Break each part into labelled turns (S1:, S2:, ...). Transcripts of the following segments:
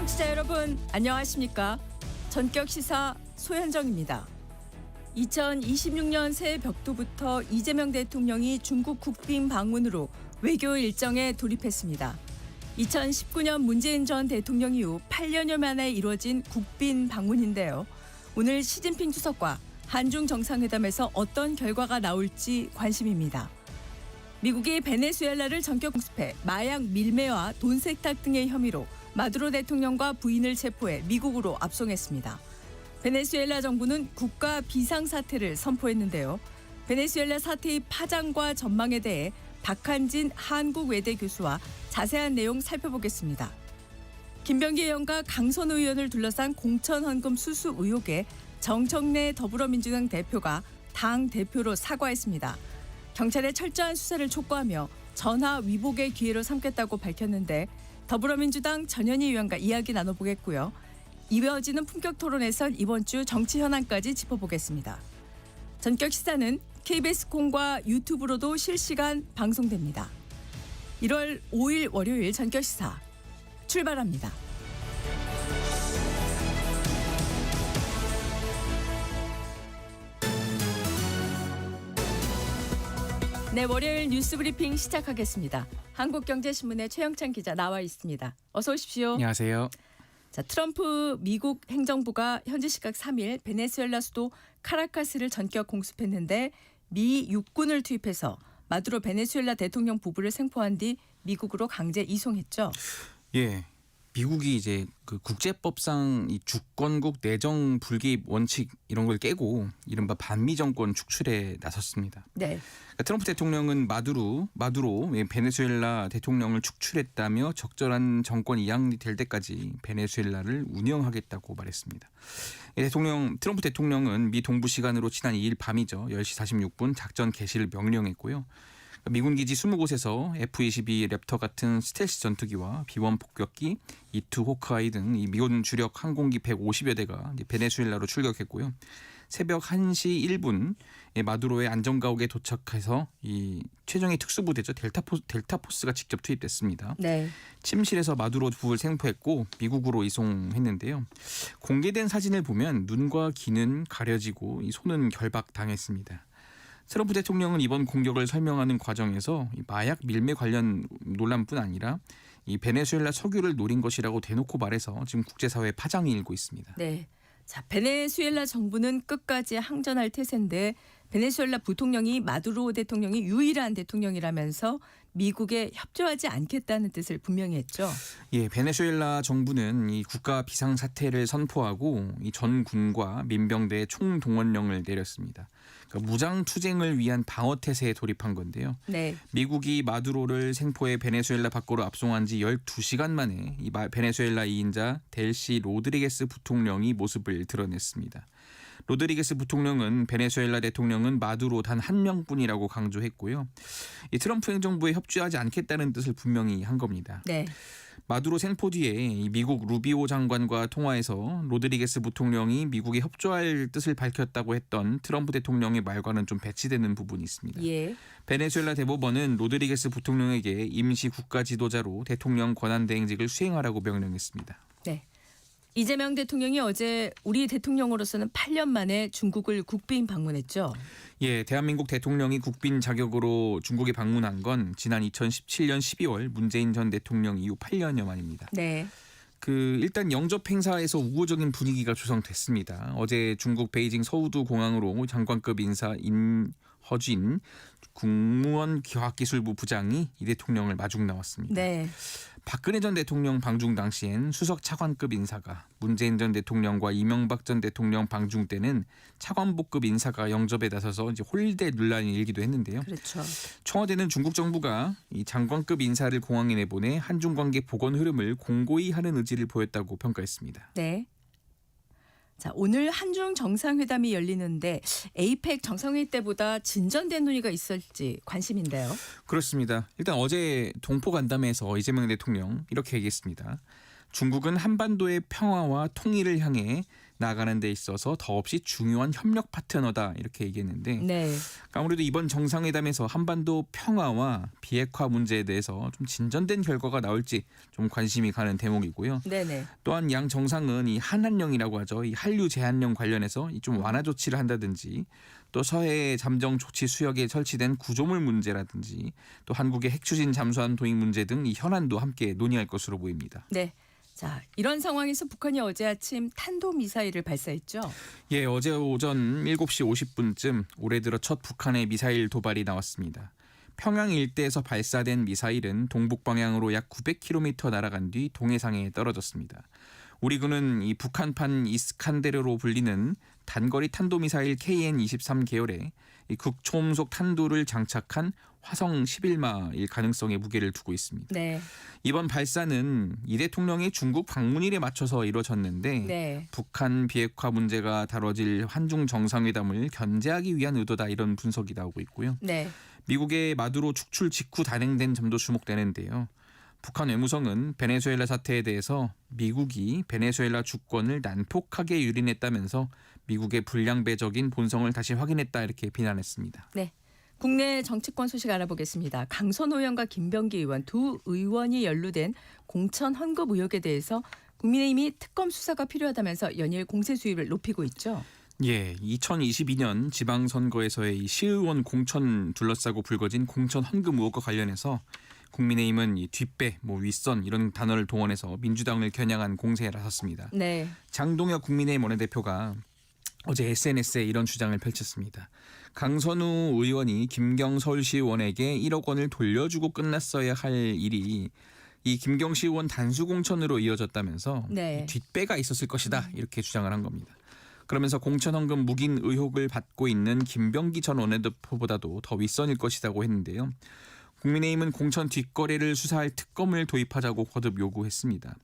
S1: 청취자 여러분 안녕하십니까? 전격시사 소현정입니다. 2026년 새해 벽두부터 이재명 대통령이 중국 국빈 방문으로 외교 일정에 돌입했습니다. 2019년 문재인 전 대통령 이후 8년여 만에 이루어진 국빈 방문인데요. 오늘 시진핑 주석과 한중 정상회담에서 어떤 결과가 나올지 관심입니다. 미국이 베네수엘라를 전격 공습해 마약 밀매와 돈 세탁 등의 혐의로 마두로 대통령과 부인을 체포해 미국으로 압송했습니다. 베네수엘라 정부는 국가 비상사태를 선포했는데요. 베네수엘라 사태의 파장과 전망에 대해 박한진 한국외대 교수와 자세한 내용 살펴보겠습니다. 김병기 의원과 강선 의원을 둘러싼 공천헌금 수수 의혹에 정청래 더불어민주당 대표가 당 대표로 사과했습니다. 경찰의 철저한 수사를 촉구하며 전화 위복의 기회로 삼겠다고 밝혔는데 더불어민주당 전현희 의원과 이야기 나눠보겠고요. 이어지는 품격 토론에선 이번 주 정치 현안까지 짚어보겠습니다. 전격 시사는 KBS 콩과 유튜브로도 실시간 방송됩니다. 1월 5일 월요일 전격 시사 출발합니다. 네, 월요일 뉴스 브리핑 시작하겠습니다. 한국경제신문의 최영찬 기자 나와 있습니다. 어서 오십시오.
S2: 안녕하세요.
S1: 자, 트럼프 미국 행정부가 현지 시각 3일 베네수엘라 수도 카라카스를 전격 공습했는데 미 육군을 투입해서 마두로 베네수엘라 대통령 부부를 생포한 뒤 미국으로 강제 이송했죠.
S2: 예. 미국이 이제 그 국제법상 이 주권국 내정 불개입 원칙 이런 걸 깨고 이른바 반미 정권 축출에 나섰습니다.
S1: 네.
S2: 그러니까 트럼프 대통령은 마두로 베네수엘라 대통령을 축출했다며 적절한 정권 이양이 될 때까지 베네수엘라를 운영하겠다고 말했습니다. 트럼프 대통령은 미 동부 시간으로 지난 2일 밤이죠. 10시 46분 작전 개시를 명령했고요. 미군 기지 20곳에서 F-22 랩터 같은 스텔스 전투기와 B-1 폭격기, E-2 호크아이 등 이 미군 주력 항공기 150여 대가 베네수엘라로 출격했고요. 새벽 1시 1분 마두로의 안전가옥에 도착해서 이 최정예 특수부대죠. 델타포스가 직접 투입됐습니다.
S1: 네.
S2: 침실에서 마두로 부부를 생포했고 미국으로 이송했는데요. 공개된 사진을 보면 눈과 귀는 가려지고 이 손은 결박당했습니다. 트럼프 대통령은 이번 공격을 설명하는 과정에서 마약 밀매 관련 논란뿐 아니라 이 베네수엘라 석유를 노린 것이라고 대놓고 말해서 지금 국제사회에 파장이 일고 있습니다.
S1: 네. 자, 베네수엘라 정부는 끝까지 항전할 태세인데 베네수엘라 부통령이 마두로 대통령이 유일한 대통령이라면서 미국에 협조하지 않겠다는 뜻을 분명히 했죠.
S2: 예, 베네수엘라 정부는 이 국가 비상사태를 선포하고 이 전 군과 민병대의 총동원령을 내렸습니다. 그러니까 무장 투쟁을 위한 방어 태세에 돌입한 건데요.
S1: 네.
S2: 미국이 마두로를 생포해 베네수엘라 밖으로 압송한 지 12시간 만에 이 베네수엘라 2인자 델시 로드리게스 부통령이 모습을 드러냈습니다. 로드리게스 부통령은 베네수엘라 대통령은 마두로 단 한 명뿐이라고 강조했고요. 이 트럼프 행정부에 협조하지 않겠다는 뜻을 분명히 한 겁니다.
S1: 네.
S2: 마두로 생포 뒤에 이 미국 루비오 장관과 통화에서 로드리게스 부통령이 미국에 협조할 뜻을 밝혔다고 했던 트럼프 대통령의 말과는 좀 배치되는 부분이 있습니다.
S1: 예.
S2: 베네수엘라 대법원은 로드리게스 부통령에게 임시 국가 지도자로 대통령 권한대행직을 수행하라고 명령했습니다.
S1: 네. 이재명 대통령이 어제 우리 대통령으로서는 8년 만에 중국을 국빈 방문했죠.
S2: 예, 대한민국 대통령이 국빈 자격으로 중국에 방문한 건 지난 2017년 12월 문재인 전 대통령 이후 8년여 만입니다.
S1: 네.
S2: 일단 영접 행사에서 우호적인 분위기가 조성됐습니다. 어제 중국 베이징 서우두 공항으로 장관급 인사 인허진 국무원 과학기술부 부장이 이 대통령을 마중 나왔습니다.
S1: 네.
S2: 박근혜 전 대통령 방중 당시엔 수석 차관급 인사가, 문재인 전 대통령과 이명박 전 대통령 방중 때는 차관복급 인사가 영접에 나서서 이제 홀대 논란이 일기도 했는데요.
S1: 그렇죠.
S2: 청와대는 중국 정부가 이 장관급 인사를 공항에 내보내 한중 관계 복원 흐름을 공고히 하는 의지를 보였다고 평가했습니다.
S1: 네. 자, 오늘 한중 정상회담이 열리는데 에이펙 정상회의 때보다 진전된 논의가 있을지 관심인데요.
S2: 그렇습니다. 일단 어제 동포 간담회에서 이재명 대통령 이렇게 얘기했습니다. 중국은 한반도의 평화와 통일을 향해 나아가는 데 있어서 더없이 중요한 협력 파트너다 이렇게 얘기했는데
S1: 네.
S2: 아무래도 이번 정상회담에서 한반도 평화와 비핵화 문제에 대해서 좀 진전된 결과가 나올지 좀 관심이 가는 대목이고요.
S1: 네네.
S2: 또한 양 정상은 이 한한령이라고 하죠. 이 한류 제한령 관련해서 좀 완화 조치를 한다든지 또 서해 잠정 조치 수역에 설치된 구조물 문제라든지 또 한국의 핵추진 잠수함 도입 문제 등 이 현안도 함께 논의할 것으로 보입니다.
S1: 네. 자, 이런 상황에서 북한이 어제 아침 탄도미사일을 발사했죠.
S2: 예, 어제 오전 7시 50분쯤 올해 들어 첫 북한의 미사일 도발이 나왔습니다. 평양 일대에서 발사된 미사일은 동북 방향으로 약 900km 날아간 뒤 동해상에 떨어졌습니다. 우리 군은 이 북한판 이스칸데르로 불리는 단거리 탄도미사일 KN-23 계열의 이 극초음속 탄두를 장착한 화성 11마일 가능성에 무게를 두고 있습니다.
S1: 네.
S2: 이번 발사는 이 대통령의 중국 방문일에 맞춰서 이루어졌는데
S1: 네.
S2: 북한 비핵화 문제가 다뤄질 한중 정상회담을 견제하기 위한 의도다 이런 분석이 나오고 있고요.
S1: 네.
S2: 미국의 마두로 축출 직후 단행된 점도 주목되는데요. 북한 외무성은 베네수엘라 사태에 대해서 미국이 베네수엘라 주권을 난폭하게 유린했다면서 미국의 불량배적인 본성을 다시 확인했다 이렇게 비난했습니다.
S1: 네. 국내 정치권 소식 알아보겠습니다. 강선호 의원과 김병기 의원 두 의원이 연루된 공천 헌금 의혹에 대해서 국민의힘이 특검 수사가 필요하다면서 연일 공세 수위를 높이고 있죠.
S2: 예, 2022년 지방선거에서의 이 시의원 공천 둘러싸고 불거진 공천 헌금 의혹과 관련해서 국민의힘은 이 뒷배, 윗선 이런 단어를 동원해서 민주당을 겨냥한 공세에 나섰습니다.
S1: 네.
S2: 장동혁 국민의힘 원내대표가 어제 SNS에 이런 주장을 펼쳤습니다. 강선우 의원이 김경 서울시의원에게 1억 원을 돌려주고 끝났어야 할 일이 이 김경시 의원 단수 공천으로 이어졌다면서
S1: 네.
S2: 뒷배가 있었을 것이다 이렇게 주장을 한 겁니다. 그러면서 공천 헌금 묵인 의혹을 받고 있는 김병기 전 원내대표보다도 더 윗선일 것이라고 했는데요. 국민의힘은 공천 뒷거래를 수사할 특검을 도입하자고 거듭 요구했습니다.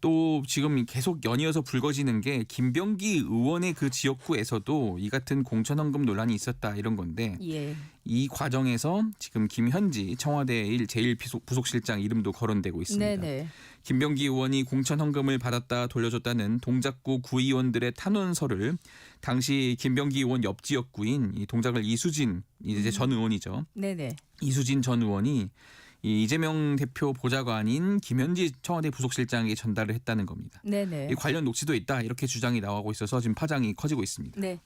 S2: 또 지금 계속 연이어서 불거지는 게 김병기 의원의 그 지역구에서도 이 같은 공천 헌금 논란이 있었다 이런 건데
S1: 예.
S2: 이 과정에서 지금 김현지 청와대 제1부속실장 이름도 거론되고 있습니다.
S1: 네네.
S2: 김병기 의원이 공천 헌금을 받았다 돌려줬다는 동작구 구의원들의 탄원서를 당시 김병기 의원 옆 지역구인 이 동작을 이수진 이제 전 의원이죠.
S1: 네네.
S2: 이수진 전 의원이 이 이재명 대표 보좌관인 김현지 청와대 부속실장에게 전달을 했다는 겁니다.
S1: 네네.
S2: 이 관련 녹취도 있다 이렇게 주장이 나오고 있어서 지금 파장이 커지고 있습니다.
S1: 네.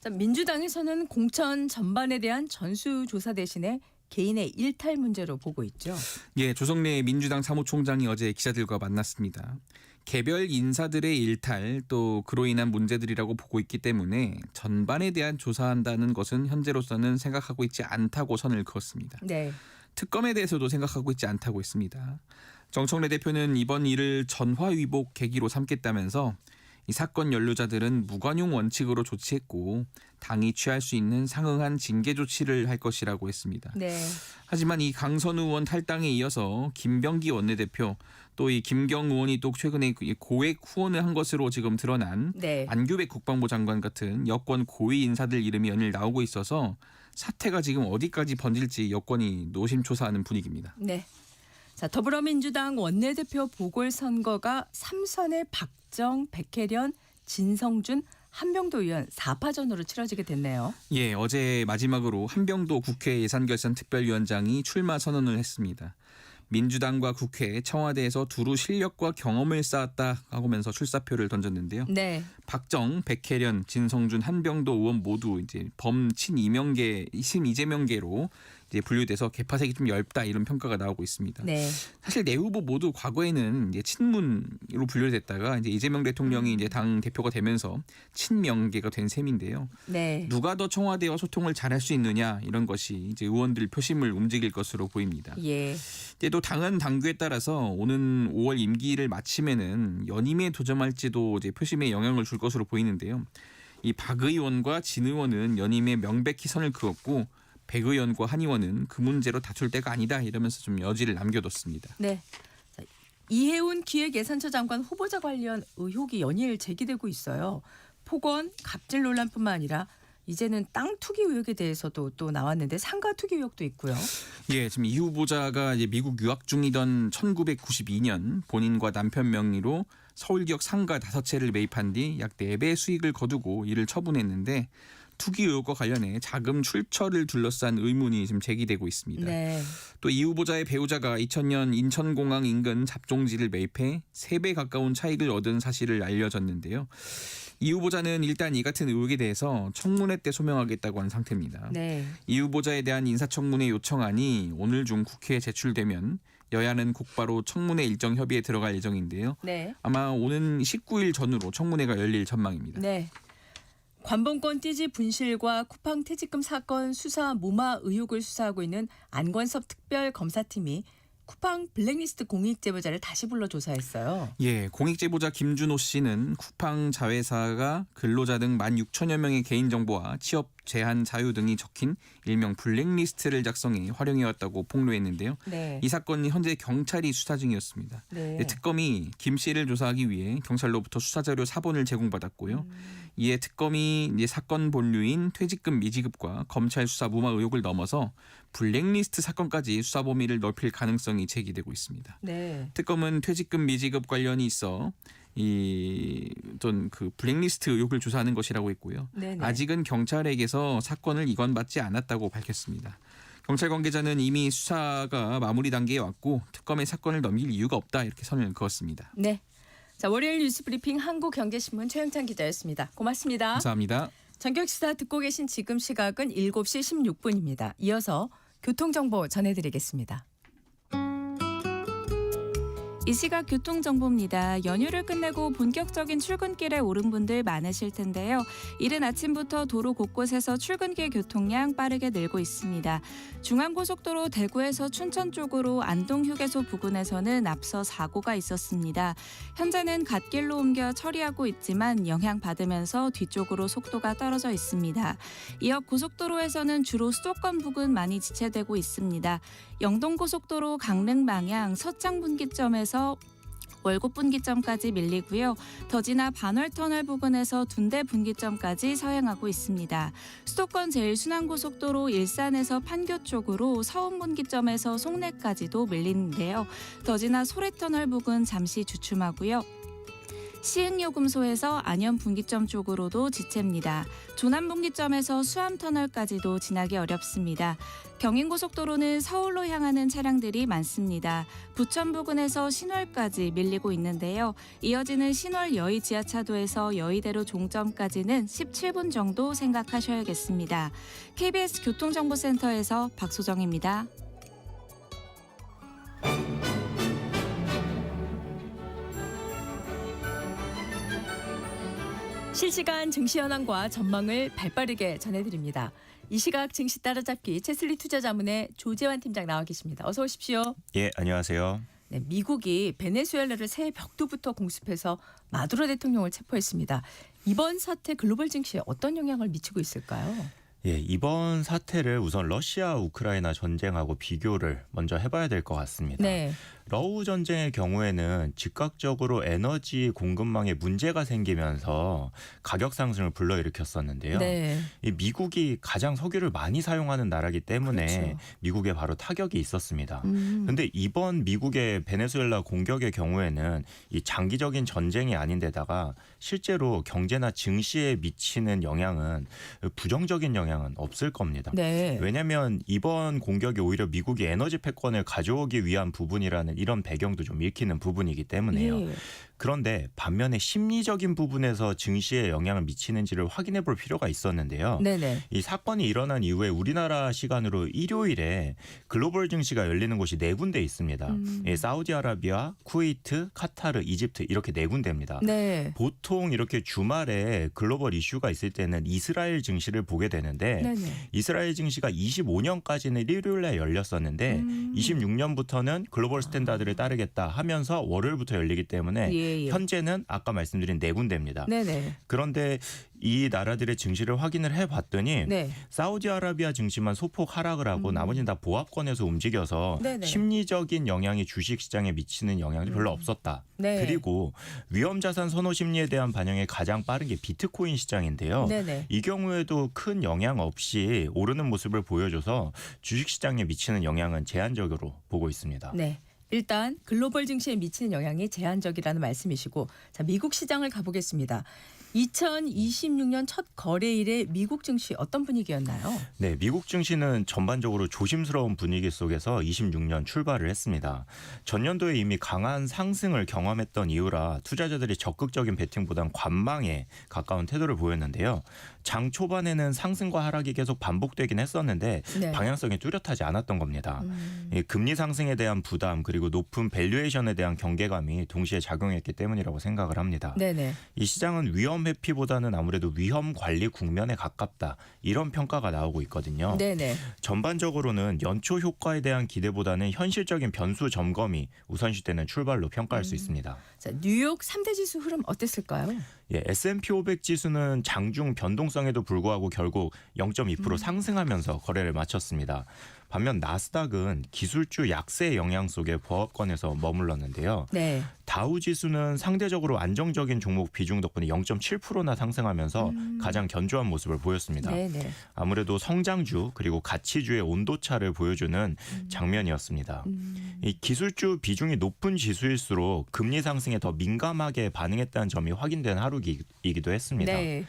S1: 자, 민주당에서는 공천 전반에 대한 전수조사 대신에 개인의 일탈 문제로 보고 있죠.
S2: 예, 조성래 민주당 사무총장이 어제 기자들과 만났습니다. 개별 인사들의 일탈 또 그로 인한 문제들이라고 보고 있기 때문에 전반에 대한 조사한다는 것은 현재로서는 생각하고 있지 않다고 선을 그었습니다.
S1: 네.
S2: 특검에 대해서도 생각하고 있지 않다고 했습니다. 정청래 대표는 이번 일을 전화위복 계기로 삼겠다면서 이 사건 연루자들은 무관용 원칙으로 조치했고 당이 취할 수 있는 상응한 징계 조치를 할 것이라고 했습니다.
S1: 네.
S2: 하지만 이 강선우 의원 탈당에 이어서 김병기 원내대표 또 이 김경 의원이 또 최근에 고액 후원을 한 것으로 지금 드러난
S1: 네.
S2: 안규백 국방부 장관 같은 여권 고위 인사들 이름이 연일 나오고 있어서 사태가 지금 어디까지 번질지 여권이 노심초사하는 분위기입니다.
S1: 네. 자, 더불어민주당 원내대표 보궐선거가 3선의 박정, 백혜련, 진성준, 한병도 의원 4파전으로 치러지게 됐네요.
S2: 예, 어제 마지막으로 한병도 국회 예산결산특별위원장이 출마 선언을 했습니다. 민주당과 국회, 청와대에서 두루 실력과 경험을 쌓았다 하면서 출사표를 던졌는데요.
S1: 네.
S2: 박정, 백혜련, 진성준, 한병도 의원 모두 이제 범친이명계, 친이재명계로 이제 분류돼서 개파색이 좀 엷다 이런 평가가 나오고 있습니다.
S1: 네.
S2: 사실 네 후보 모두 과거에는 이제 친문으로 분류됐다가 이제 이재명 대통령이 이제 당 대표가 되면서 친명계가 된 셈인데요.
S1: 네.
S2: 누가 더 청와대와 소통을 잘할 수 있느냐 이런 것이 이제 의원들 표심을 움직일 것으로 보입니다.
S1: 예.
S2: 이제 또 당은 당규에 따라서 오는 5월 임기를 마치면은 연임에 도전할지도 이제 표심에 영향을 줄 것으로 보이는데요. 이 박 의원과 진 의원은 연임에 명백히 선을 그었고 백 의원과 한 의원은 그 문제로 다툴 때가 아니다 이러면서 좀 여지를 남겨뒀습니다.
S1: 네. 자, 이해운 기획예산처 장관 후보자 관련 의혹이 연일 제기되고 있어요. 폭언, 갑질 논란뿐만 아니라 이제는 땅 투기 의혹에 대해서도 또 나왔는데 상가 투기 의혹도 있고요.
S2: 예, 지금 이 후보자가 이제 미국 유학 중이던 1992년 본인과 남편 명의로 서울 지역 상가 5채를 매입한 뒤 약 4배 수익을 거두고 이를 처분했는데 투기 의혹과 관련해 자금 출처를 둘러싼 의문이 지금 제기되고 있습니다.
S1: 네.
S2: 또 이 후보자의 배우자가 2000년 인천공항 인근 잡종지를 매입해 3배 가까운 차익을 얻은 사실을 알려졌는데요. 이 후보자는 일단 이 같은 의혹에 대해서 청문회 때 소명하겠다고 한 상태입니다.
S1: 네.
S2: 이 후보자에 대한 인사청문회 요청안이 오늘 중 국회에 제출되면 여야는 곧바로 청문회 일정 협의에 들어갈 예정인데요.
S1: 네.
S2: 아마 오는 19일 전후로 청문회가 열릴 전망입니다.
S1: 네. 관본권 띠지 분실과 쿠팡 퇴직금 사건 수사 무마 의혹을 수사하고 있는 안권섭 특별검사팀이 쿠팡 블랙리스트 공익제보자를 다시 불러 조사했어요.
S2: 예, 공익제보자 김준호 씨는 쿠팡 자회사가 근로자 등 16,000여 명의 개인정보와 취업 제한 자유 등이 적힌 일명 블랙리스트를 작성해 활용해왔다고 폭로했는데요.
S1: 네.
S2: 이 사건이 현재 경찰이 수사 중이었습니다.
S1: 네.
S2: 특검이 김 씨를 조사하기 위해 경찰로부터 수사자료 4본을 제공받았고요. 이에 특검이 이제 사건 본류인 퇴직금 미지급과 검찰 수사 무마 의혹을 넘어서 블랙리스트 사건까지 수사 범위를 넓힐 가능성이 제기되고 있습니다.
S1: 네.
S2: 특검은 퇴직금 미지급 관련이 있어 이 어떤 그 블랙리스트 의혹을 조사하는 것이라고 했고요.
S1: 네네.
S2: 아직은 경찰에게서 사건을 이관받지 않았다고 밝혔습니다. 경찰 관계자는 이미 수사가 마무리 단계에 왔고 특검의 사건을 넘길 이유가 없다 이렇게 선을 그었습니다.
S1: 네. 자, 월요일 뉴스 브리핑 한국경제신문 최영찬 기자였습니다. 고맙습니다.
S2: 감사합니다.
S1: 전격시사 듣고 계신 지금 시각은 7시 16분입니다. 이어서 교통정보 전해드리겠습니다.
S3: 이 시각 교통정보입니다. 연휴를 끝내고 본격적인 출근길에 오른 분들 많으실 텐데요. 이른 아침부터 도로 곳곳에서 출근길 교통량 빠르게 늘고 있습니다. 중앙고속도로 대구에서 춘천 쪽으로 안동휴게소 부근에서는 앞서 사고가 있었습니다. 현재는 갓길로 옮겨 처리하고 있지만 영향받으면서 뒤쪽으로 속도가 떨어져 있습니다. 이어 고속도로에서는 주로 수도권 부근 많이 지체되고 있습니다. 영동고속도로 강릉 방향 서창분기점에서 월곶 분기점까지 밀리고요. 더 지나 반월터널 부근에서 둔대 분기점까지 서행하고 있습니다. 수도권 제1순환고속도로 일산에서 판교 쪽으로 서운 분기점에서 송내까지도 밀리는데요. 더 지나 소래터널 부근 잠시 주춤하고요. 시흥요금소에서 안현 분기점 쪽으로도 지체입니다. 조남 분기점에서 수암터널까지도 지나기 어렵습니다. 경인고속도로는 서울로 향하는 차량들이 많습니다. 부천 부근에서 신월까지 밀리고 있는데요. 이어지는 신월 여의 지하차도에서 여의대로 종점까지는 17분 정도 생각하셔야겠습니다. KBS 교통정보센터에서 박소정입니다.
S1: 실시간 증시 현황과 전망을 발빠르게 전해드립니다. 이 시각 증시 따라잡기 체슬리 투자자문의 조재환 팀장 나와 계십니다. 어서 오십시오.
S4: 예, 안녕하세요.
S1: 네, 미국이 베네수엘라를 새해 벽두부터 공습해서 마두로 대통령을 체포했습니다. 이번 사태 글로벌 증시에 어떤 영향을 미치고 있을까요?
S4: 예, 이번 사태를 우선 러시아 우크라이나 전쟁하고 비교를 먼저 해봐야 될 것 같습니다.
S1: 네.
S4: 러우 전쟁의 경우에는 즉각적으로 에너지 공급망에 문제가 생기면서 가격 상승을 불러일으켰었는데요.
S1: 네.
S4: 이 미국이 가장 석유를 많이 사용하는 나라이기 때문에
S1: 그렇죠.
S4: 미국에 바로 타격이 있었습니다. 그런데 이번 미국의 베네수엘라 공격의 경우에는 이 장기적인 전쟁이 아닌데다가 실제로 경제나 증시에 미치는 영향은 부정적인 영향은 없을 겁니다.
S1: 네.
S4: 왜냐하면 이번 공격이 오히려 미국이 에너지 패권을 가져오기 위한 부분이라는 이런 배경도 좀 읽히는 부분이기 때문에요.
S1: 예.
S4: 그런데 반면에 심리적인 부분에서 증시에 영향을 미치는지를 확인해 볼 필요가 있었는데요.
S1: 네네.
S4: 이 사건이 일어난 이후에 우리나라 시간으로 일요일에 글로벌 증시가 열리는 곳이 4군데 있습니다. 예, 사우디아라비아, 쿠웨이트, 카타르, 이집트 이렇게 4군데입니다.
S1: 네.
S4: 보통 이렇게 주말에 글로벌 이슈가 있을 때는 이스라엘 증시를 보게 되는데
S1: 네네.
S4: 이스라엘 증시가 25년까지는 일요일에 열렸었는데 26년부터는 글로벌 스탠다드를 따르겠다 하면서 월요일부터 열리기 때문에
S1: 예, 예.
S4: 현재는 아까 말씀드린 4군데입니다.
S1: 네네.
S4: 그런데 이 나라들의 증시를 확인을 해봤더니
S1: 네.
S4: 사우디아라비아 증시만 소폭 하락을 하고 나머지는 다 보합권에서 움직여서
S1: 네네.
S4: 심리적인 영향이 주식시장에 미치는 영향이 별로 없었다.
S1: 네.
S4: 그리고 위험자산 선호 심리에 대한 반영이 가장 빠른 게 비트코인 시장인데요.
S1: 네네.
S4: 이 경우에도 큰 영향 없이 오르는 모습을 보여줘서 주식시장에 미치는 영향은 제한적으로 보고 있습니다.
S1: 네. 일단 글로벌 증시에 미치는 영향이 제한적이라는 말씀이시고, 자, 미국 시장을 가보겠습니다. 2026년 첫 거래일에 미국 증시 어떤 분위기였나요?
S4: 네, 미국 증시는 전반적으로 조심스러운 분위기 속에서 26년 출발을 했습니다. 전년도에 이미 강한 상승을 경험했던 이유라 투자자들이 적극적인 베팅보단 관망에 가까운 태도를 보였는데요. 장 초반에는 상승과 하락이 계속 반복되긴 했었는데
S1: 네.
S4: 방향성이 뚜렷하지 않았던 겁니다. 이 금리 상승에 대한 부담 그리고 높은 밸류에이션에 대한 경계감이 동시에 작용했기 때문이라고 생각을 합니다.
S1: 네네.
S4: 이 시장은 위험 회피보다는 아무래도 위험 관리 국면에 가깝다 이런 평가가 나오고 있거든요.
S1: 네네.
S4: 전반적으로는 연초 효과에 대한 기대보다는 현실적인 변수 점검이 우선시되는 출발로 평가할 수 있습니다.
S1: 자, 뉴욕 3대 지수 흐름 어땠을까요?
S4: 예, S&P 500 지수는 장중 변동성에도 불구하고 결국 0.2% 상승하면서 거래를 마쳤습니다. 반면 나스닥은 기술주 약세 영향 속에 보합권에서 머물렀는데요.
S1: 네.
S4: 다우 지수는 상대적으로 안정적인 종목 비중 덕분에 0.7%나 상승하면서 가장 견조한 모습을 보였습니다.
S1: 네네.
S4: 아무래도 성장주 그리고 가치주의 온도차를 보여주는 장면이었습니다. 이 기술주 비중이 높은 지수일수록 금리 상승에 더 민감하게 반응했다는 점이 확인된 하루이기도 했습니다.
S1: 네.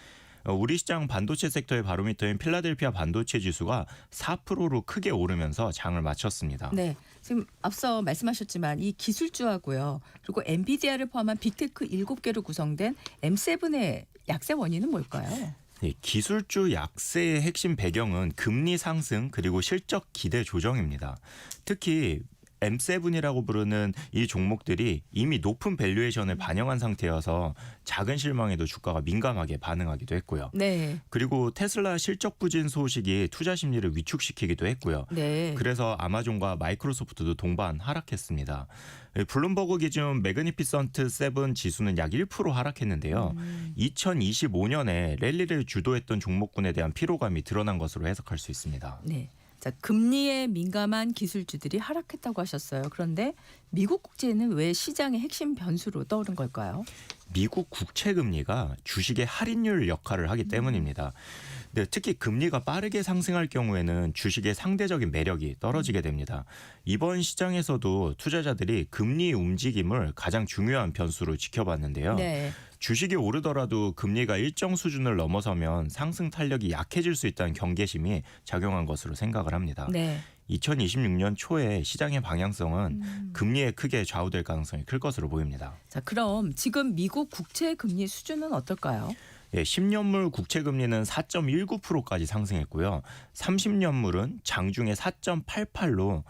S4: 우리 시장 반도체 섹터의 바로미터인 필라델피아 반도체 지수가 4%로 크게 오르면서 장을 마쳤습니다.
S1: 네. 지금 앞서 말씀하셨지만 이 기술주하고요. 그리고 엔비디아를 포함한 빅테크 7개로 구성된 M7의 약세 원인은 뭘까요?
S4: 예, 기술주 약세의 핵심 배경은 금리 상승 그리고 실적 기대 조정입니다. 특히 M7이라고 부르는 이 종목들이 이미 높은 밸류에이션을 반영한 상태여서 작은 실망에도 주가가 민감하게 반응하기도 했고요.
S1: 네.
S4: 그리고 테슬라 실적 부진 소식이 투자 심리를 위축시키기도 했고요.
S1: 네.
S4: 그래서 아마존과 마이크로소프트도 동반 하락했습니다. 블룸버그 기준 매그니피선트 7 지수는 약 1% 하락했는데요. 2025년에 랠리를 주도했던 종목군에 대한 피로감이 드러난 것으로 해석할 수 있습니다.
S1: 네. 자, 금리에 민감한 기술주들이 하락했다고 하셨어요. 그런데 미국 국채는 왜 시장의 핵심 변수로 떠오른 걸까요?
S4: 미국 국채 금리가 주식의 할인율 역할을 하기 때문입니다. 네, 특히 금리가 빠르게 상승할 경우에는 주식의 상대적인 매력이 떨어지게 됩니다. 이번 시장에서도 투자자들이 금리 움직임을 가장 중요한 변수로 지켜봤는데요.
S1: 네.
S4: 주식이 오르더라도 금리가 일정 수준을 넘어서면 상승 탄력이 약해질 수 있다는 경계심이 작용한 것으로 생각을 합니다.
S1: 네.
S4: 2026년 초에 시장의 방향성은 금리에 크게 좌우될 가능성이 클 것으로 보입니다.
S1: 자, 그럼 지금 미국 국채 금리 수준은 어떨까요?
S4: 예, 10년물 국채 금리는 4.19%까지 상승했고요. 30년물은 장중에 4.88로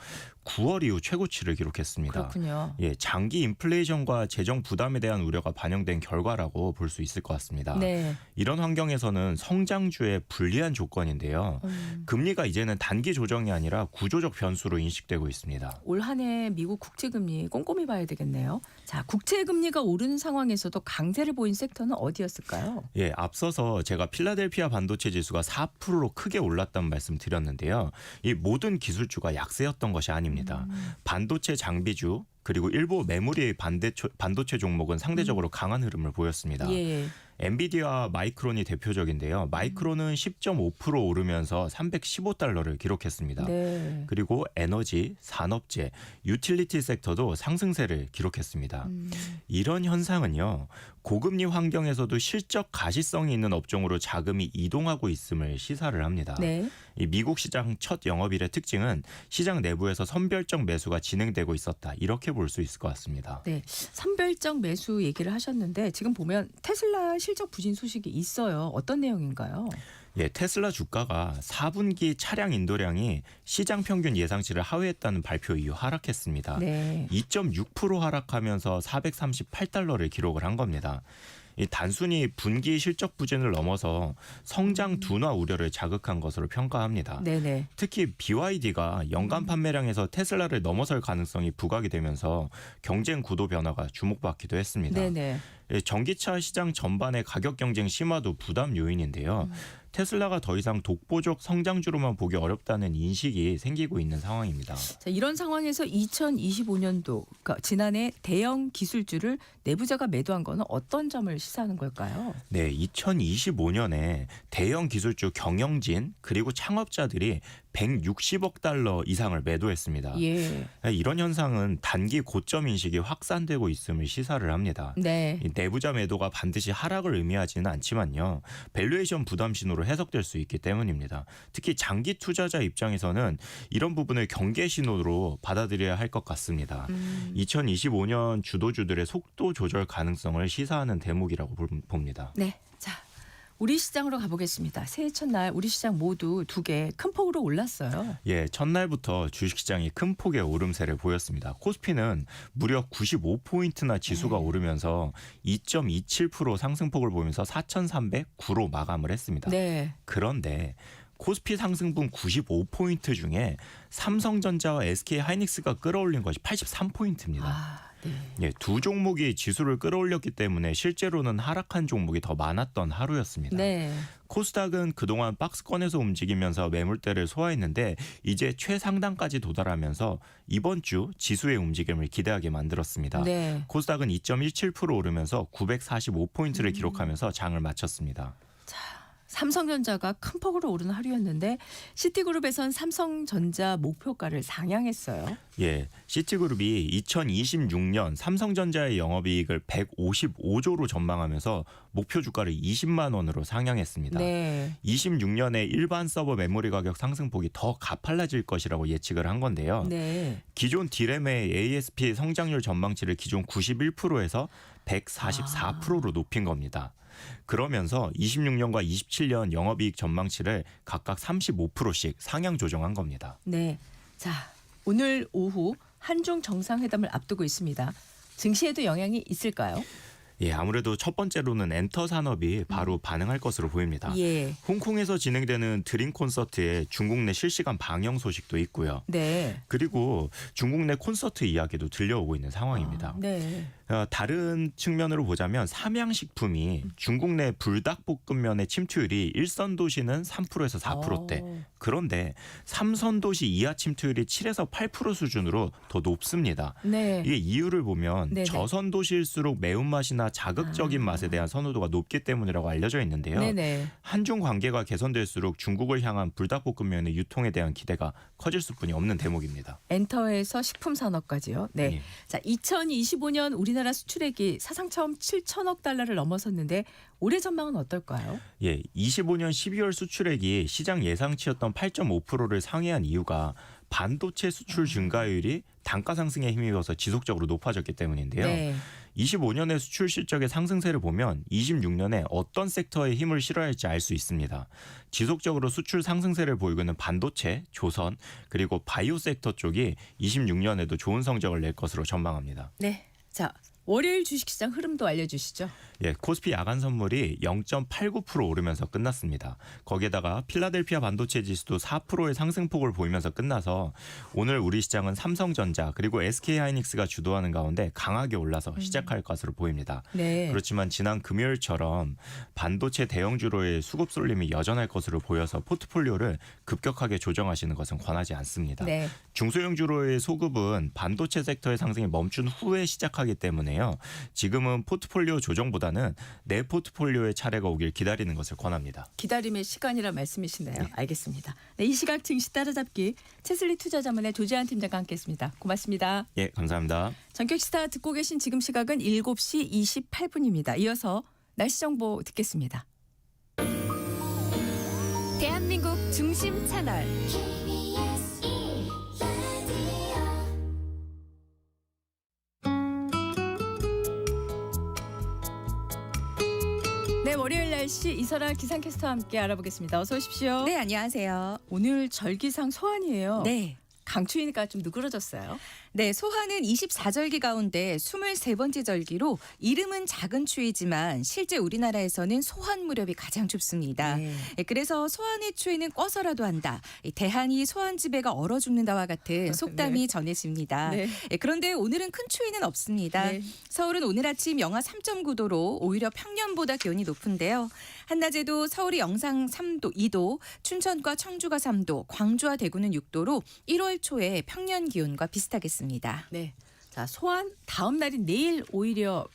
S4: 9월 이후 최고치를 기록했습니다.
S1: 그렇군요.
S4: 예, 장기 인플레이션과 재정 부담에 대한 우려가 반영된 결과라고 볼 수 있을 것 같습니다.
S1: 네.
S4: 이런 환경에서는 성장주의 불리한 조건인데요. 금리가 이제는 단기 조정이 아니라 구조적 변수로 인식되고 있습니다.
S1: 올 한 해 미국 국채 금리 꼼꼼히 봐야 되겠네요. 자, 국채 금리가 오르는 상황에서도 강세를 보인 섹터는 어디였을까요?
S4: 예, 앞서서 제가 필라델피아 반도체 지수가 4%로 크게 올랐다는 말씀 드렸는데요. 이 모든 기술주가 약세였던 것이 아닙니다. 반도체 장비주 그리고 일부 메모리 반도체 종목은 상대적으로 강한 흐름을 보였습니다.
S1: 예.
S4: 엔비디아와 마이크론이 대표적인데요. 마이크론은 10.5% 오르면서 $315를 기록했습니다.
S1: 네.
S4: 그리고 에너지, 산업재, 유틸리티 섹터도 상승세를 기록했습니다. 이런 현상은요. 고금리 환경에서도 실적 가시성이 있는 업종으로 자금이 이동하고 있음을 시사를 합니다.
S1: 네.
S4: 이 미국 시장 첫 영업일의 특징은 시장 내부에서 선별적 매수가 진행되고 있었다. 이렇게 볼 수 있을 것 같습니다.
S1: 네. 선별적 매수 얘기를 하셨는데 지금 보면 테슬라 실적 부진 소식이 있어요. 어떤 내용인가요?
S4: 예, 테슬라 주가가 4분기 차량 인도량이 시장 평균 예상치를 하회했다는 발표 이후 하락했습니다.
S1: 네.
S4: 2.6% 하락하면서 $438를 기록을 한 겁니다. 이 단순히 분기 실적 부진을 넘어서 성장 둔화 우려를 자극한 것으로 평가합니다.
S1: 네네.
S4: 특히 BYD가 연간 판매량에서 테슬라를 넘어설 가능성이 부각이 되면서 경쟁 구도 변화가 주목받기도 했습니다.
S1: 네네.
S4: 전기차 시장 전반의 가격 경쟁 심화도 부담 요인인데요. 테슬라가 더 이상 독보적 성장주로만 보기 어렵다는 인식이 생기고 있는 상황입니다.
S1: 자, 이런 상황에서 2025년도 그러니까 지난해 대형 기술주를 내부자가 매도한 거는 어떤 점을 시사하는 걸까요?
S4: 네, 2025년에 대형 기술주 경영진 그리고 창업자들이 160억 달러 이상을 매도했습니다.
S1: 예.
S4: 이런 현상은 단기 고점 인식이 확산되고 있음을 시사를 합니다.
S1: 네.
S4: 이 내부자 매도가 반드시 하락을 의미하지는 않지만요. 밸류에이션 부담 신호로 해석될 수 있기 때문입니다. 특히 장기 투자자 입장에서는 이런 부분을 경계 신호로 받아들여야 할 것 같습니다. 2025년 주도주들의 속도 조절 가능성을 시사하는 대목이라고 봅니다.
S1: 네. 자, 우리 시장으로 가보겠습니다. 새해 첫날 우리 시장 모두 두 개 큰 폭으로 올랐어요.
S4: 예, 첫날부터 주식시장이 큰 폭의 오름세를 보였습니다. 코스피는 무려 95포인트나 지수가 오르면서 2.27% 상승폭을 보이면서 4,309로 마감을 했습니다.
S1: 네.
S4: 그런데 코스피 상승분 95포인트 중에 삼성전자와 SK하이닉스가 끌어올린 것이 83포인트입니다.
S1: 아, 네.
S4: 예, 두 종목이 지수를 끌어올렸기 때문에 실제로는 하락한 종목이 더 많았던 하루였습니다.
S1: 네.
S4: 코스닥은 그동안 박스권에서 움직이면서 매물대를 소화했는데 이제 최상단까지 도달하면서 이번 주 지수의 움직임을 기대하게 만들었습니다.
S1: 네.
S4: 코스닥은 2.17% 오르면서 945포인트를 기록하면서 장을 마쳤습니다.
S1: 삼성전자가 큰 폭으로 오르는 하루였는데 시티그룹에선 삼성전자 목표가를 상향했어요.
S4: 예, 시티그룹이 2026년 삼성전자의 영업이익을 155조로 전망하면서 목표 주가를 20만 원으로 상향했습니다.
S1: 네.
S4: 26년에 일반 서버 메모리 가격 상승폭이 더 가팔라질 것이라고 예측을 한 건데요.
S1: 네.
S4: 기존 디램의 ASP 성장률 전망치를 기존 91%에서 144%로 높인 겁니다. 그러면서 26년과 27년 영업이익 전망치를 각각 35%씩 상향 조정한 겁니다.
S1: 네. 자, 오늘 오후 한중 정상회담을 앞두고 있습니다. 증시에도 영향이 있을까요?
S4: 예, 아무래도 첫 번째로는 엔터 산업이 바로 반응할 것으로 보입니다.
S1: 예.
S4: 홍콩에서 진행되는 드림 콘서트에 중국 내 실시간 방영 소식도 있고요.
S1: 네.
S4: 그리고 중국 내 콘서트 이야기도 들려오고 있는 상황입니다.
S1: 네.
S4: 다른 측면으로 보자면 삼양식품이 중국 내 불닭볶음면의 침투율이 1선 도시는 3%에서 4%대. 그런데 3선 도시 이하 침투율이 7에서 8% 수준으로 더 높습니다.
S1: 네.
S4: 이게 이유를 보면
S1: 네네.
S4: 저선 도시일수록 매운맛이나 자극적인 맛에 대한 선호도가 높기 때문이라고 알려져 있는데요.
S1: 네네.
S4: 한중 관계가 개선될수록 중국을 향한 불닭볶음면의 유통에 대한 기대가 커질 수뿐이 없는 대목입니다.
S1: 엔터에서 식품 산업까지요. 네.
S4: 예.
S1: 자, 2025년 우리나라 수출액이 사상 처음 7천억 달러를 넘어섰는데 올해 전망은 어떨까요?
S4: 예, 25년 12월 수출액이 시장 예상치였던 8.5%를 상회한 이유가 반도체 수출 증가율이 단가 상승에 힘입어서 지속적으로 높아졌기 때문인데요.
S1: 네.
S4: 25년의 수출 실적의 상승세를 보면 26년에 어떤 섹터에 힘을 실어야 할지 알 수 있습니다. 지속적으로 수출 상승세를 보이고 있는 반도체, 조선, 그리고 바이오 섹터 쪽이 26년에도 좋은 성적을 낼 것으로 전망합니다.
S1: 네. 자, 월요일 주식시장 흐름도 알려주시죠.
S4: 예, 코스피 야간 선물이 0.89% 오르면서 끝났습니다. 거기에다가 필라델피아 반도체 지수도 4%의 상승폭을 보이면서 끝나서 오늘 우리 시장은 삼성전자 그리고 SK하이닉스가 주도하는 가운데 강하게 올라서 시작할 것으로 보입니다.
S1: 네.
S4: 그렇지만 지난 금요일처럼 반도체 대형주로의 수급 쏠림이 여전할 것으로 보여서 포트폴리오를 급격하게 조정하시는 것은 권하지 않습니다.
S1: 네.
S4: 중소형주로의 소급은 반도체 섹터의 상승이 멈춘 후에 시작하기 때문에요. 지금은 포트폴리오 조정보다는 내 포트폴리오의 차례가 오길 기다리는 것을 권합니다.
S1: 기다림의 시간이란 말씀이시네요. 알겠습니다. 네, 이 시각 증시 따라잡기 채슬리 투자자문의 조재한 팀장과 함께했습니다. 고맙습니다.
S4: 예, 감사합니다.
S1: 전격시사 듣고 계신 지금 시각은 7시 28분입니다. 이어서 날씨 정보 듣겠습니다.
S3: 대한민국 중심 채널
S1: 네, 월요일 날씨 이설아 기상캐스터와 함께 알아보겠습니다. 어서 오십시오.
S5: 네, 안녕하세요.
S1: 오늘 절기상 소환이에요.
S5: 네.
S1: 강추위니까 좀 누그러졌어요.
S5: 네, 소환은 24절기 가운데 23번째 절기로 이름은 작은 추위지만 실제 우리나라에서는 소환 무렵이 가장 춥습니다.
S1: 네.
S5: 그래서 소환의 추위는 꿔서라도 한다. 대한이 소환 지배가 얼어 죽는다와 같은 속담이
S1: 네.
S5: 전해집니다.
S1: 네.
S5: 그런데 오늘은 큰 추위는 없습니다.
S1: 네.
S5: 서울은 오늘 아침 영하 3.9도로 오히려 평년보다 기온이 높은데요. 한낮에도 서울이 영상 3도, 2도, 춘천과 청주가 3도, 광주와 대구는 6도로 1월 초에 평년 기온과 비슷하겠습니다.
S1: 네. 자, 소환 다음 날인 내일 오히려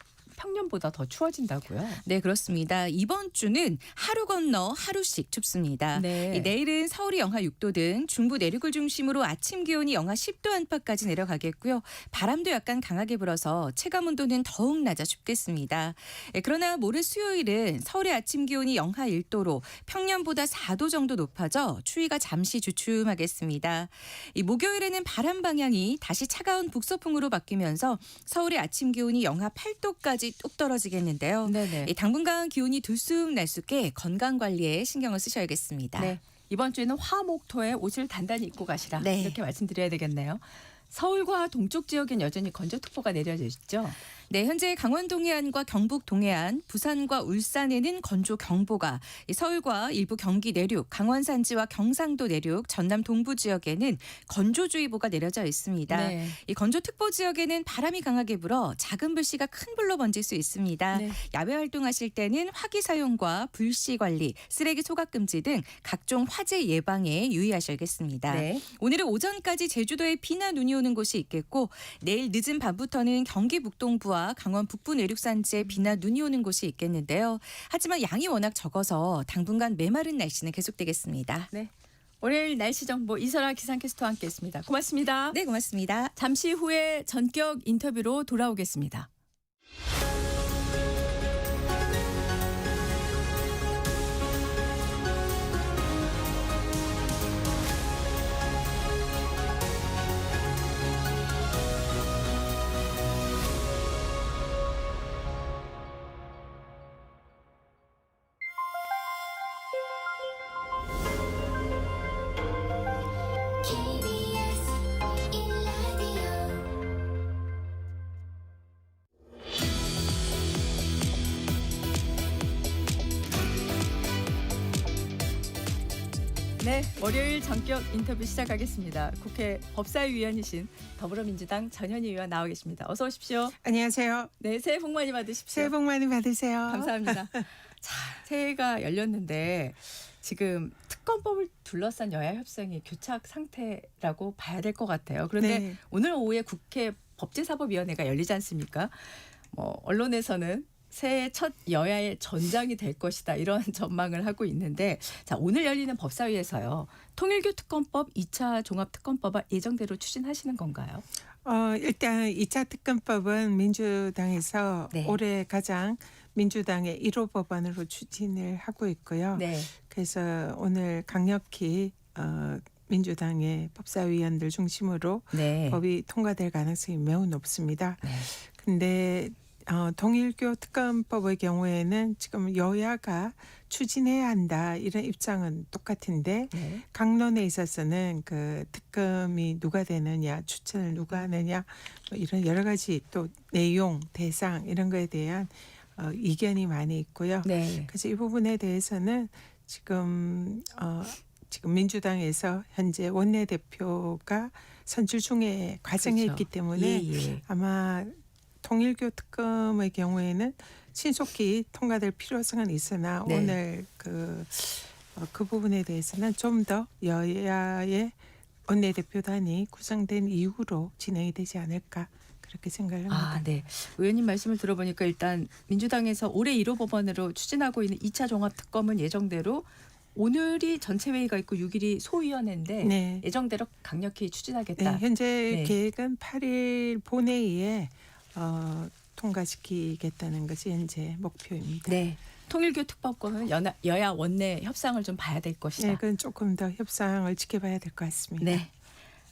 S1: 평년보다 더 추워진다고요?
S5: 네, 그렇습니다. 이번 주는 하루 건너 하루씩 춥습니다.
S1: 네.
S5: 내일은 서울이 영하 6도 등 중부 내륙을 중심으로 아침 기온이 영하 10도 안팎까지 내려가겠고요. 바람도 약간 강하게 불어서 체감 온도는 더욱 낮아 춥겠습니다. 그러나 모레 수요일은 서울의 아침 기온이 영하 1도로 평년보다 4도 정도 높아져 추위가 잠시 주춤하겠습니다. 이 목요일에는 바람 방향이 다시 차가운 북서풍으로 바뀌면서 서울의 아침 기온이 영하 8도까지 뚝 떨어지겠는데요.
S1: 네네.
S5: 당분간 기온이 들쑥날쑥해 건강 관리에 신경을 쓰셔야겠습니다.
S1: 네. 이번 주에는 화목토에 옷을 단단히 입고 가시라.
S5: 네.
S1: 이렇게 말씀드려야 되겠네요. 서울과 동쪽 지역엔 여전히 건조특보가 내려져 있죠.
S5: 네, 현재 강원 동해안과 경북 동해안, 부산과 울산에는 건조 경보가, 서울과 일부 경기 내륙, 강원 산지와 경상도 내륙, 전남 동부 지역에는 건조주의보가 내려져 있습니다.
S1: 네.
S5: 이 건조특보 지역에는 바람이 강하게 불어 작은 불씨가 큰 불로 번질 수 있습니다.
S1: 네.
S5: 야외 활동하실 때는 화기 사용과 불씨 관리, 쓰레기 소각 금지 등 각종 화재 예방에 유의하셔야겠습니다.
S1: 네.
S5: 오늘은 오전까지 제주도에 비나 눈이 오는 곳이 있겠고 내일 늦은 밤부터는 경기 북동부와 강원 북부 내륙 산지에 비나 눈이 오는 곳이 있겠는데요. 하지만 양이 워낙 적어서 당분간 메마른 날씨는 계속되겠습니다.
S1: 네. 월요일 날씨 정보 이설아 기상캐스터와 함께했습니다. 고맙습니다.
S5: 네, 고맙습니다.
S1: 잠시 후에 전격 인터뷰로 돌아오겠습니다.
S6: KBS 1라디오
S1: 네, 월요일 전격 인터뷰 시작하겠습니다. 국회 법사위원이신 더불어민주당 전현희 의원 나와 계십니다. 어서 오십시오.
S7: 안녕하세요.
S1: 네, 새해 복 많이 받으십시오.
S7: 새해 복 많이 받으세요.
S1: 감사합니다. 자, 새해가 열렸는데 지금 특검법을 둘러싼 여야 협상이 교착 상태라고 봐야 될 것 같아요. 그런데
S7: 네.
S1: 오늘 오후에 국회 법제사법위원회가 열리지 않습니까? 언론에서는 새해 첫 여야의 전장이 될 것이다 이런 전망을 하고 있는데 자 오늘 열리는 법사위에서요. 통일교 특검법 2차 종합특검법을 예정대로 추진하시는 건가요?
S7: 일단 2차 특검법은 민주당에서
S1: 네.
S7: 올해 가장 민주당의 1호 법안으로 추진을 하고 있고요.
S1: 네.
S7: 그래서 오늘 강력히 민주당의 법사위원들 중심으로
S1: 네.
S7: 법이 통과될 가능성이 매우 높습니다.
S1: 네.
S7: 근데 통일교 특검법의 경우에는 지금 여야가 추진해야 한다 이런 입장은 똑같은데
S1: 네.
S7: 강론에 있어서는 그 특검이 누가 되느냐 추천을 누가 하느냐 뭐 이런 여러 가지 또 내용 대상 이런 거에 대한 이견이 많이 있고요.
S1: 네.
S7: 그래서 이 부분에 대해서는 지금 민주당에서 현재 원내대표가 선출 중에 과정에
S1: 그렇죠.
S7: 있기 때문에
S1: 예.
S7: 아마 통일교 특검의 경우에는 신속히 통과될 필요성은 있으나
S1: 네.
S7: 오늘 그 부분에 대해서는 좀 더 여야의 원내대표단이 구성된 이후로 진행이 되지 않을까 그렇게 생각을 합니다.
S1: 아, 네. 의원님 말씀을 들어보니까 일단 민주당에서 올해 1호 법안으로 추진하고 있는 2차 종합특검은 예정대로 오늘이 전체 회의가 있고 6일이 소위원회인데
S7: 네.
S1: 예정대로 강력히 추진하겠다.
S7: 네, 현재
S1: 네.
S7: 계획은 8일 본회의에 통과시키겠다는 것이 현재 목표입니다.
S1: 네. 통일교 특법법은 여야 원내 협상을 좀 봐야 될 것이다.
S7: 네, 그건 조금 더 협상을 지켜봐야 될 것 같습니다.
S1: 네.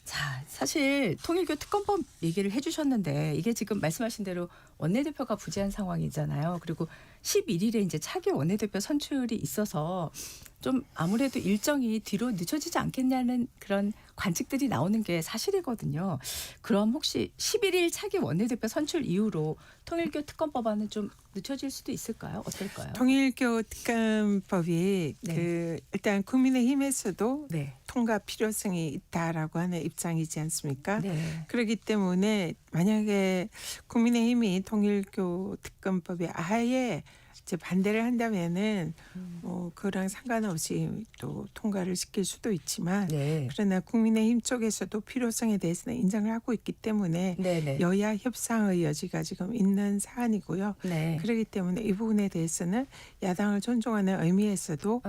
S1: 자, 사실 통일교 특검법 얘기를 해주셨는데 이게 지금 말씀하신 대로 원내대표가 부재한 상황이잖아요. 그리고 11일에 이제 차기 원내대표 선출이 있어서 좀 아무래도 일정이 뒤로 늦춰지지 않겠냐는 그런 관측들이 나오는 게 사실이거든요. 그럼 혹시 11일 차기 원내대표 선출 이후로 통일교 특검법안은 좀 늦춰질 수도 있을까요? 어떨까요?
S7: 통일교 특검법이
S1: 네.
S7: 일단 국민의힘에서도
S1: 네.
S7: 통과 필요성이 있다라고 하는 입장이지 않습니까?
S1: 네.
S7: 그렇기 때문에 만약에 국민의힘이 통일교 특검법에 아예 이제 반대를 한다면은 뭐 그랑 상관없이 또 통과를 시킬 수도 있지만
S1: 네.
S7: 그러나 국민의힘 쪽에서도 필요성에 대해서는 인정을 하고 있기 때문에
S1: 네네.
S7: 여야 협상의 여지가 지금 있는 사안이고요.
S1: 네.
S7: 그렇기 때문에 이 부분에 대해서는 야당을 존중하는 의미에서도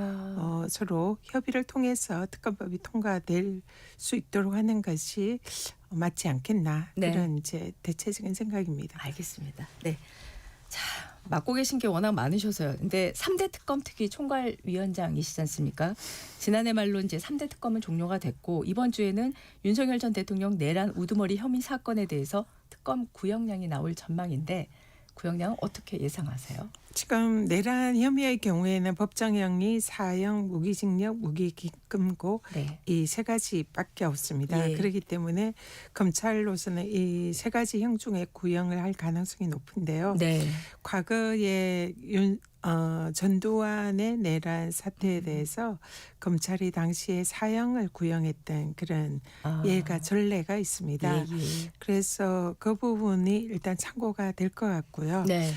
S7: 서로 협의를 통해서 특검법이 통과될 수 있도록 하는 것이 맞지 않겠나
S1: 네.
S7: 그런 이제 대체적인 생각입니다.
S1: 알겠습니다. 네. 자, 맡고 계신 게 워낙 많으셔서요. 근데 3대 특검 특위 총괄위원장이시지 않습니까? 지난해 말로 이제 3대 특검은 종료가 됐고 이번 주에는 윤석열 전 대통령 내란 우두머리 혐의 사건에 대해서 특검 구형량이 나올 전망인데 구형량은 어떻게 예상하세요?
S7: 지금 내란 혐의의 경우에는 법정형이 사형, 무기징역, 무기금고
S1: 네.
S7: 이 세 가지밖에 없습니다.
S1: 예.
S7: 그렇기 때문에 검찰로서는 이 세 가지 형 중에 구형을 할 가능성이 높은데요.
S1: 네.
S7: 과거에 전두환의 내란 사태에 대해서 검찰이 당시에 사형을 구형했던 그런 예가 전례가 있습니다.
S1: 예, 예.
S7: 그래서 그 부분이 일단 참고가 될 것 같고요.
S1: 네.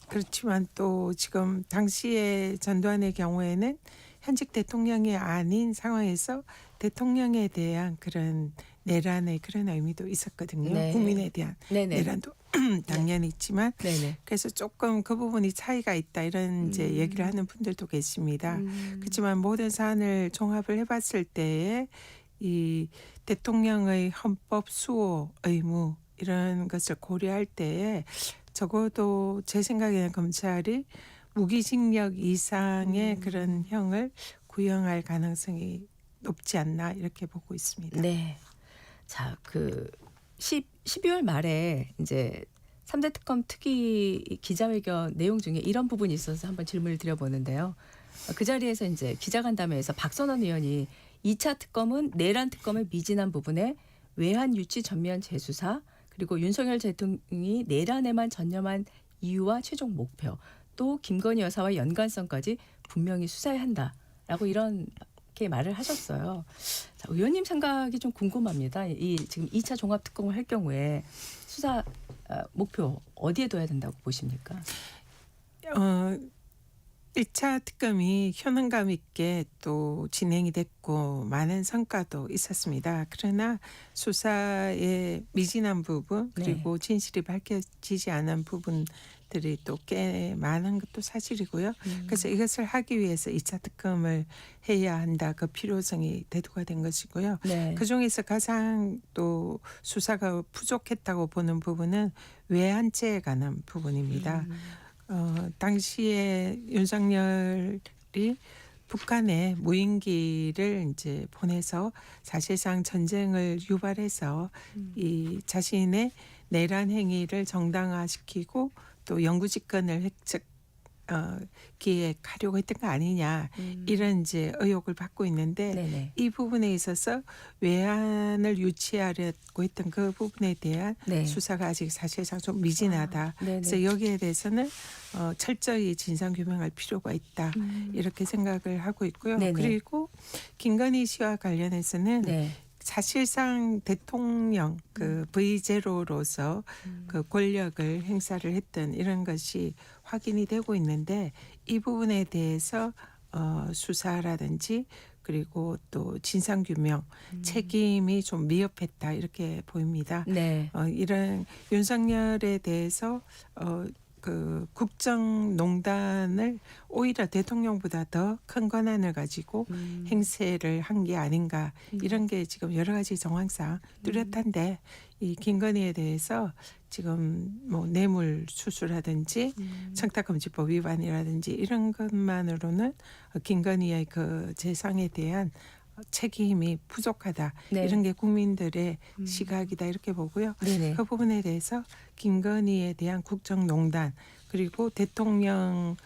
S7: 그렇지만 또 지금 당시에 전두환의 경우에는 현직 대통령이 아닌 상황에서 대통령에 대한 그런 내란의 그런 의미도 있었거든요.
S1: 네.
S7: 국민에 대한
S1: 네네.
S7: 내란도 당연히 있지만
S1: 네네.
S7: 그래서 조금 그 부분이 차이가 있다 이런 이제 얘기를 하는 분들도 계십니다. 그렇지만 모든 사안을 종합을 해봤을 때에 이 대통령의 헌법 수호 의무 이런 것을 고려할 때에 적어도 제 생각에는 검찰이 무기징역 이상의 그런 형을 구형할 가능성이 높지 않나 이렇게 보고 있습니다.
S1: 네. 자, 12월 말에 이제 3대 특검 특위 기자회견 내용 중에 이런 부분이 있어서 한번 질문을 드려보는데요. 그 자리에서 이제 기자간담회에서 박선원 의원이 2차 특검은 내란 특검의 미진한 부분에 외환 유치 전면 재수사 그리고 윤석열 대통령이 내란에만 전념한 이유와 최종 목표 또 김건희 여사와 연관성까지 분명히 수사해야 한다라고 이렇게 말을 하셨어요. 자, 의원님 생각이 좀 궁금합니다. 이 지금 2차 종합 특검을 할 경우에 수사 목표 어디에 둬야 된다고 보십니까?
S7: 1차 특검이 효능감 있게 또 진행이 됐고 많은 성과도 있었습니다. 그러나 수사의 미진한 부분 그리고 진실이 밝혀지지 않은 부분들이 또 꽤 많은 것도 사실이고요. 그래서 이것을 하기 위해서 2차 특검을 해야 한다. 그 필요성이 대두가 된 것이고요.
S1: 네.
S7: 그중에서 가장 또 수사가 부족했다고 보는 부분은 외환죄에 관한 부분입니다. 당시에 윤석열이 북한에 무인기를 이제 보내서 사실상 전쟁을 유발해서 이 자신의 내란 행위를 정당화시키고 또 영구집권을 기획하려고 했던 거 아니냐 이런 이제 의혹을 받고 있는데
S1: 네네.
S7: 이 부분에 있어서 외환을 유치하려고 했던 그 부분에 대한
S1: 네.
S7: 수사가 아직 사실상 좀 미진하다.
S1: 네네.
S7: 그래서 여기에 대해서는 철저히 진상 규명할 필요가 있다. 이렇게 생각을 하고 있고요.
S1: 네네.
S7: 그리고 김건희 씨와 관련해서는
S1: 네.
S7: 사실상 대통령 그 V0로서 그 권력을 행사를 했던 이런 것이 확인이 되고 있는데 이 부분에 대해서 수사라든지 그리고 또 진상규명 책임이 좀 미흡했다 이렇게 보입니다.
S1: 네.
S7: 이런 윤석열에 대해서 그 국정농단을 오히려 대통령보다 더 큰 권한을 가지고 행세를 한 게 아닌가 이런 게 지금 여러 가지 정황상 뚜렷한데 이 김건희에 대해서 지금 뭐 뇌물 수수라든지 청탁금지법 위반이라든지 이런 것만으로는 김건희의 그 재상에 대한 책임이 부족하다
S1: 네.
S7: 이런 게 국민들의 시각이다 이렇게 보고요.
S1: 네네.
S7: 그 부분에 대해서 김건희에 대한 국정농단 그리고 대통령의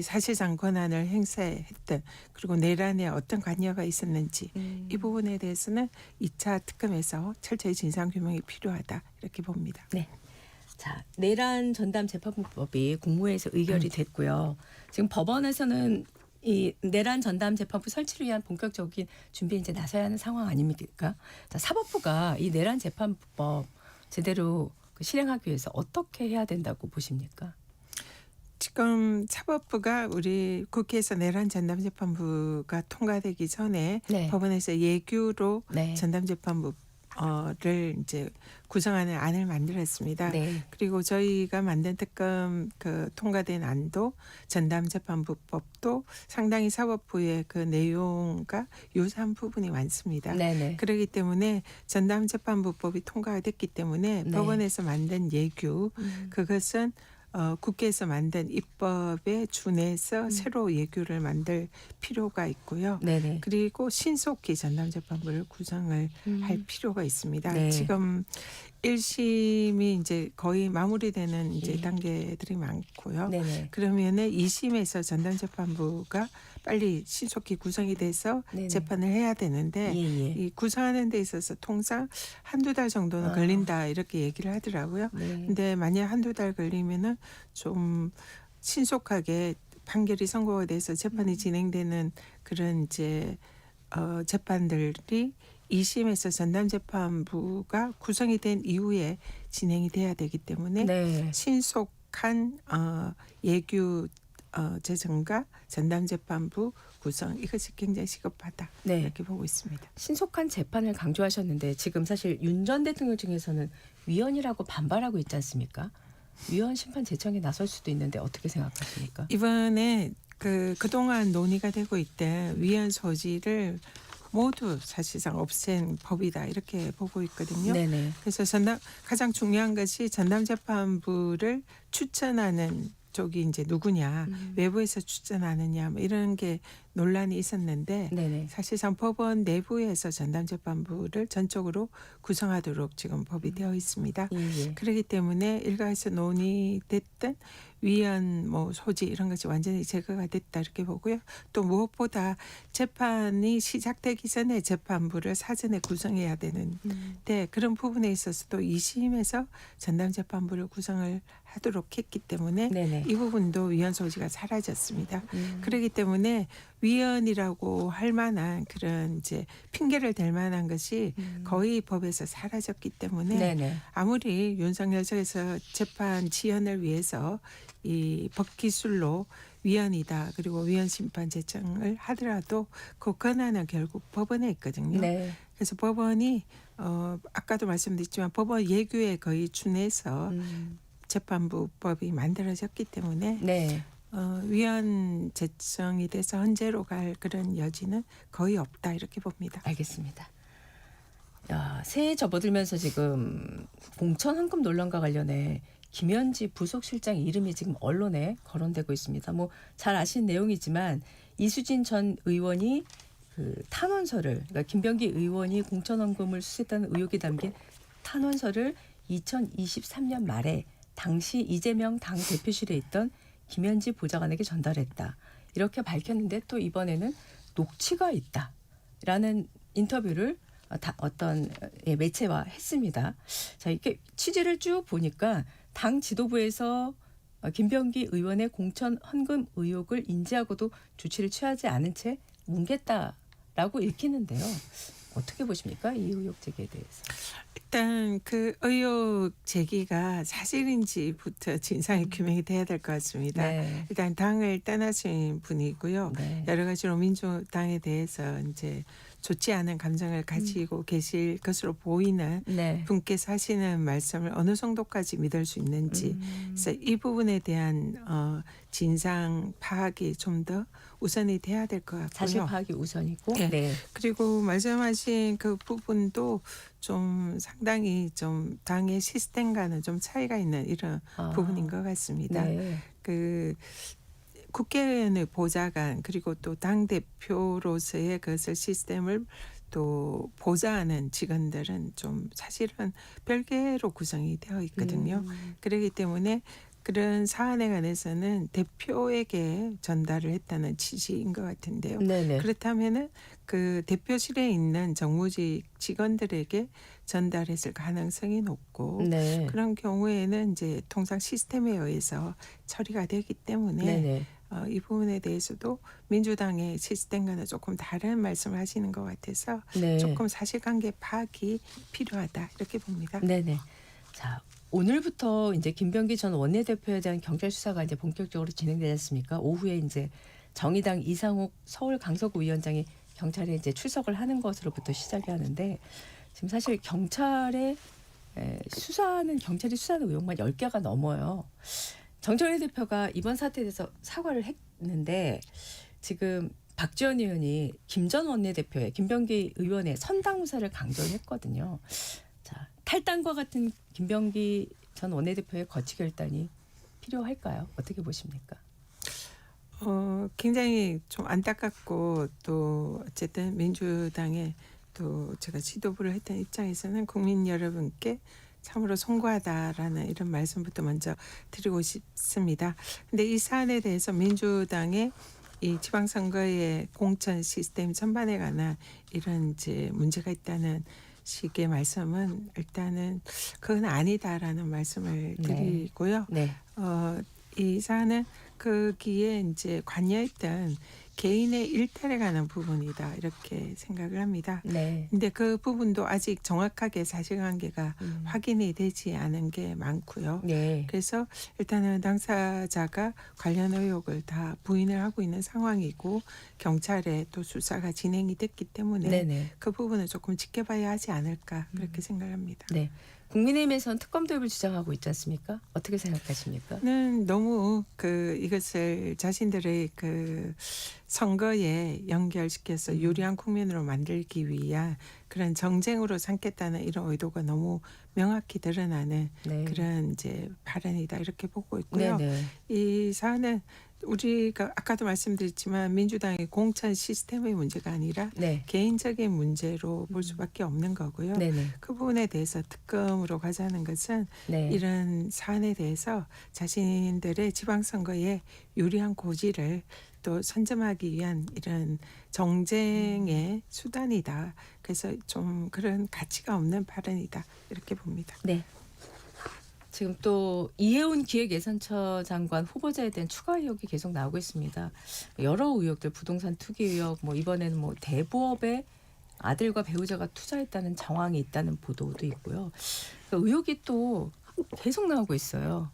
S7: 사실상 권한을 행사했던 그리고 내란에 어떤 관여가 있었는지 이 부분에 대해서는 2차 특검에서 철저히 진상규명이 필요하다 이렇게 봅니다.
S1: 네. 자, 내란 전담 재판부법이 국무회에서 의결이 됐고요. 지금 법원에서는 이 내란 전담 재판부 설치를 위한 본격적인 준비에 이제 나서야 하는 상황 아닙니까? 자, 사법부가 이 내란 재판부법 제대로 실행하기 위해서 어떻게 해야 된다고 보십니까?
S7: 지금 사법부가 우리 국회에서 내란 전담재판부가 통과되기 전에
S5: 네.
S7: 법원에서 예규로
S5: 네.
S7: 전담재판부를 이제 구성하는 안을 만들었습니다.
S5: 네.
S7: 그리고 저희가 만든 특검 그 통과된 안도 전담재판부법도 상당히 사법부의 그 내용과 유사한 부분이 많습니다.
S5: 네네.
S7: 그렇기 때문에 전담재판부법이 통과가 됐기 때문에
S5: 네.
S7: 법원에서 만든 예규
S5: 음.
S7: 그것은 국회에서 만든 입법에 준해서 새로 예규를 만들 필요가 있고요.
S5: 네네.
S7: 그리고 신속히 전담재판부를 구성을 할 필요가 있습니다.
S5: 네.
S7: 지금 1심이 이제 거의 마무리되는 이제
S5: 예.
S7: 단계들이 많고요.
S5: 네네.
S7: 그러면은 2심에서 전담재판부가 빨리 신속히 구성이 돼서
S5: 네네.
S7: 재판을 해야 되는데
S5: 예예.
S7: 이 구성하는 데 있어서 통상 한두 달 정도는
S5: 아.
S7: 걸린다 이렇게 얘기를 하더라고요.
S5: 네.
S7: 근데 만약 한두 달 걸리면은 좀 신속하게 판결이 선고가 돼서 재판이 진행되는 그런 이제 재판들이 2심에서 전담재판부가 구성이 된 이후에 진행이 돼야 되기 때문에
S5: 네.
S7: 신속한 예규 제정과 전담재판부 구성 이것이 굉장히 시급하다
S5: 네.
S7: 이렇게 보고 있습니다.
S8: 신속한 재판을 강조하셨는데 지금 사실 윤 전 대통령 중에서는 위헌이라고 반발하고 있지 않습니까? 위헌 심판 제청에 나설 수도 있는데 어떻게 생각하십니까?
S7: 이번에 그동안 논의가 되고 있던 위헌 소지를 모두 사실상 없앤 법이다 이렇게 보고 있거든요.
S8: 네네.
S7: 그래서 가장 중요한 것이 전담재판부를 추천하는 쪽이 이제 누구냐, 외부에서 추천하느냐 뭐 이런 게 논란이 있었는데
S8: 네네.
S7: 사실상 법원 내부에서 전담재판부를 전적으로 구성하도록 지금 법이 되어 있습니다.
S8: 예.
S7: 그렇기 때문에 일각에서 논의됐던 위헌 뭐 소지 이런 것이 완전히 제거가 됐다 이렇게 보고요. 또 무엇보다 재판이 시작되기 전에 재판부를 사전에 구성해야 되는데 그런 부분에 있어서도 2심에서 전담재판부를 구성을 하도록 했기 때문에
S8: 네네.
S7: 이 부분도 위헌 소지가 사라졌습니다. 그렇기 때문에 위헌이라고 할 만한 그런 이제 핑계를 댈 만한 것이 거의 법에서 사라졌기 때문에
S8: 네네.
S7: 아무리 윤석열 측에서 재판 지연을 위해서 이 법 기술로 위헌이다 그리고 위헌 심판 제청을 하더라도 그 권한은 결국 법원에 있거든요.
S8: 네.
S7: 그래서 법원이 아까도 말씀드렸지만 법원 예규에 거의 준해서 재판부법이 만들어졌기 때문에
S8: 네.
S7: 위헌 제청이 돼서 헌재로 갈 그런 여지는 거의 없다 이렇게 봅니다.
S8: 알겠습니다. 야, 새해 접어들면서 지금 공천 헌금 논란과 관련해 김현지 부속실장 이름이 지금 언론에 거론되고 있습니다. 뭐 잘 아신 내용이지만 이수진 전 의원이 그 탄원서를 그러니까 김병기 의원이 공천 헌금을 수수했다는 의혹이 담긴 탄원서를 2023년 말에 당시 이재명 당 대표실에 있던 김현지 보좌관에게 전달했다. 이렇게 밝혔는데 또 이번에는 녹취가 있다라는 인터뷰를 어떤 매체와 했습니다. 자, 이렇게 취재를 쭉 보니까 당 지도부에서 김병기 의원의 공천 헌금 의혹을 인지하고도 조치를 취하지 않은 채 뭉갰다라고 읽히는데요. 어떻게 보십니까? 이 의혹 제기에 대해서.
S7: 일단 그 의혹 제기가 사실인지부터 진상이 규명이 돼야 될 것 같습니다.
S8: 네.
S7: 일단 당을 떠나신 분이고요.
S8: 네.
S7: 여러 가지로 민주당에 대해서 이제 좋지 않은 감정을 가지고 계실 것으로 보이는
S8: 네.
S7: 분께서 하시는 말씀을 어느 정도까지 믿을 수 있는지 그래서 이 부분에 대한 진상 파악이 좀 더 우선이 돼야 될 것
S8: 사실
S7: 같고요.
S8: 파악이 우선이고.
S7: 네.
S8: 네.
S7: 그리고 말씀하신 그 부분도 좀 상당히 좀 당의 시스템과는 좀 차이가 있는 이런 부분인 것 같습니다.
S8: 네.
S7: 그 국회의원의 보좌관 그리고 또 당 대표로서의 그것을 시스템을 또 보좌하는 직원들은 좀 사실은 별개로 구성이 되어 있거든요. 그렇기 때문에 그런 사안에 관해서는 대표에게 전달을 했다는 취지인 것 같은데요.
S8: 네네.
S7: 그렇다면은 그 대표실에 있는 정무직 직원들에게 전달했을 가능성이 높고
S8: 네.
S7: 그런 경우에는 이제 통상 시스템에 의해서 처리가 되기 때문에
S8: 네네.
S7: 이 부분에 대해서도 민주당의 시스템과는 조금 다른 말씀을 하시는 것 같아서
S8: 네.
S7: 조금 사실관계 파악이 필요하다 이렇게 봅니다.
S8: 네네. 자, 오늘부터 이제 김병기 전 원내대표에 대한 경찰 수사가 이제 본격적으로 진행되지 않습니까? 오후에 이제 정의당 이상욱 서울 강서구 위원장이 경찰에 이제 출석을 하는 것으로부터 시작이 하는데 지금 사실 경찰이 수사하는 의혹만 10개가 넘어요. 정청래 대표가 이번 사태에 대해서 사과를 했는데 지금 박지원 의원이 김 전 원내대표의 김병기 의원의 선당무사를 강조했거든요. 자, 탈당과 같은 김병기 전 원내대표의 거취 결단이 필요할까요? 어떻게 보십니까?
S7: 굉장히 좀 안타깝고 또 어쨌든 민주당에 또 제가 지도부를 했던 입장에서는 국민 여러분께 참으로 송구하다라는 이런 말씀부터 먼저 드리고 싶습니다. 근데 이 사안에 대해서 민주당의 이 지방선거의 공천 시스템 전반에 관한 이런 이제 문제가 있다는 식의 말씀은 일단은 그건 아니다라는 말씀을 드리고요.
S8: 네.
S7: 이 사안은 거기에 이제 관여했던 개인의 일탈에 관한 부분이다 이렇게 생각을 합니다.
S8: 네.
S7: 근데 그 부분도 아직 정확하게 사실관계가 확인이 되지 않은 게 많고요.
S8: 네.
S7: 그래서 일단은 당사자가 관련 의혹을 다 부인을 하고 있는 상황이고 경찰에 또 수사가 진행이 됐기 때문에
S8: 네네.
S7: 그 부분을 조금 지켜봐야 하지 않을까 그렇게 생각합니다.
S8: 네. 국민의힘에서는 특검 도입을 주장하고 있지 않습니까? 어떻게 생각하십니까?
S7: 는 너무 이것을 자신들의 선거에 연결시켜서 유리한 국면으로 만들기 위한 그런 정쟁으로 삼겠다는 이런 의도가 너무 명확히 드러나는
S8: 네.
S7: 그런 이제 발언이다 이렇게 보고 있고요.
S8: 네네.
S7: 이 사안은 우리가 아까도 말씀드렸지만 민주당의 공천 시스템의 문제가 아니라
S8: 네.
S7: 개인적인 문제로 볼 수밖에 없는 거고요.
S8: 네네.
S7: 그 부분에 대해서 특검으로 가자는 것은
S8: 네.
S7: 이런 사안에 대해서 자신들의 지방선거에 유리한 고지를 또 선점하기 위한 이런 정쟁의 수단이다. 그래서 좀 그런 가치가 없는 발언이다. 이렇게 봅니다.
S8: 네. 지금 또 이해운 기획예산처 장관 후보자에 대한 추가 의혹이 계속 나오고 있습니다. 여러 의혹들, 부동산 투기 의혹, 뭐 이번에는 뭐 대부업에 아들과 배우자가 투자했다는 정황이 있다는 보도도 있고요. 그러니까 의혹이 또 계속 나오고 있어요.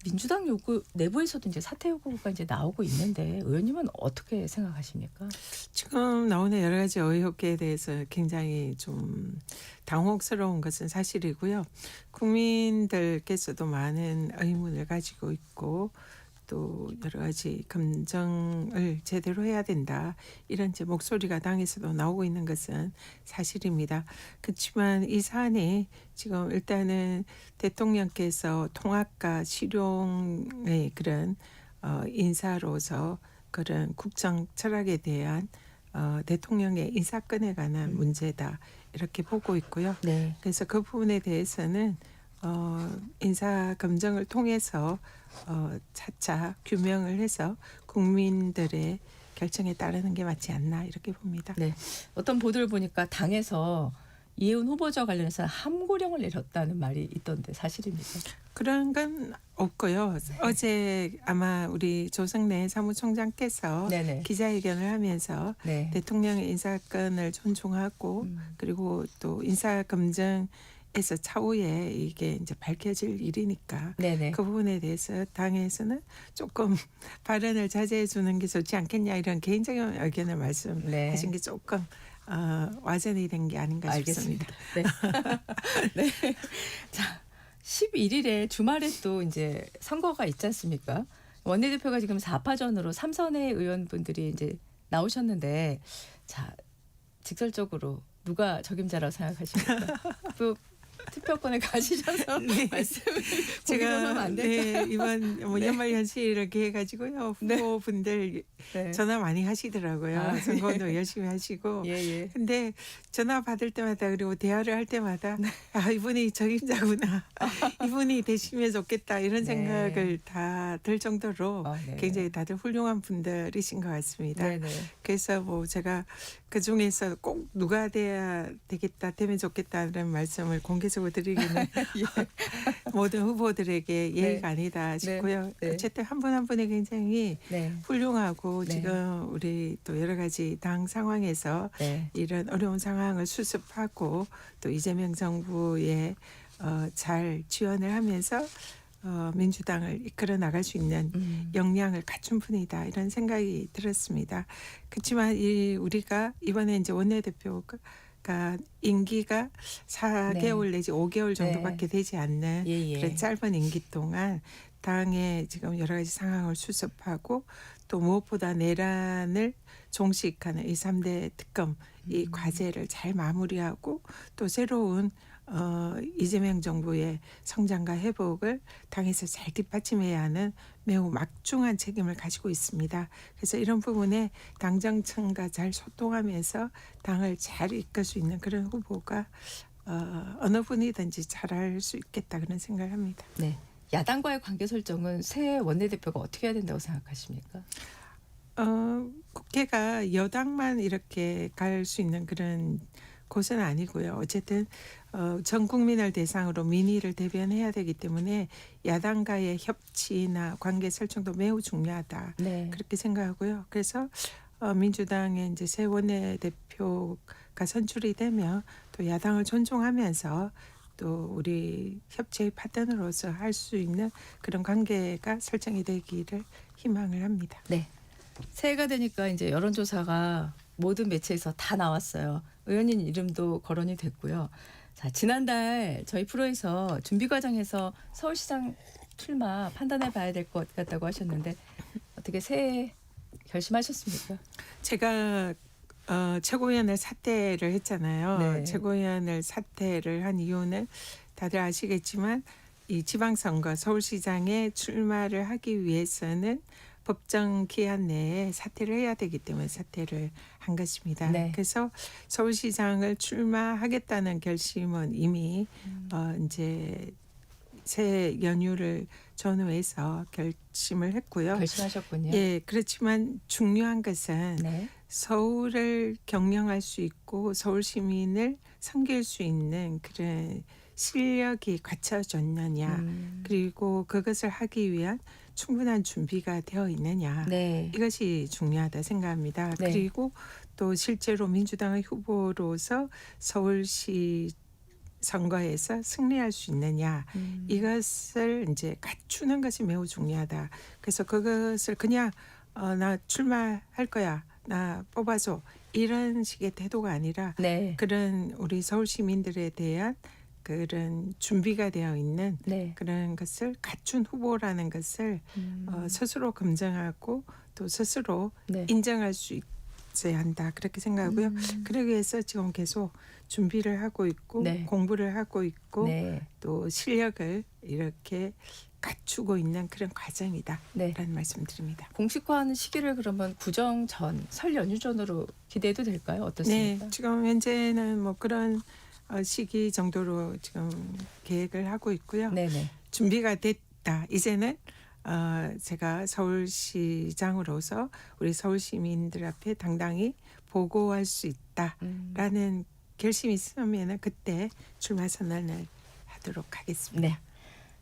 S8: 민주당 요구 내부에서도 이제 사퇴 요구가 이제 나오고 있는데 의원님은 어떻게 생각하십니까?
S7: 지금 나오는 여러 가지 의혹에 대해서 굉장히 좀 당혹스러운 것은 사실이고요. 국민들께서도 많은 의문을 가지고 있고 또 여러 가지 검증을 제대로 해야 된다. 이런 이제 목소리가 당에서도 나오고 있는 것은 사실입니다. 그렇지만 이 사안이 지금 일단은 대통령께서 통합과 실용의 그런 인사로서 그런 국정 철학에 대한 대통령의 인사권에 관한 문제다. 이렇게 보고 있고요.
S8: 네.
S7: 그래서 그 부분에 대해서는 인사 검증을 통해서 차차 규명을 해서 국민들의 결정에 따르는 게 맞지 않나 이렇게 봅니다.
S8: 네. 어떤 보도를 보니까 당에서 이해운 후보자 관련해서 함고령을 내렸다는 말이 있던데 사실입니까?
S7: 그런 건 없고요. 어제 아마 우리 조성래 사무총장께서
S8: 네네.
S7: 기자회견을 하면서
S8: 네.
S7: 대통령의 인사권을 존중하고 그리고 또 인사검증 에서 차후에 이게 이제 밝혀질 일이니까
S8: 네네.
S7: 그 부분에 대해서 당에서는 조금 발언을 자제해 주는 게 좋지 않겠냐 이런 개인적인 의견을 말씀하신
S8: 네.
S7: 게 조금 와전이 된 게 아닌가 싶습니다.
S8: 알겠습니다. 네. 네. 자, 11일에 주말에 또 이제 선거가 있지 않습니까? 원내대표가 지금 4파전으로 3선의 의원분들이 이제 나오셨는데 자, 직설적으로 누가 적임자라고 생각하십니까? 또 투표권을 가지셔서 말씀을
S7: 제가
S8: 안 될까요?
S7: 이번 연말 연시를 기해가지고요 후보분들
S8: 네.
S7: 전화 많이 하시더라고요.
S8: 아,
S7: 선거운동 열심히 하시고.
S8: 예.
S7: 근데 전화 받을 때마다 그리고 대화를 할 때마다 아 이분이 적임자구나. 이분이 되시면 좋겠다 이런
S8: 네.
S7: 생각을 다 들 정도로
S8: 네.
S7: 굉장히 다들 훌륭한 분들이신 것 같습니다.
S8: 네네.
S7: 그래서 뭐 제가 그 중에서 꼭 누가 돼야 되겠다 되면 좋겠다는 말씀을 공개적으로 드리기는 모든 후보들에게 예의가 아니다 싶고요.
S8: 네.
S7: 어쨌든 한 분 한 분이 굉장히
S8: 네.
S7: 훌륭하고
S8: 네.
S7: 지금 우리 또 여러 가지 당 상황에서
S8: 네.
S7: 이런 어려운 상황을 수습하고 또 이재명 정부의 잘 지원을 하면서 민주당을 이끌어 나갈 수 있는 역량을 갖춘 분이다 이런 생각이 들었습니다. 그렇지만 우리가 이번에 이제 원내대표가 임기가 4개월 내지 5개월 정도밖에 되지 않는
S8: 예, 예.
S7: 그런 짧은 임기 동안 당의 지금 여러 가지 상황을 수습하고 또 무엇보다 내란을 종식하는 이 3대 특검 이 과제를 잘 마무리하고 또 새로운 이재명 정부의 성장과 회복을 당에서 잘 뒷받침해야 하는 매우 막중한 책임을 가지고 있습니다. 그래서 이런 부분에 당정층과 잘 소통하면서 당을 잘 이끌 수 있는 그런 후보가 어느 분이든지 잘할 수 있겠다 그런 생각을 합니다.
S8: 네. 야당과의 관계 설정은 새 원내대표가 어떻게 해야 된다고 생각하십니까?
S7: 국회가 여당만 이렇게 갈 수 있는 그런 곳은 아니고요. 어쨌든 전 국민을 대상으로 민의를 대변해야 되기 때문에 야당과의 협치나 관계 설정도 매우 중요하다.
S8: 네.
S7: 그렇게 생각하고요. 그래서 민주당의 이제 새 원내대표가 선출이 되면 또 야당을 존중하면서 또 우리 협치의 파트너로서 할 수 있는 그런 관계가 설정이 되기를 희망을 합니다.
S8: 네. 새해가 되니까 이제 여론조사가 모든 매체에서 다 나왔어요. 의원님 이름도 거론이 됐고요. 자, 지난달 저희 프로에서 준비 과정에서 서울시장 출마 판단해 봐야 될 것 같다고 하셨는데 어떻게 새해 결심하셨습니까?
S7: 제가 최고위원을 사퇴를 했잖아요.
S8: 네.
S7: 최고위원을 사퇴를 한 이유는 다들 아시겠지만 이 지방선거 서울시장에 출마를 하기 위해서는 법정 기한 내에 사퇴를 해야 되기 때문에 사퇴를 한 것입니다.
S8: 네.
S7: 그래서 서울시장을 출마하겠다는 결심은 이미 이제 새 연휴를 전후해서 결심을 했고요.
S8: 결심하셨군요.
S7: 예, 그렇지만 중요한 것은
S8: 네.
S7: 서울을 경영할 수 있고 서울 시민을 섬길 수 있는 그런 실력이 갖춰졌느냐 그리고 그것을 하기 위한 충분한 준비가 되어 있느냐
S8: 네.
S7: 이것이 중요하다 생각합니다.
S8: 네.
S7: 그리고 또 실제로 민주당의 후보로서 서울시 선거에서 승리할 수 있느냐 이것을 이제 갖추는 것이 매우 중요하다. 그래서 그것을 그냥 나 출마할 거야 나 뽑아줘 이런 식의 태도가 아니라
S8: 네.
S7: 그런 우리 서울 시민들에 대한 그런 준비가 되어 있는
S8: 네.
S7: 그런 것을 갖춘 후보라는 것을 스스로 검증하고 또 스스로
S8: 네.
S7: 인정할 수 있어야 한다 그렇게 생각하고요. 그러기 위해서 지금 계속 준비를 하고 있고
S8: 네.
S7: 공부를 하고 있고
S8: 네.
S7: 또 실력을 이렇게 갖추고 있는 그런 과정이다.
S8: 네.
S7: 라는 말씀드립니다.
S8: 공식화하는 시기를 그러면 구정 전, 설 연휴 전으로 기대해도 될까요?
S7: 네,
S8: 어떻습니까?
S7: 지금 현재는 뭐 그런 시기 정도로 지금 계획을 하고 있고요.
S8: 네네.
S7: 준비가 됐다. 이제는 제가 서울시장으로서 우리 서울 시민들 앞에 당당히 보고할 수 있다라는 결심이 있으면 그때 출마 선언을 하도록 하겠습니다.
S8: 네.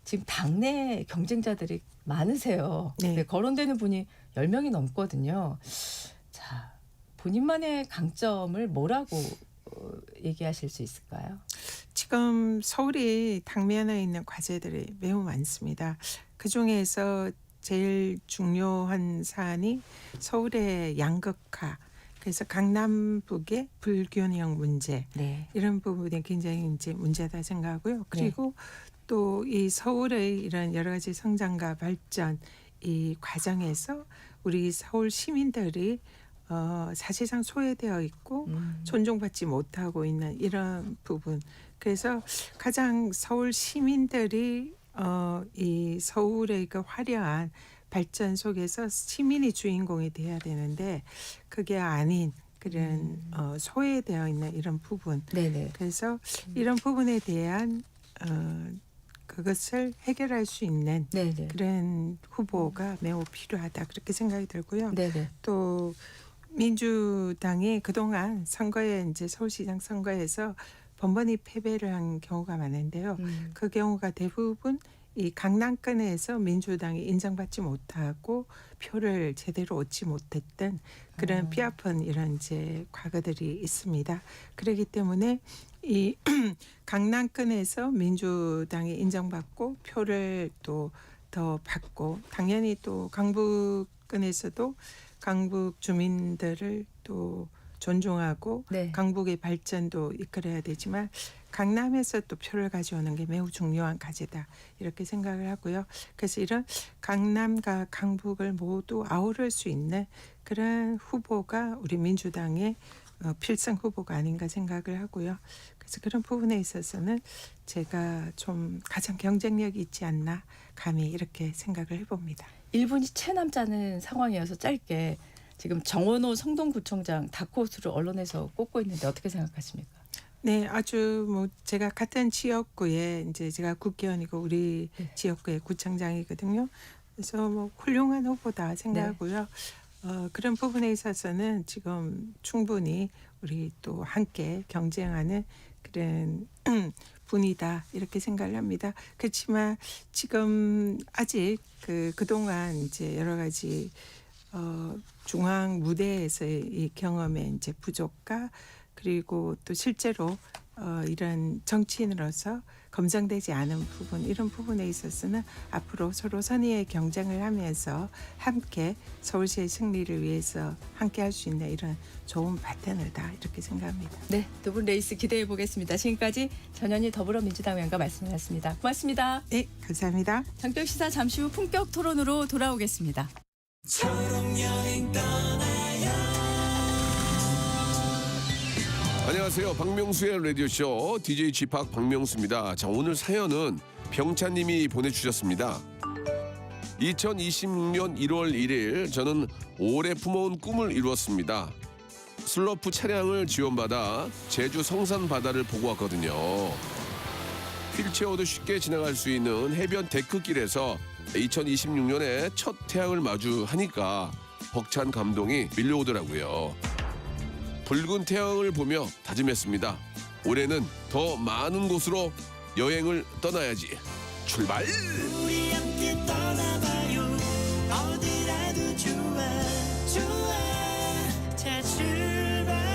S8: 지금 당내 경쟁자들이 많으세요.
S7: 네.
S8: 네, 거론되는 분이 10명이 넘거든요. 자, 본인만의 강점을 뭐라고 얘기하실 수 있을까요?
S7: 지금 서울이 당면에 있는 과제들이 매우 많습니다. 그중에서 제일 중요한 사안이 서울의 양극화, 그래서 강남북의 불균형 문제
S8: 네.
S7: 이런 부분이 굉장히 이제 문제다 생각하고요. 그리고 또 이 서울의 이런 여러 가지 성장과 발전 이 과정에서 우리 서울 시민들이 사실상 소외되어 있고 존중받지 못하고 있는 이런 부분. 그래서 가장 서울 시민들이 이 서울의 그 화려한 발전 속에서 시민이 주인공이 돼야 되는데 그게 아닌 그런 소외되어 있는 이런 부분.
S8: 네네.
S7: 그래서 이런 부분에 대한 그것을 해결할 수 있는
S8: 네네.
S7: 그런 후보가 매우 필요하다 그렇게 생각이 들고요.
S8: 네네.
S7: 또 민주당이 그동안 선거에 이제 서울시장 선거에서 번번이 패배를 한 경우가 많은데요. 그 경우가 대부분 이 강남권에서 민주당이 인정받지 못하고 표를 제대로 얻지 못했던 그런 뼈아픈 이런 이제 과거들이 있습니다. 그렇기 때문에 이 강남권에서 민주당이 인정받고 표를 또 더 받고 당연히 또 강북권에서도 강북 주민들을 또 존중하고
S8: 네.
S7: 강북의 발전도 이끌어야 되지만 강남에서 또 표를 가져오는 게 매우 중요한 과제다 이렇게 생각을 하고요. 그래서 이런 강남과 강북을 모두 아우를 수 있는 그런 후보가 우리 민주당의 필승 후보가 아닌가 생각을 하고요. 그래서 그런 부분에 있어서는 제가 좀 가장 경쟁력이 있지 않나 감히 이렇게 생각을 해봅니다.
S8: 1분이 채 남지 않은 상황이어서 짧게 지금 정원호 성동구청장 다크호스를 언론에서 꼽고 있는데 어떻게 생각하십니까?
S7: 네, 아주 뭐 제가 같은 지역구에 이제 제가 국회의원이고 우리
S8: 네.
S7: 지역구의 구청장이거든요. 그래서 뭐 훌륭한 후보다 생각하고요. 그런 부분에 있어서는 지금 충분히 우리 또 함께 경쟁하는 그런 분이다 이렇게 생각을 합니다. 그렇지만 지금 아직 그동안 이제 여러 가지 중앙 무대에서의 이 경험의 이제 부족과 그리고 또 실제로 이런 정치인으로서 검증되지 않은 부분 이런 부분에 있어서는 앞으로 서로 선의의 경쟁을 하면서 함께 서울시의 승리를 위해서 함께 할 수 있는 이런 좋은 파트너다 이렇게 생각합니다.
S8: 네, 두 분 레이스 기대해 보겠습니다. 지금까지 전현희 더불어민주당 의원과 말씀하셨습니다. 고맙습니다.
S7: 네, 감사합니다.
S1: 장벽 시사 잠시 후 품격 토론으로 돌아오겠습니다.
S9: 안녕하세요. 박명수의 라디오쇼 DJ G팍 박명수입니다. 자, 오늘 사연은 병찬님이 보내주셨습니다. 2026년 1월 1일 저는 오래 품어온 꿈을 이루었습니다. 슬로프 차량을 지원받아 제주 성산 바다를 보고 왔거든요. 휠체어도 쉽게 지나갈 수 있는 해변 데크길에서 2026년에 첫 태양을 마주하니까 벅찬 감동이 밀려오더라고요. 붉은 태양을 보며 다짐했습니다. 올해는 더 많은 곳으로 여행을 떠나야지. 출발!
S10: 우리 함께 떠나봐요. 어디라도 좋아 좋아. 자 출발해요.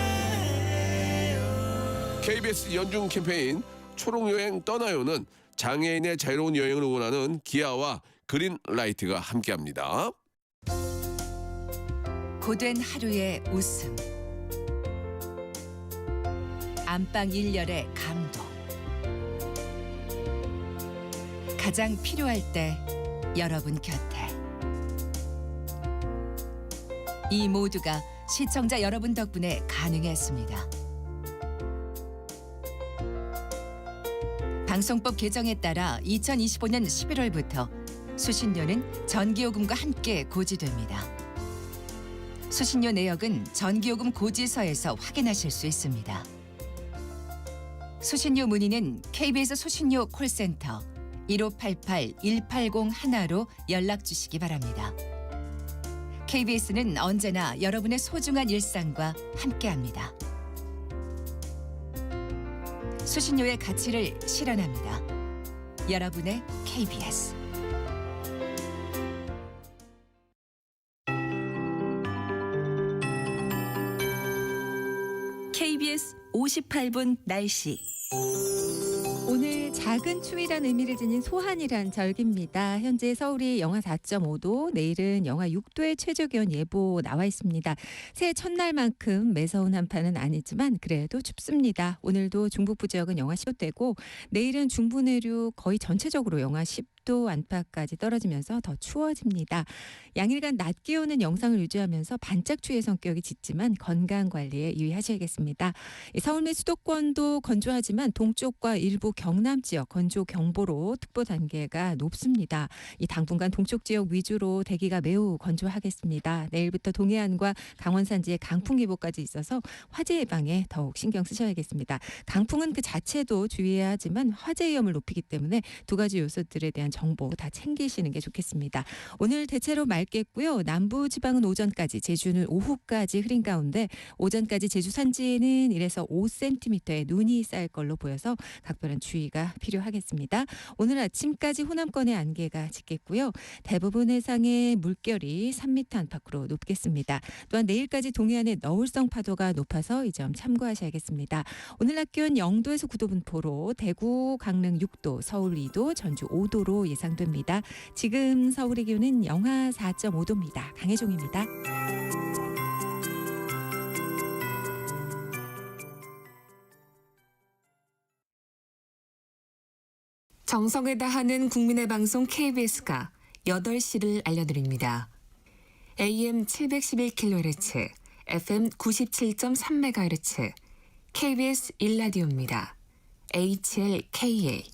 S9: KBS 연중 캠페인 초록여행 떠나요는 장애인의 자유로운 여행을 응원하는 기아와 그린라이트가 함께합니다.
S11: 고된 하루의 웃음, 안방 일렬의 감동, 가장 필요할 때 여러분 곁에 이 모두가 시청자 여러분 덕분에 가능했습니다. 방송법 개정에 따라 2025년 11월부터 수신료는 전기요금과 함께 고지됩니다. 수신료 내역은 전기요금 고지서에서 확인하실 수 있습니다. 수신료 문의는 KBS 수신료 콜센터 1588-1801로 연락 주시기 바랍니다. KBS는 언제나 여러분의 소중한 일상과 함께합니다. 수신료의 가치를 실현합니다. 여러분의 KBS. KBS 58분 날씨.
S12: 오늘 작은 추위란 의미를 지닌 소한이란 절기입니다. 현재 서울이 영하 4.5도, 내일은 영하 6도의 최저기온 예보 나와 있습니다. 새해 첫날만큼 매서운 한파는 아니지만 그래도 춥습니다. 오늘도 중북부 지역은 영하 10도대고 내일은 중부 내륙 거의 전체적으로 영하 10도 안팎까지 떨어지면서 더 추워집니다. 양일간 낮 기온은 영상을 유지하면서 반짝 추위의 성격이 짙지만 건강 관리에 유의하셔야겠습니다. 서울 내 수도권도 건조하지만 동쪽과 일부 경남 지역 건조 경보로 특보 단계가 높습니다. 이 당분간 동쪽 지역 위주로 대기가 매우 건조하겠습니다. 내일부터 동해안과 강원 산지에 강풍 예보까지 있어서 화재 예방에 더욱 신경 쓰셔야겠습니다. 강풍은 그 자체도 주의해야 하지만 화재 위험을 높이기 때문에 두 가지 요소들에 대한 정보 다 챙기시는 게 좋겠습니다. 오늘 대체로 맑겠고요. 남부 지방은 오전까지, 제주는 오후까지 흐린 가운데 오전까지 제주 산지에는 1에서 5cm의 눈이 쌓일 걸로 보여서 각별한 주의가 필요하겠습니다. 오늘 아침까지 호남권의 안개가 짙겠고요. 대부분 해상의 물결이 3m 안팎으로 높겠습니다. 또한 내일까지 동해안의 너울성 파도가 높아서 이 점 참고하셔야겠습니다. 오늘 낮 기온 0도에서 9도 분포로 대구, 강릉 6도, 서울 2도, 전주 5도로 예상됩니다. 지금 서울의 기온은 영하 4.5도입니다. 강혜종입니다.
S13: 정성을 다하는 국민의 방송 KBS가 8시를 알려드립니다. AM 711kHz, FM 97.3MHz, KBS 1라디오입니다. HLKA.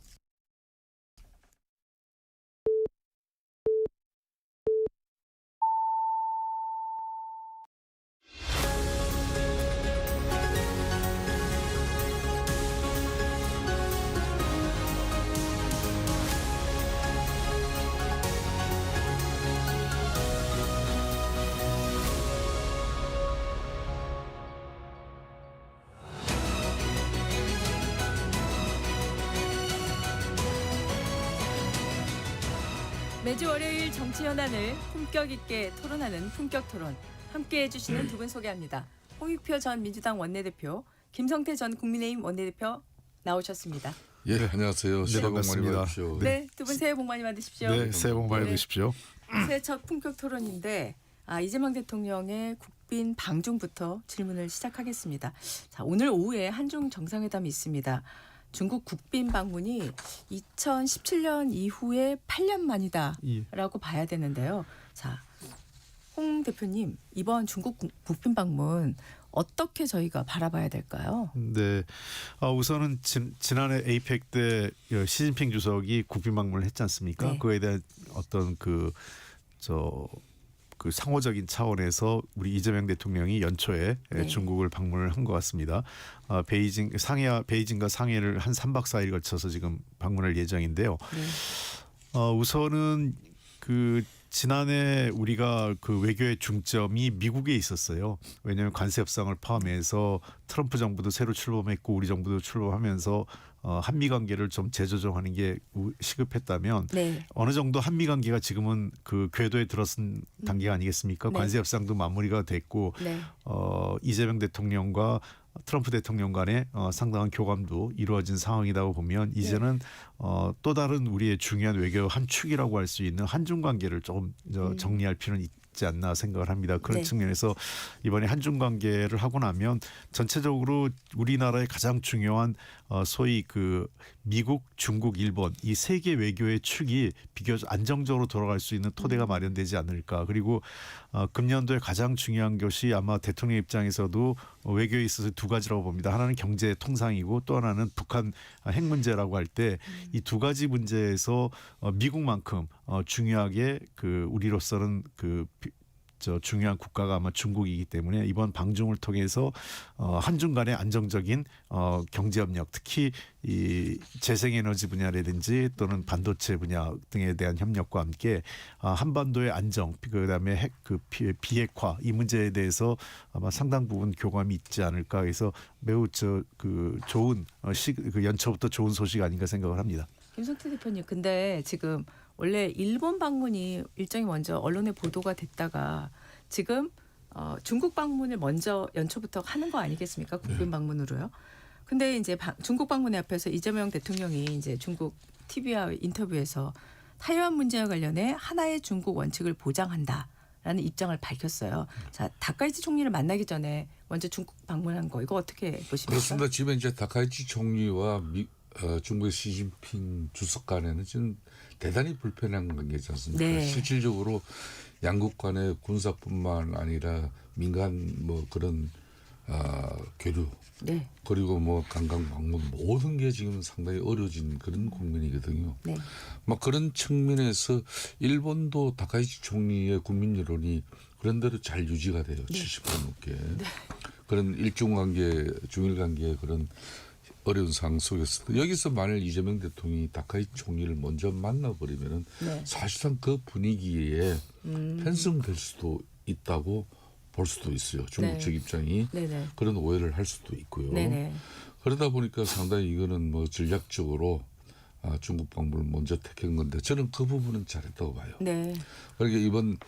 S1: 매주 월요일 정치 현안을 품격 있게 토론하는 품격 토론. 함께해 주시는 두 분 소개합니다. 홍익표 전 민주당 원내대표, 김성태 전 국민의힘 원내대표 나오셨습니다.
S14: 예, 안녕하세요. 새해 복 많이 받으십시오.
S1: 네, 두 분 새해 복 많이 받으십시오.
S14: 네, 새해 복 많이 받으십시오.
S1: 새해 첫 품격 토론인데 이재명 대통령의 국빈 방중부터 질문을 시작하겠습니다. 자, 오늘 오후에 한중 정상회담이 있습니다. 중국 국빈 방문이 2017년 이후에 8년 만이다라고 봐야 되는데요. 자, 홍 대표님, 이번 중국 국빈 방문 어떻게 저희가 바라봐야 될까요?
S14: 네, 우선은 지난해 에이펙 때 시진핑 주석이 국빈 방문을 했지 않습니까?
S1: 네.
S14: 그에 대한 어떤 그 상호적인 차원에서 우리 이재명 대통령이 연초에
S1: 네.
S14: 중국을 방문을 한 것 같습니다. 베이징과 상해를 한 3박 4일 거쳐서 지금 방문할 예정인데요.
S1: 네.
S14: 우선은 지난해 우리가 외교의 중점이 미국에 있었어요. 왜냐하면 관세 협상을 포함해서 트럼프 정부도 새로 출범했고 우리 정부도 출범하면서 한미 관계를 좀 재조정하는 게 시급했다면
S1: 네.
S14: 어느 정도 한미 관계가 지금은 궤도에 들어선 단계가 아니겠습니까?
S1: 네.
S14: 관세 협상도 마무리가 됐고
S1: 네.
S14: 이재명 대통령과 트럼프 대통령 간에 상당한 교감도 이루어진 상황이라고 보면 이제는 또 다른 우리의 중요한 외교 한 축이라고 할 수 있는 한중 관계를 조금 정리할 필요는 있지 않나 생각을 합니다. 그런
S1: 네.
S14: 측면에서 이번에 한중 관계를 하고 나면 전체적으로 우리나라의 가장 중요한 소위 미국, 중국, 일본 이 세계 외교의 축이 비교적 안정적으로 돌아갈 수 있는 토대가 마련되지 않을까. 그리고 금년도에 가장 중요한 것이 아마 대통령 입장에서도 외교에 있어서 두 가지라고 봅니다. 하나는 경제 통상이고 또 하나는 북한 핵 문제라고 할 때 이 두 가지 문제에서 미국만큼 중요하게 우리로서는 중요한 국가가 아마 중국이기 때문에 이번 방중을 통해서 한중 간의 안정적인 경제협력, 특히 이 재생에너지 분야라든지 또는 반도체 분야 등에 대한 협력과 함께 한반도의 안정, 그다음에 핵 비핵화 이 문제에 대해서 아마 상당 부분 교감이 있지 않을까 해서 매우 좋은 연초부터 좋은 소식 아닌가 생각을 합니다.
S1: 김성태 대표님, 근데 지금 원래 일본 방문이 일정이 먼저 언론에 보도가 됐다가 지금 중국 방문을 먼저 연초부터 하는 거 아니겠습니까? 국빈 방문으로요. 근데 이제 중국 방문에 앞에서 이재명 대통령이 이제 중국 TV와 인터뷰에서 타이완 문제와 관련해 하나의 중국 원칙을 보장한다라는 입장을 밝혔어요. 자, 다카이치 총리를 만나기 전에 먼저 중국 방문한 거 이거 어떻게 보십니까?
S15: 그렇습니다. 지금 이제 다카이치 총리와 중국의 시진핑 주석 간에는 지금 대단히 불편한 관계지 않습니까?
S1: 네.
S15: 실질적으로 양국 간의 군사뿐만 아니라 민간 그런 교류
S1: 네.
S15: 그리고 관광 방문 모든 게 지금 상당히 어려워진 그런 국면이거든요.
S1: 네.
S15: 그런 측면에서 일본도 다카이치 총리의 국민 여론이 그런 대로 잘 유지가 돼요.
S1: 네.
S15: 70% 넘게. 네. 그런 일중 관계, 중일 관계의 그런 어려운 상황 속에서 여기서 만일 이재명 대통령이 다카이치 총리를 먼저 만나버리면은
S8: 네.
S15: 사실상 그 분위기에 편승될 수도 있다고 볼 수도 있어요. 중국
S8: 네.
S15: 측 입장이
S8: 네네.
S15: 그런 오해를 할 수도 있고요.
S8: 네네.
S15: 그러다 보니까 상당히 이거는 뭐 전략적으로 중국 방문을 먼저 택한 건데 저는 그 부분은 잘했다고 봐요.
S8: 네.
S15: 그러니까 이번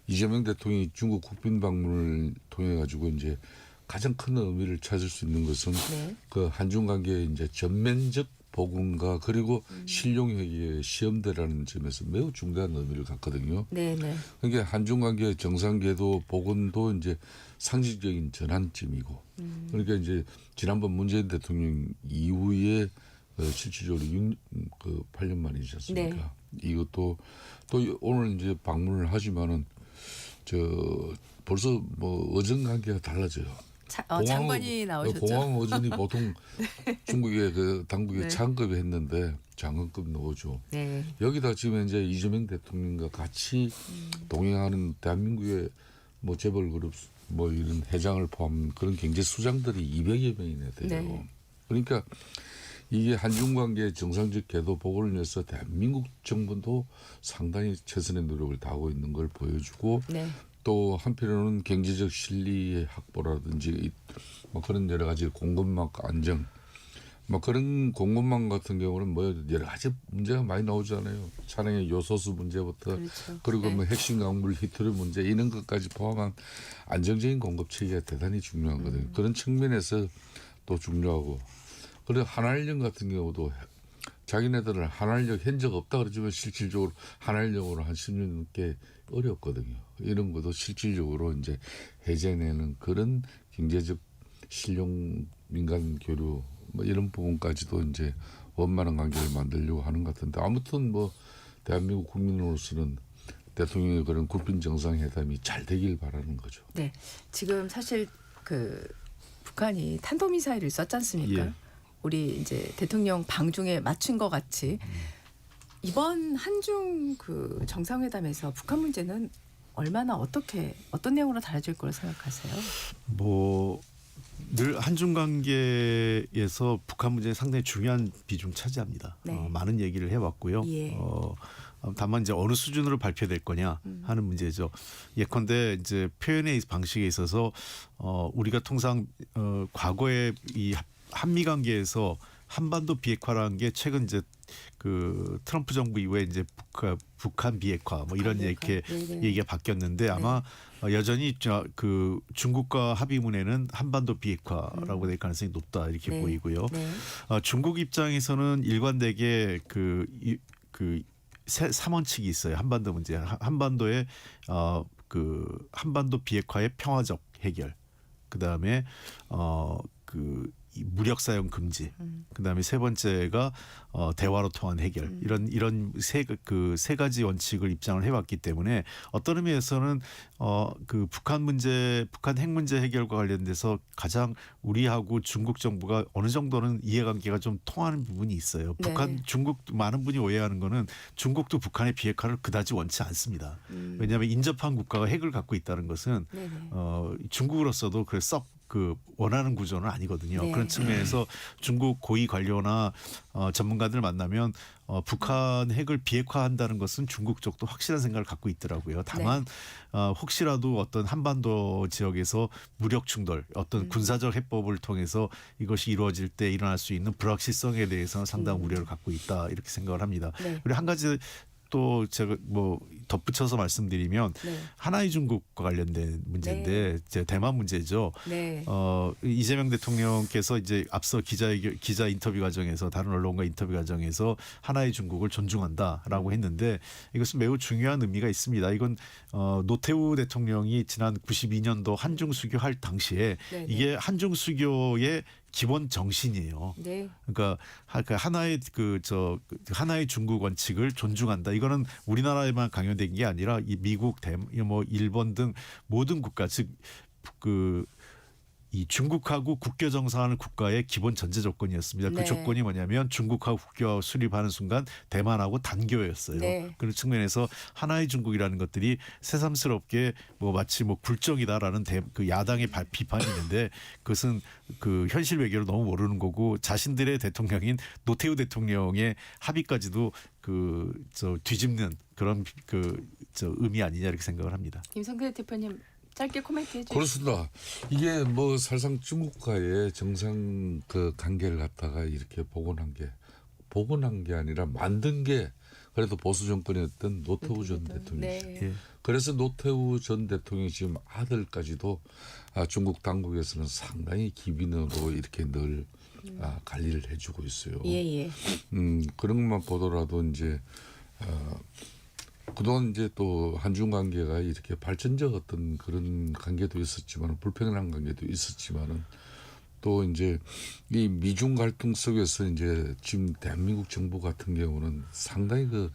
S15: 이재명 대통령이 중국 국빈 방문을 통해 가지고 이제 가장 큰 의미를 찾을 수 있는 것은
S8: 네.
S15: 그 한중 관계의 이제 전면적 복원과 그리고 실용회의의 시험대라는 점에서 매우 중대한 의미를 갖거든요.
S8: 네네.
S15: 그러니까 한중 관계 정상궤도 복원도 이제 상징적인 전환점이고 그러니까 이제 지난번 문재인 대통령 이후에 실질적으로 8년 만이지 않습니까?
S8: 네.
S15: 이것도 또 오늘 이제 방문을 하지만은 벌써 뭐 어전 관계가 달라져요.
S8: 장관이 나오셨죠.
S15: 공항 어전이 보통 중국의 그 당국의
S8: 네.
S15: 차관급이 했는데 장관급 나오죠.
S8: 네.
S15: 여기다 지금 이제 이재명 대통령과 같이 동행하는 대한민국의 뭐 재벌 그룹 뭐 이런 회장을 포함한 그런 경제 수장들이 200여 명이나 돼요.
S8: 네.
S15: 그러니까 이게 한중 관계 정상적 궤도 복원을 위해서 대한민국 정부도 상당히 최선의 노력을 다하고 있는 걸 보여주고
S8: 네.
S15: 또 한편으로는 경제적 실리의 확보라든지 뭐 그런 여러 가지 공급망 안정 뭐 그런 공급망 같은 경우는 뭐 여러 가지 문제가 많이 나오잖아요. 차량의 요소수 문제부터
S8: 그렇죠.
S15: 그리고
S8: 네.
S15: 뭐 핵심 광물 히트류 문제 이런 것까지 포함한 안정적인 공급 체계가 대단히 중요하거든요. 그런 측면에서 또 중요하고 그리고 한알령 같은 경우도 자기네들은 한알령 현적 없다 그러지만 실질적으로 한알령으로 한 10년 넘게 어렵거든요. 이런 것도 실질적으로 이제 해제내는 그런 경제적 실용 민간 교류 뭐 이런 부분까지도 이제 원만한 관계를 만들려고 하는 것 같은데 아무튼 뭐 대한민국 국민으로서는 대통령의 그런 국빈 정상회담이 잘 되길 바라는 거죠.
S8: 네. 지금 사실 그 북한이 탄도미사일을 썼지 않습니까?
S14: 예.
S8: 우리 이제 대통령 방중에 맞춘 것 같이 이번 한중 그 정상회담에서 북한 문제는 얼마나 어떤 내용으로 달라질 거라 생각하세요?
S14: 뭐 늘 한중 관계에서 북한 문제는 상당히 중요한 비중 차지합니다.
S8: 네.
S14: 많은 얘기를 해왔고요.
S8: 예.
S14: 다만 이제 어느 수준으로 발표될 거냐 하는 문제죠. 예컨대 이제 표현의 방식에 있어서 우리가 통상 과거에 이 한미 관계에서 한반도 비핵화라는 게 최근 이제 그 트럼프 정부 이후에 이제 북한 비핵화 뭐 이런 이렇게 얘기가 바뀌었는데 아마 여전히 그 중국과 합의문에는 한반도 비핵화라고 될 가능성이 높다 이렇게
S8: 네.
S14: 보이고요.
S8: 네.
S14: 중국 입장에서는 일관되게 그 3원칙이 있어요. 한반도 문제. 한반도의 그 한반도 비핵화의 평화적 해결. 그다음에 그 무력 사용 금지. 그다음에 세 번째가 대화로 통한 해결. 이런 세 가지 원칙을 입장을 해왔기 때문에 어떤 의미에서는 그 북한 핵 문제 해결과 관련돼서 가장 우리하고 중국 정부가 어느 정도는 이해관계가 좀 통하는 부분이 있어요.
S8: 네.
S14: 중국 많은 분이 오해하는 거는 중국도 북한의 비핵화를 그다지 원치 않습니다. 왜냐하면 인접한 국가가 핵을 갖고 있다는 것은
S8: 네네.
S14: 중국으로서도 그 원하는 구조는 아니거든요.
S8: 네.
S14: 그런 측면에서 중국 고위 관료나 전문가들 만나면 북한 핵을 비핵화한다는 것은 중국 쪽도 확실한 생각을 갖고 있더라고요. 다만 혹시라도 어떤 한반도 지역에서 무력 충돌, 어떤 군사적 해법을 통해서 이것이 이루어질 때 일어날 수 있는 불확실성에 대해서는 상당한 우려를 갖고 있다 이렇게 생각을 합니다.
S8: 네.
S14: 그리고 한 가지 또 제가 뭐 덧붙여서 말씀드리면
S8: 네.
S14: 하나이 중국과 관련된 문제인데 이제 대만 문제죠.
S8: 네.
S14: 이재명 대통령께서 이제 앞서 기자 인터뷰 과정에서 다른 언론과 인터뷰 과정에서 하나이 중국을 존중한다라고 했는데 이것은 매우 중요한 의미가 있습니다. 이건 노태우 대통령이 지난 92년도 한중 수교할 당시에
S8: 네네.
S14: 이게 한중 수교의 기본 정신이에요.
S8: 네.
S14: 그러니까 하나의 하나의 중국 원칙을 존중한다. 이거는 우리나라에만 강요된 게 아니라 이 미국, 뭐 일본 등 모든 국가 즉 그 이 중국하고 국교 정상하는 국가의 기본 전제 조건이었습니다. 그
S5: 네.
S14: 조건이 뭐냐면 중국하고 국교 수립하는 순간 대만하고 단교였어요.
S5: 네.
S14: 그런 측면에서 하나의 중국이라는 것들이 새삼스럽게 뭐 마치 뭐 굴종이다라는 그 야당의 비판이 있는데 그것은 그 현실 외교를 너무 모르는 거고 자신들의 대통령인 노태우 대통령의 합의까지도 뒤집는 그런 의미 아니냐 이렇게 생각을 합니다.
S5: 김성태 대표님 짧게 코멘트 해주세요.
S15: 그렇습니다. 이게 뭐 사실상 중국과의 정상 그 관계를 갖다가 이렇게 복원한 게 아니라 만든 게 그래도 보수 정권이었던 노태우 전 대통령이죠.
S5: 네.
S15: 그래서 노태우 전 대통령이 지금 아들까지도 중국 당국에서는 상당히 기빈으로 이렇게 늘 관리를 해주고 있어요.
S5: 예.
S15: 그런 것만 보더라도 이제 그동안 이제 또 한중 관계가 이렇게 발전적 어떤 그런 관계도 있었지만 불평등한 관계도 있었지만은 또 이제 이 미중 갈등 속에서 이제 지금 대한민국 정부 같은 경우는 상당히 그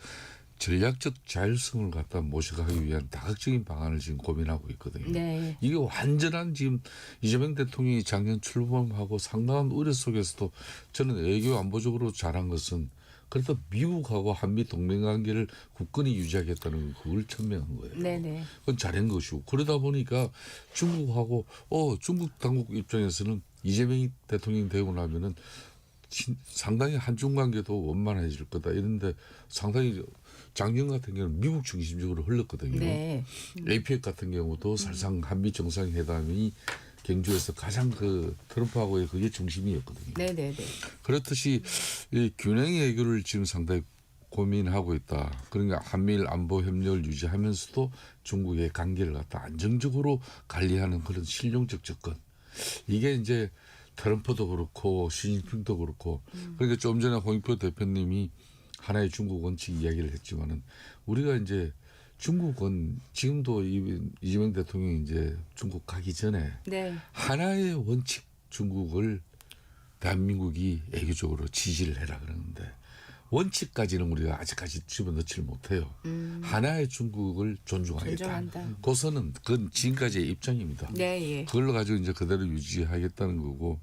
S15: 전략적 자율성을 갖다 모셔가기 위한 다각적인 방안을 지금 고민하고 있거든요.
S5: 네.
S15: 이게 완전한 지금 이재명 대통령이 작년 출범하고 상당한 우려 속에서도 저는 외교 안보적으로 잘한 것은 그래도 미국하고 한미 동맹 관계를 굳건히 유지하겠다는 그걸 천명한 거예요.
S5: 네네.
S15: 그건 잘한 것이고 그러다 보니까 중국하고 중국 당국 입장에서는 이재명 대통령이 되고 나면은 상당히 한중 관계도 원만해질 거다 이런데 상당히 작년 같은 경우는 미국 중심적으로 흘렀거든요.
S5: 네.
S15: APEC 같은 경우도 사실상 한미 정상회담이 경주에서 가장 그 트럼프하고의 그게 중심이었거든요.
S5: 네네네.
S15: 그렇듯이 이 균형의 외교를 지금 상당히 고민하고 있다. 그러니까 한미일 안보 협력을 유지하면서도 중국의 관계를 갖다 안정적으로 관리하는 그런 실용적 접근. 이게 이제 트럼프도 그렇고 시진핑도 그렇고 그러니까 좀 전에 홍익표 대표님이 하나의 중국 원칙 이야기를 했지만은 우리가 이제 중국은 지금도 이재명 대통령이 이제 중국 가기 전에
S5: 네.
S15: 하나의 원칙 중국을 대한민국이 애교적으로 지지를 해라 그러는데 원칙까지는 우리가 아직까지 집어넣지 못해요. 하나의 중국을 존중하겠다.
S5: 존중한다.
S15: 그것은 그건 지금까지의 입장입니다.
S5: 네, 예.
S15: 그걸로 가지고 이제 그대로 유지하겠다는 거고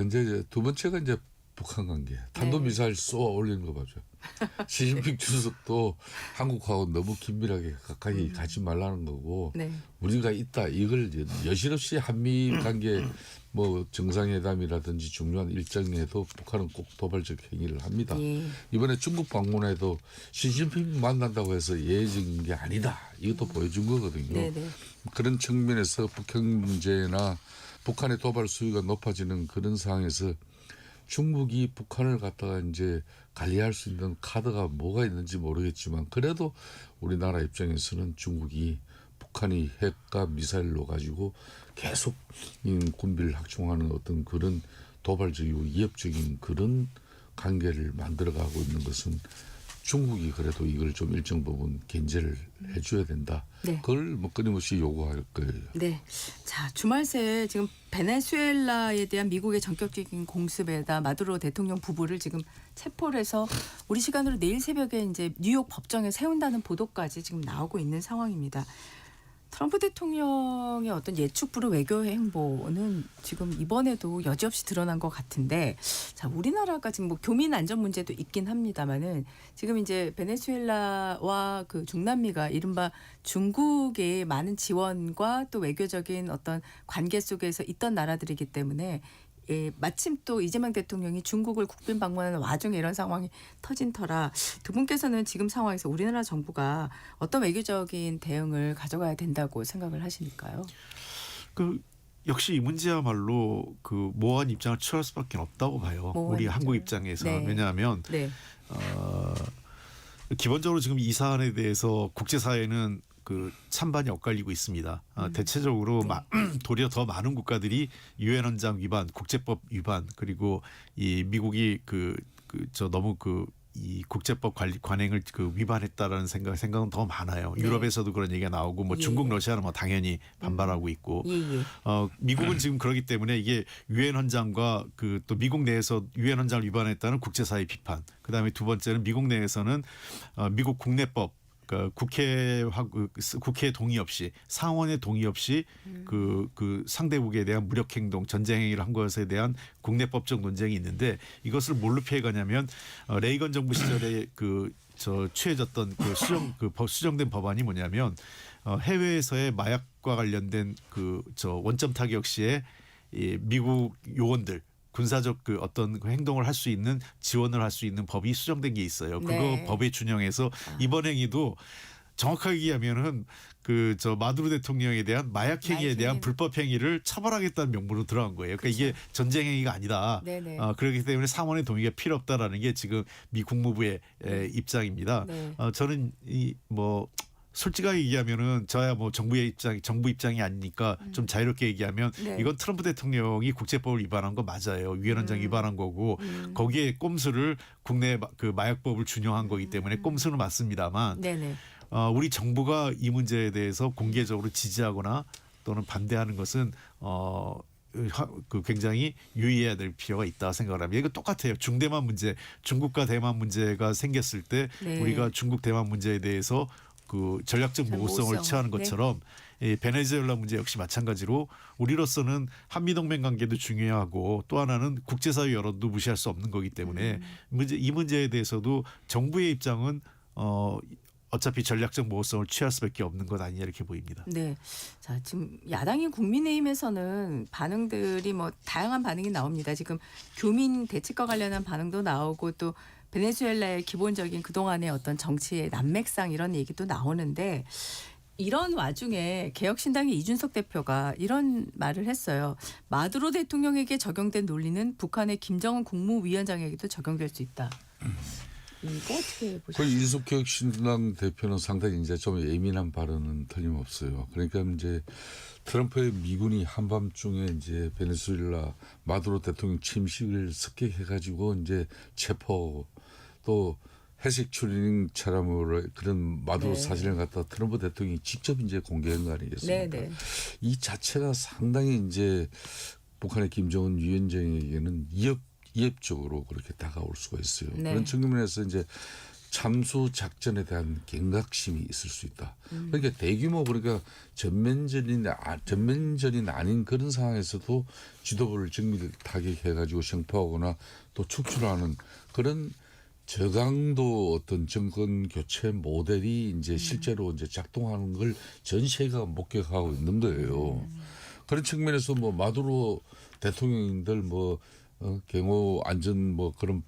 S15: 이제 두 번째가 이제 북한 관계. 탄도미사일 쏘아 올리는 거 봐죠. 시진핑 주석도 한국하고 너무 긴밀하게 가까이 가지 말라는 거고
S5: 네.
S15: 우리가 있다. 이걸 여실없이 한미 관계 뭐 정상회담이라든지 중요한 일정에도 북한은 꼭 도발적 행위를 합니다.
S5: 예.
S15: 이번에 중국 방문에도 시진핑 만난다고 해서 예외적인 게 아니다. 이것도 보여준 거거든요.
S5: 네네.
S15: 그런 측면에서 북핵 문제나 북한의 도발 수위가 높아지는 그런 상황에서 중국이 북한을 갖다가 이제 관리할 수 있는 카드가 뭐가 있는지 모르겠지만 그래도 우리나라 입장에서는 중국이 북한이 핵과 미사일로 가지고 계속 군비를 확충하는 어떤 그런 도발적이고 위협적인 그런 관계를 만들어가고 있는 것은 중국이 그래도 이걸 좀 일정 부분 견제를 해줘야 된다.
S5: 네.
S15: 그걸 뭐 끊임없이 요구할 거예요.
S5: 네. 자, 주말 새에 지금 베네수엘라에 대한 미국의 전격적인 공습에다 마두로 대통령 부부를 지금 체포를 해서 우리 시간으로 내일 새벽에 이제 뉴욕 법정에 세운다는 보도까지 지금 나오고 있는 상황입니다. 트럼프 대통령의 어떤 예측 불허 외교 행보는 지금 이번에도 여지없이 드러난 것 같은데, 자, 우리나라가 지금 뭐 교민 안전 문제도 있긴 합니다만은 지금 이제 베네수엘라와 그 중남미가 이른바 중국의 많은 지원과 또 외교적인 어떤 관계 속에서 있던 나라들이기 때문에 예, 마침 또 이재명 대통령이 중국을 국빈 방문하는 와중에 이런 상황이 터진 터라 두 분께서는 지금 상황에서 우리나라 정부가 어떤 외교적인 대응을 가져가야 된다고 생각을 하시니까요?
S14: 역시 이 문제야말로 그 모호한 입장을 취할 수밖에 없다고 봐요. 우리 한국 입장에서.
S5: 네.
S14: 왜냐하면
S5: 네.
S14: 기본적으로 지금 이 사안에 대해서 국제사회는 그 찬반이 엇갈리고 있습니다. 대체적으로 도리어 더 많은 국가들이 유엔 헌장 위반, 국제법 위반, 그리고 이 미국이 너무 이 국제법 관행을 위반했다라는 생각은 더 많아요.
S5: 네.
S14: 유럽에서도 그런 얘기가 나오고 뭐 중국, 러시아는 뭐 당연히 반발하고 있고, 미국은 지금 그렇기 때문에 이게 유엔 헌장과 또 미국 내에서 유엔 헌장을 위반했다는 국제사회 비판. 그다음에 두 번째는 미국 내에서는 미국 국내법 그러니까 국회 동의 없이 상원의 동의 없이 그 상대국에 대한 무력 행동, 전쟁 행위를 한 것에 대한 국내법적 논쟁이 있는데 이것을 뭘로 피해가냐면 레이건 정부 시절에 취해졌던 수정된 법안이 뭐냐면 해외에서의 마약과 관련된 원점 타격 시에 이 미국 요원들 군사적 어떤 행동을 할 수 있는 지원을 할 수 있는 법이 수정된 게 있어요. 그거
S5: 네.
S14: 법에 준용해서 이번 행위도 정확하게 얘기하면은 마두로 대통령에 대한 마약 행위에 대한 불법 행위를 처벌하겠다는 명분으로 들어간 거예요. 그러니까 이게 전쟁 행위가 아니다.
S5: 네네.
S14: 그렇기 때문에 상원의 동의가 필요 없다라는 게 지금 미 국무부의 입장입니다.
S5: 네.
S14: 저는 솔직하게 얘기하면은 저야 정부 입장이 아니니까 좀 자유롭게 얘기하면
S5: 네.
S14: 이건 트럼프 대통령이 국제법을 위반한 거 맞아요. 유엔 헌장 위반한 거고 거기에 꼼수를 국내 마약법을 준용한 거기 때문에 꼼수는 맞습니다만
S5: 네네.
S14: 우리 정부가 이 문제에 대해서 공개적으로 지지하거나 또는 반대하는 것은 굉장히 유의해야 될 필요가 있다 생각을 합니다. 이거 똑같아요. 중대만 문제, 중국과 대만 문제가 생겼을 때
S5: 네.
S14: 우리가 중국 대만 문제에 대해서 전략적 모호성을 취하는 것처럼 이 베네수엘라 문제 역시 마찬가지로 우리로서는 한미동맹 관계도 중요하고 또 하나는 국제사회 여론도 무시할 수 없는 거기 때문에 이 문제에 대해서도 정부의 입장은 어차피 전략적 모호성을 취할 수밖에 없는 것 아니냐 이렇게 보입니다.
S8: 네. 자, 지금 야당인 국민의힘에서는 반응들이 다양한 반응이 나옵니다. 지금 교민 대책과 관련한 반응도 나오고 또 베네수엘라의 기본적인 그동안의 어떤 정치의 난맥상 이런 얘기도 나오는데 이런 와중에 개혁신당의 이준석 대표가 이런 말을 했어요. 마두로 대통령에게 적용된 논리는 북한의 김정은 국무위원장에게도 적용될 수 있다. 이거 어떻게 보세요?
S15: 이준석개혁신당 대표는 상당히 이제 좀 예민한 발언은 틀림없어요. 그러니까 이제 트럼프의 미군이 한밤중에 이제 베네수엘라 마두로 대통령 침식을 습격해가지고 이제 체포 또 회색 추리닝 차량으로 그런 마두로 사진을 갖다 트럼프 대통령이 직접 이제 공개한 거 아니겠습니까?
S8: 네네.
S15: 이 자체가 상당히 이제 북한의 김정은 위원장에게는 이협적으로 그렇게 다가올 수가 있어요.
S8: 네.
S15: 그런 측면에서 이제 참수 작전에 대한 경각심이 있을 수 있다. 그러니까 대규모 전면전이 아닌 그런 상황에서도 지도부를 정밀 타격해가지고 생포하거나 또 축출하는 그런 저강도 어떤 정권 교체 모델이 이제 실제로 이제 작동하는 걸 전 세계가 목격하고 있는 거예요. 그런 측면에서 마두로 대통령들 경호 안전 그런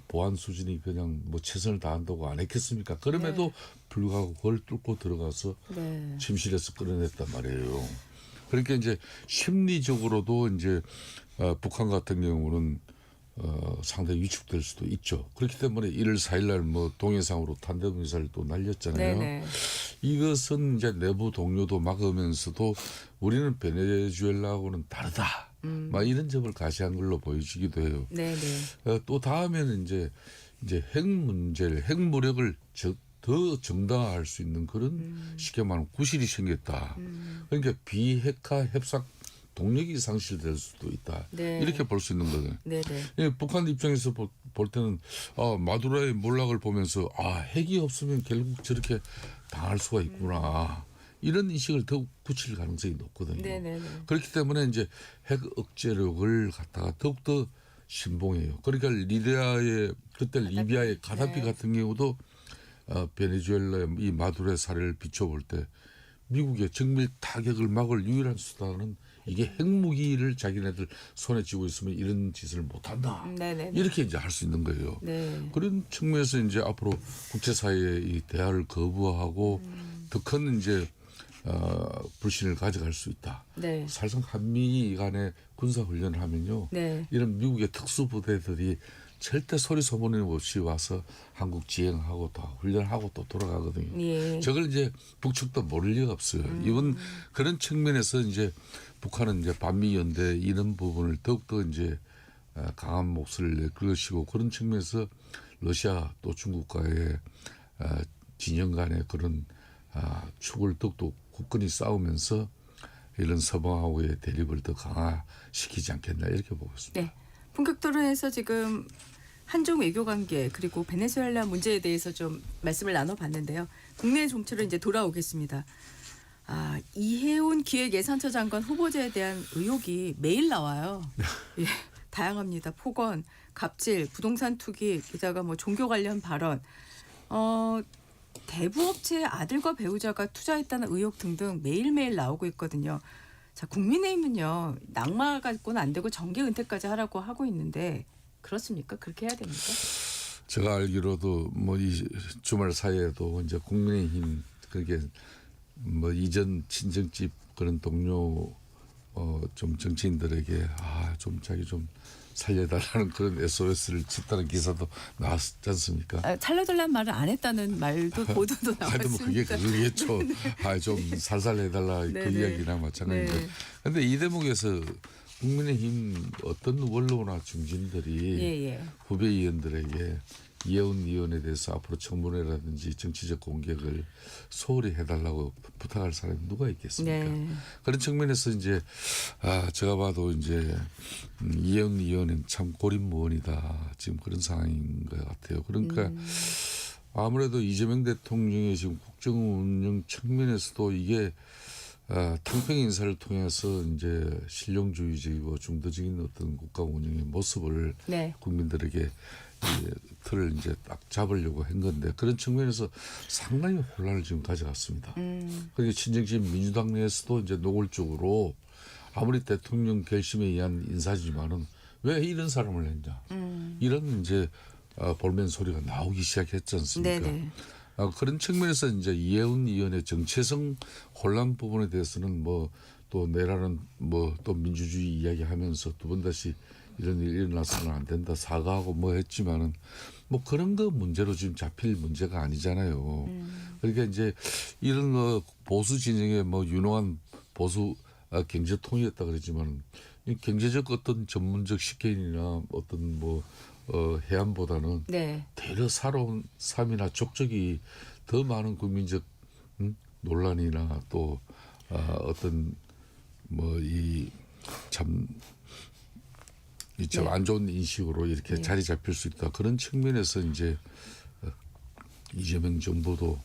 S15: 보안 수준이 그냥 최선을 다한다고 안 했겠습니까? 그럼에도 불구하고 그걸 뚫고 들어가서 침실에서 끌어냈단 말이에요. 그러니까 이제 심리적으로도 이제 북한 같은 경우는 상당히 위축될 수도 있죠. 그렇기 때문에 1월 4일날 동해상으로 탄도미사일을 또 날렸잖아요.
S8: 네네.
S15: 이것은 이제 내부 동료도 막으면서도 우리는 베네수엘라하고는 다르다. 이런 점을 가시한 걸로 보여지기도 해요.
S8: 네네.
S15: 또 다음에는 이제 핵무력을 더 정당화할 수 있는 그런 쉽게 말하면 구실이 생겼다. 그러니까 비핵화 협상 동력이 상실될 수도 있다.
S8: 네.
S15: 이렇게 볼 수 있는 거거든요.
S8: 네네.
S15: 북한 입장에서 볼 때는 마두로의 몰락을 보면서 핵이 없으면 결국 저렇게 당할 수가 있구나. 이런 인식을 더욱 굳힐 가능성이 높거든요.
S8: 네네네.
S15: 그렇기 때문에 이제 핵 억제력을 갖다가 더욱더 신봉해요. 그러니까 리비아의 가다피 같은 경우도 베네수엘라의 이 마두로의 사례를 비춰볼 때 미국의 정밀 타격을 막을 유일한 수단은 이게 핵무기를 자기네들 손에 쥐고 있으면 이런 짓을 못한다. 이렇게 이제 할 수 있는 거예요.
S8: 네.
S15: 그런 측면에서 이제 앞으로 국제사회의 이 대화를 거부하고 더 큰 이제 불신을 가져갈 수 있다.
S8: 네.
S15: 사실상 한미 간의 군사 훈련을 하면요, 이런 미국의 특수부대들이 절대 소리 소문 없이 와서 한국 지행하고 또 훈련하고 또 돌아가거든요. 저걸 이제 북측도 모를 리가 없어요. 이번 그런 측면에서 이제 북한은 이제 반미연대 이런 부분을 더욱더 이제 강한 목소리를 낼 것이고 그런 측면에서 러시아 또 중국과의 진영 간의 그런 축을 더욱더 굳건히 싸우면서 이런 서방하고의 대립을 더 강화시키지 않겠나 이렇게 보고 있습니다.
S8: 네. 본격 토론에서 지금
S1: 한중 외교 관계 그리고 베네수엘라 문제에 대해서 좀 말씀을 나눠봤는데요. 국내 정치로 이제 돌아오겠습니다. 이해운 기획예산처 장관 후보자에 대한 의혹이 매일 나와요. 예, 다양합니다. 폭언, 갑질, 부동산 투기, 게다가 뭐 종교 관련 발언, 대부업체의 아들과 배우자가 투자했다는 의혹 등등 매일매일 나오고 있거든요. 자, 국민의힘은요, 낙마 갖고는 안 되고 정계 은퇴까지 하라고 하고 있는데 그렇습니까? 그렇게 해야 됩니까?
S15: 제가 알기로도 뭐 이 주말 사이에도 이제 국민의힘 그게 뭐 이전 친정집 그런 동료 좀 정치인들에게 좀 자기 좀 살려달라는 그런 SOS를 짓다는 기사도 나왔지 않습니까?
S1: 살려달라는 말을 안 했다는 말도 보도도 나왔습니다.
S15: 뭐 그게 그거겠죠. 좀 살살 해달라 그
S1: 네네.
S15: 이야기나 마찬가지인데. 그런데 이 대목에서 국민의힘 어떤 원로나 중진들이 후배 의원들에게 이해운 의원에 대해서 앞으로 청문회라든지 정치적 공격을 소홀히 해달라고 부탁할 사람이 누가 있겠습니까?
S1: 네.
S15: 그런 측면에서 이제 제가 봐도 이제 이해운 의원은 참 고립무원이다 지금 그런 상황인 것 같아요. 그러니까 아무래도 이재명 대통령의 지금 국정 운영 측면에서도 이게 탕평 인사를 통해서 이제 실용주의적이고 중도적인 어떤 국가 운영의 모습을 국민들에게 이 틀을 이제 딱 잡으려고 한 건데 그런 측면에서 상당히 혼란을 지금 가져갔습니다. 그러니까 친정집 민주당 내에서도 이제 노골적으로 아무리 대통령 결심에 의한 인사지만은 왜 이런 사람을 냈냐 이런 이제 볼멘 소리가 나오기 시작했지 않습니까? 그런 측면에서 이제 이해운 의원의 정체성 혼란 부분에 대해서는 뭐 또 내라는 뭐 또 민주주의 이야기하면서 두 번 다시 이런 일이 일어나서는 안 된다 사과하고 뭐 했지만은 뭐 그런 거 문제로 지금 잡힐 문제가 아니잖아요. 그러니까 이제 이런 보수 진영의 뭐 유능한 보수 경제통이었다 그러지만 이 경제적 어떤 전문적 식견이나 어떤 뭐 해안보다는 대려 살아온 삶이나 족적이 더 많은 국민적 논란이나 또 어떤 뭐 이 참 안 좋은 인식으로 이렇게 자리 잡힐 수 있다. 그런 측면에서 이제 이재명 정부도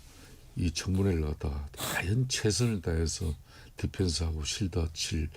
S15: 이 청문회를 갖다가 과연 최선을 다해서 디펜스하고 실드칠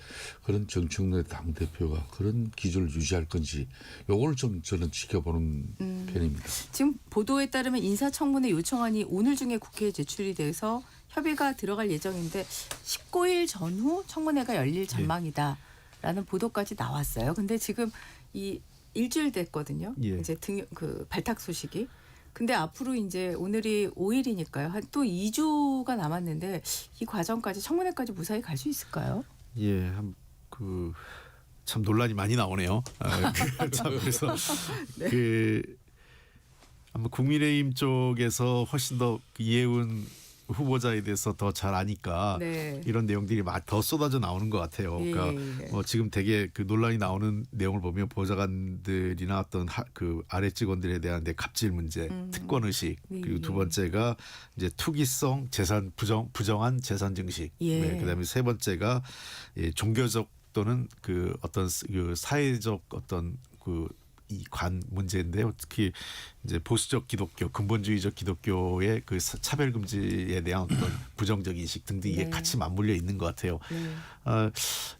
S15: 그런 정청래 당대표가 그런 기조를 유지할 건지 요걸 좀 저는 지켜보는 편입니다.
S1: 지금 보도에 따르면 인사청문회 요청안이 오늘 중에 국회에 제출이 돼서 협의가 들어갈 예정인데 19일 전후 청문회가 열릴 전망이다라는 보도까지 나왔어요. 근데 지금 이 일주일 됐거든요. 이제 그 발탁 소식이. 근데 앞으로 이제 오늘이 5일이니까요. 또 2주가 남았는데 이 과정까지 청문회까지 무사히 갈 수 있을까요?
S14: 예, 참 논란이 많이 나오네요. 그래서 아마 국민의힘 쪽에서 훨씬 더 이해운 후보자에 대해서 더 잘 아니까 이런 내용들이 더 쏟아져 나오는 것 같아요. 그러니까 지금 되게 그 논란이 나오는 내용을 보면 보좌관들이나 어떤 그 아래 직원들에 대한 갑질 문제, 특권 의식, 그리고 두 번째가 이제 투기성 재산 부정한 재산 증식, 그다음에 세 번째가 종교적 또는 그 어떤 그 사회적 어떤 그 이 관 문제인데요. 특히 이제 보수적 기독교, 근본주의적 기독교의 그 차별 금지에 대한 어떤 부정적 인식 등등 이게 같이 맞물려 있는 것 같아요.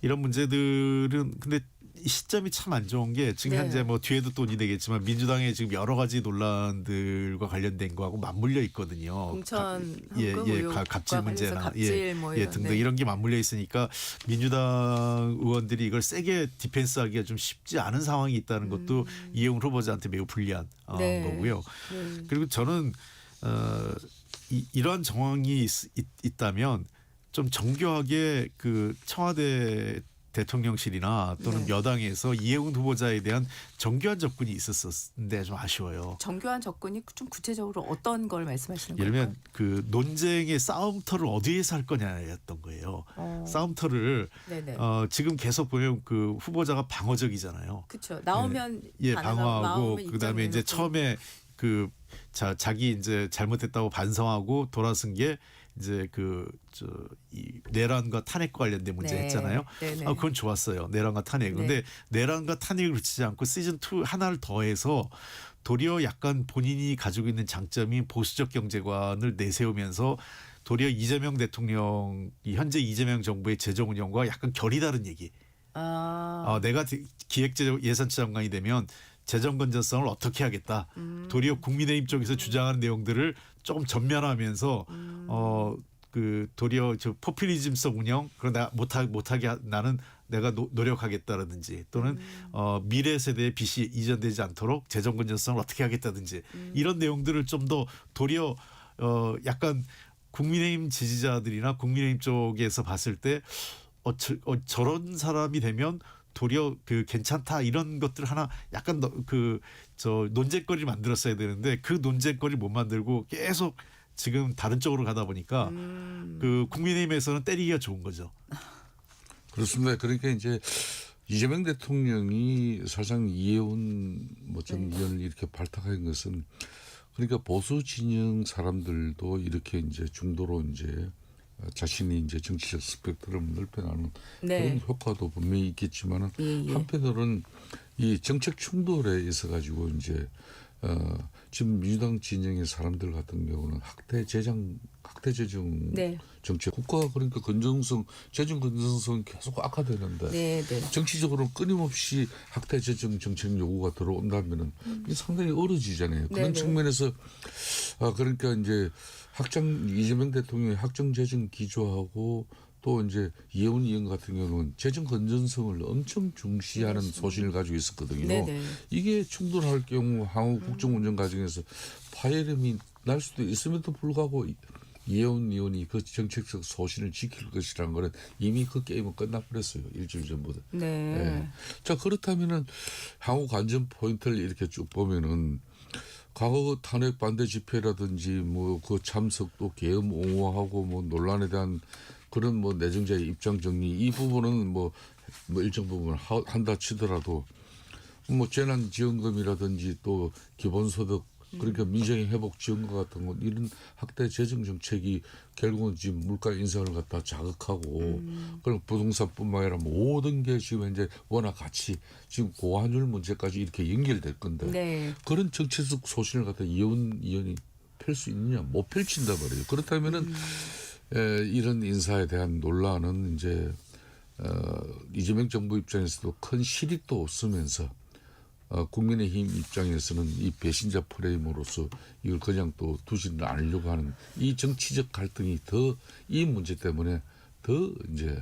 S14: 이런 문제들은 근데 이 시점이 참 안 좋은 게 지금 현재 뭐 뒤에도 또 논의되겠지만 민주당의 지금 여러 가지 논란들과 관련된 거하고 맞물려 있거든요.
S1: 공천
S14: 갑질 문제나
S1: 갑질 뭐 이런,
S14: 등등 이런 게 맞물려 있으니까 민주당 의원들이 이걸 세게 디펜스하기가 좀 쉽지 않은 상황이 있다는 것도 이해운 후보자한테 매우 불리한 거고요. 그리고 저는 이러한 정황이 있다면 좀 정교하게 그 청와대 대통령실이나 또는 여당에서 이해운 후보자에 대한 정교한 접근이 있었는데 좀 아쉬워요.
S1: 정교한 접근이 좀 구체적으로 어떤 걸 말씀하시는 거예요?
S14: 예를 들면 그 논쟁의 싸움터를 어디에서 할 거냐였던 거예요. 싸움터를 지금 계속 보면 그 후보자가 방어적이잖아요.
S1: 그렇죠. 나오면
S14: 방어하고 그다음에 이제 처음에 자기 이제 잘못했다고 반성하고 돌아선 게 이제 이 내란과 탄핵과 관련된 문제 했잖아요.
S8: 네네.
S14: 그건 좋았어요. 내란과 탄핵. 근데 내란과 탄핵을 그치지 않고 시즌 2 하나를 더해서 도리어 약간 본인이 가지고 있는 장점이 보수적 경제관을 내세우면서 도리어 이재명 대통령, 현재 이재명 정부의 재정 운영과 약간 결이 다른 얘기. 내가 기획재정예산처 장관이 되면 재정 건전성을 어떻게 하겠다. 도리어 국민의힘 쪽에서 주장하는 내용들을 조금 전면하면서 도리어 포퓰리즘성 운영 그러나 못하게 나는 내가 노력하겠다라든지 또는 미래 세대의 빚이 이전되지 않도록 재정 건전성을 어떻게 하겠다든지 이런 내용들을 좀 더 도리어 약간 국민의힘 지지자들이나 국민의힘 쪽에서 봤을 때 저런 사람이 되면 도리어 괜찮다 이런 것들 하나 약간 논쟁거리를 만들었어야 되는데 그 논쟁거리를 못 만들고 계속 지금 다른 쪽으로 가다 보니까 국민의힘에서는 때리기가 좋은 거죠.
S15: 그렇습니다. 그러니까 이제 이재명 대통령이 사실상 이해운 전 의원을 이렇게 발탁한 것은 그러니까 보수 진영 사람들도 이렇게 이제 중도로 이제 자신이 이제 정치적 스펙트럼을 넓혀나가는 그런 효과도 분명히 있겠지만은 한편으로는 이 정책 충돌에 있어 가지고 이제 지금 민주당 진영의 사람들 같은 경우는 학대 재정 정책 국가 그러니까 재정 건전성 계속 악화되는데 정치적으로 끊임없이 학대 재정 정책 요구가 들어온다면은 이게 상당히 어려지잖아요. 그런 측면에서 그러니까 이제 이재명 대통령의 학정 재정 기조하고 또 이제 이혜원 의원 같은 경우는 재정 건전성을 엄청 중시하는 소신을 가지고 있었거든요. 이게 충돌할 경우 향후 국정 운영 과정에서 파열음이 날 수도 있음에도 불구하고 이혜원 의원이 그 정책적 소신을 지킬 것이라는 거는 이미 그 게임은 끝나버렸어요. 일주일 전보다. 자 그렇다면은 향후 관전 포인트를 이렇게 쭉 보면은 과거 탄핵 반대 집회라든지 그 참석도 계엄 옹호하고 논란에 대한 그런 내정자의 입장 정리 이 부분은 일정 부분 한다 치더라도 재난지원금이라든지 또 기본소득 그러니까 민생의 회복 지원과 같은 건 이런 학대 재정 정책이 결국은 지금 물가 인상을 갖다 자극하고 그런 부동산뿐만 아니라 모든 게 지금 현재 워낙 같이 지금 고환율 문제까지 이렇게 연결될 건데 그런 정치적 소신을 갖다 이혜원 의원이 펼 수 있느냐 못 펼친다 말이에요. 그렇다면은 이런 인사에 대한 논란은 이제 이재명 정부 입장에서도 큰 실익도 없으면서 국민의힘 입장에서는 이 배신자 프레임으로서 이걸 그냥 또 두지는 않으려고 하는 이 정치적 갈등이 더 이 문제 때문에 더 이제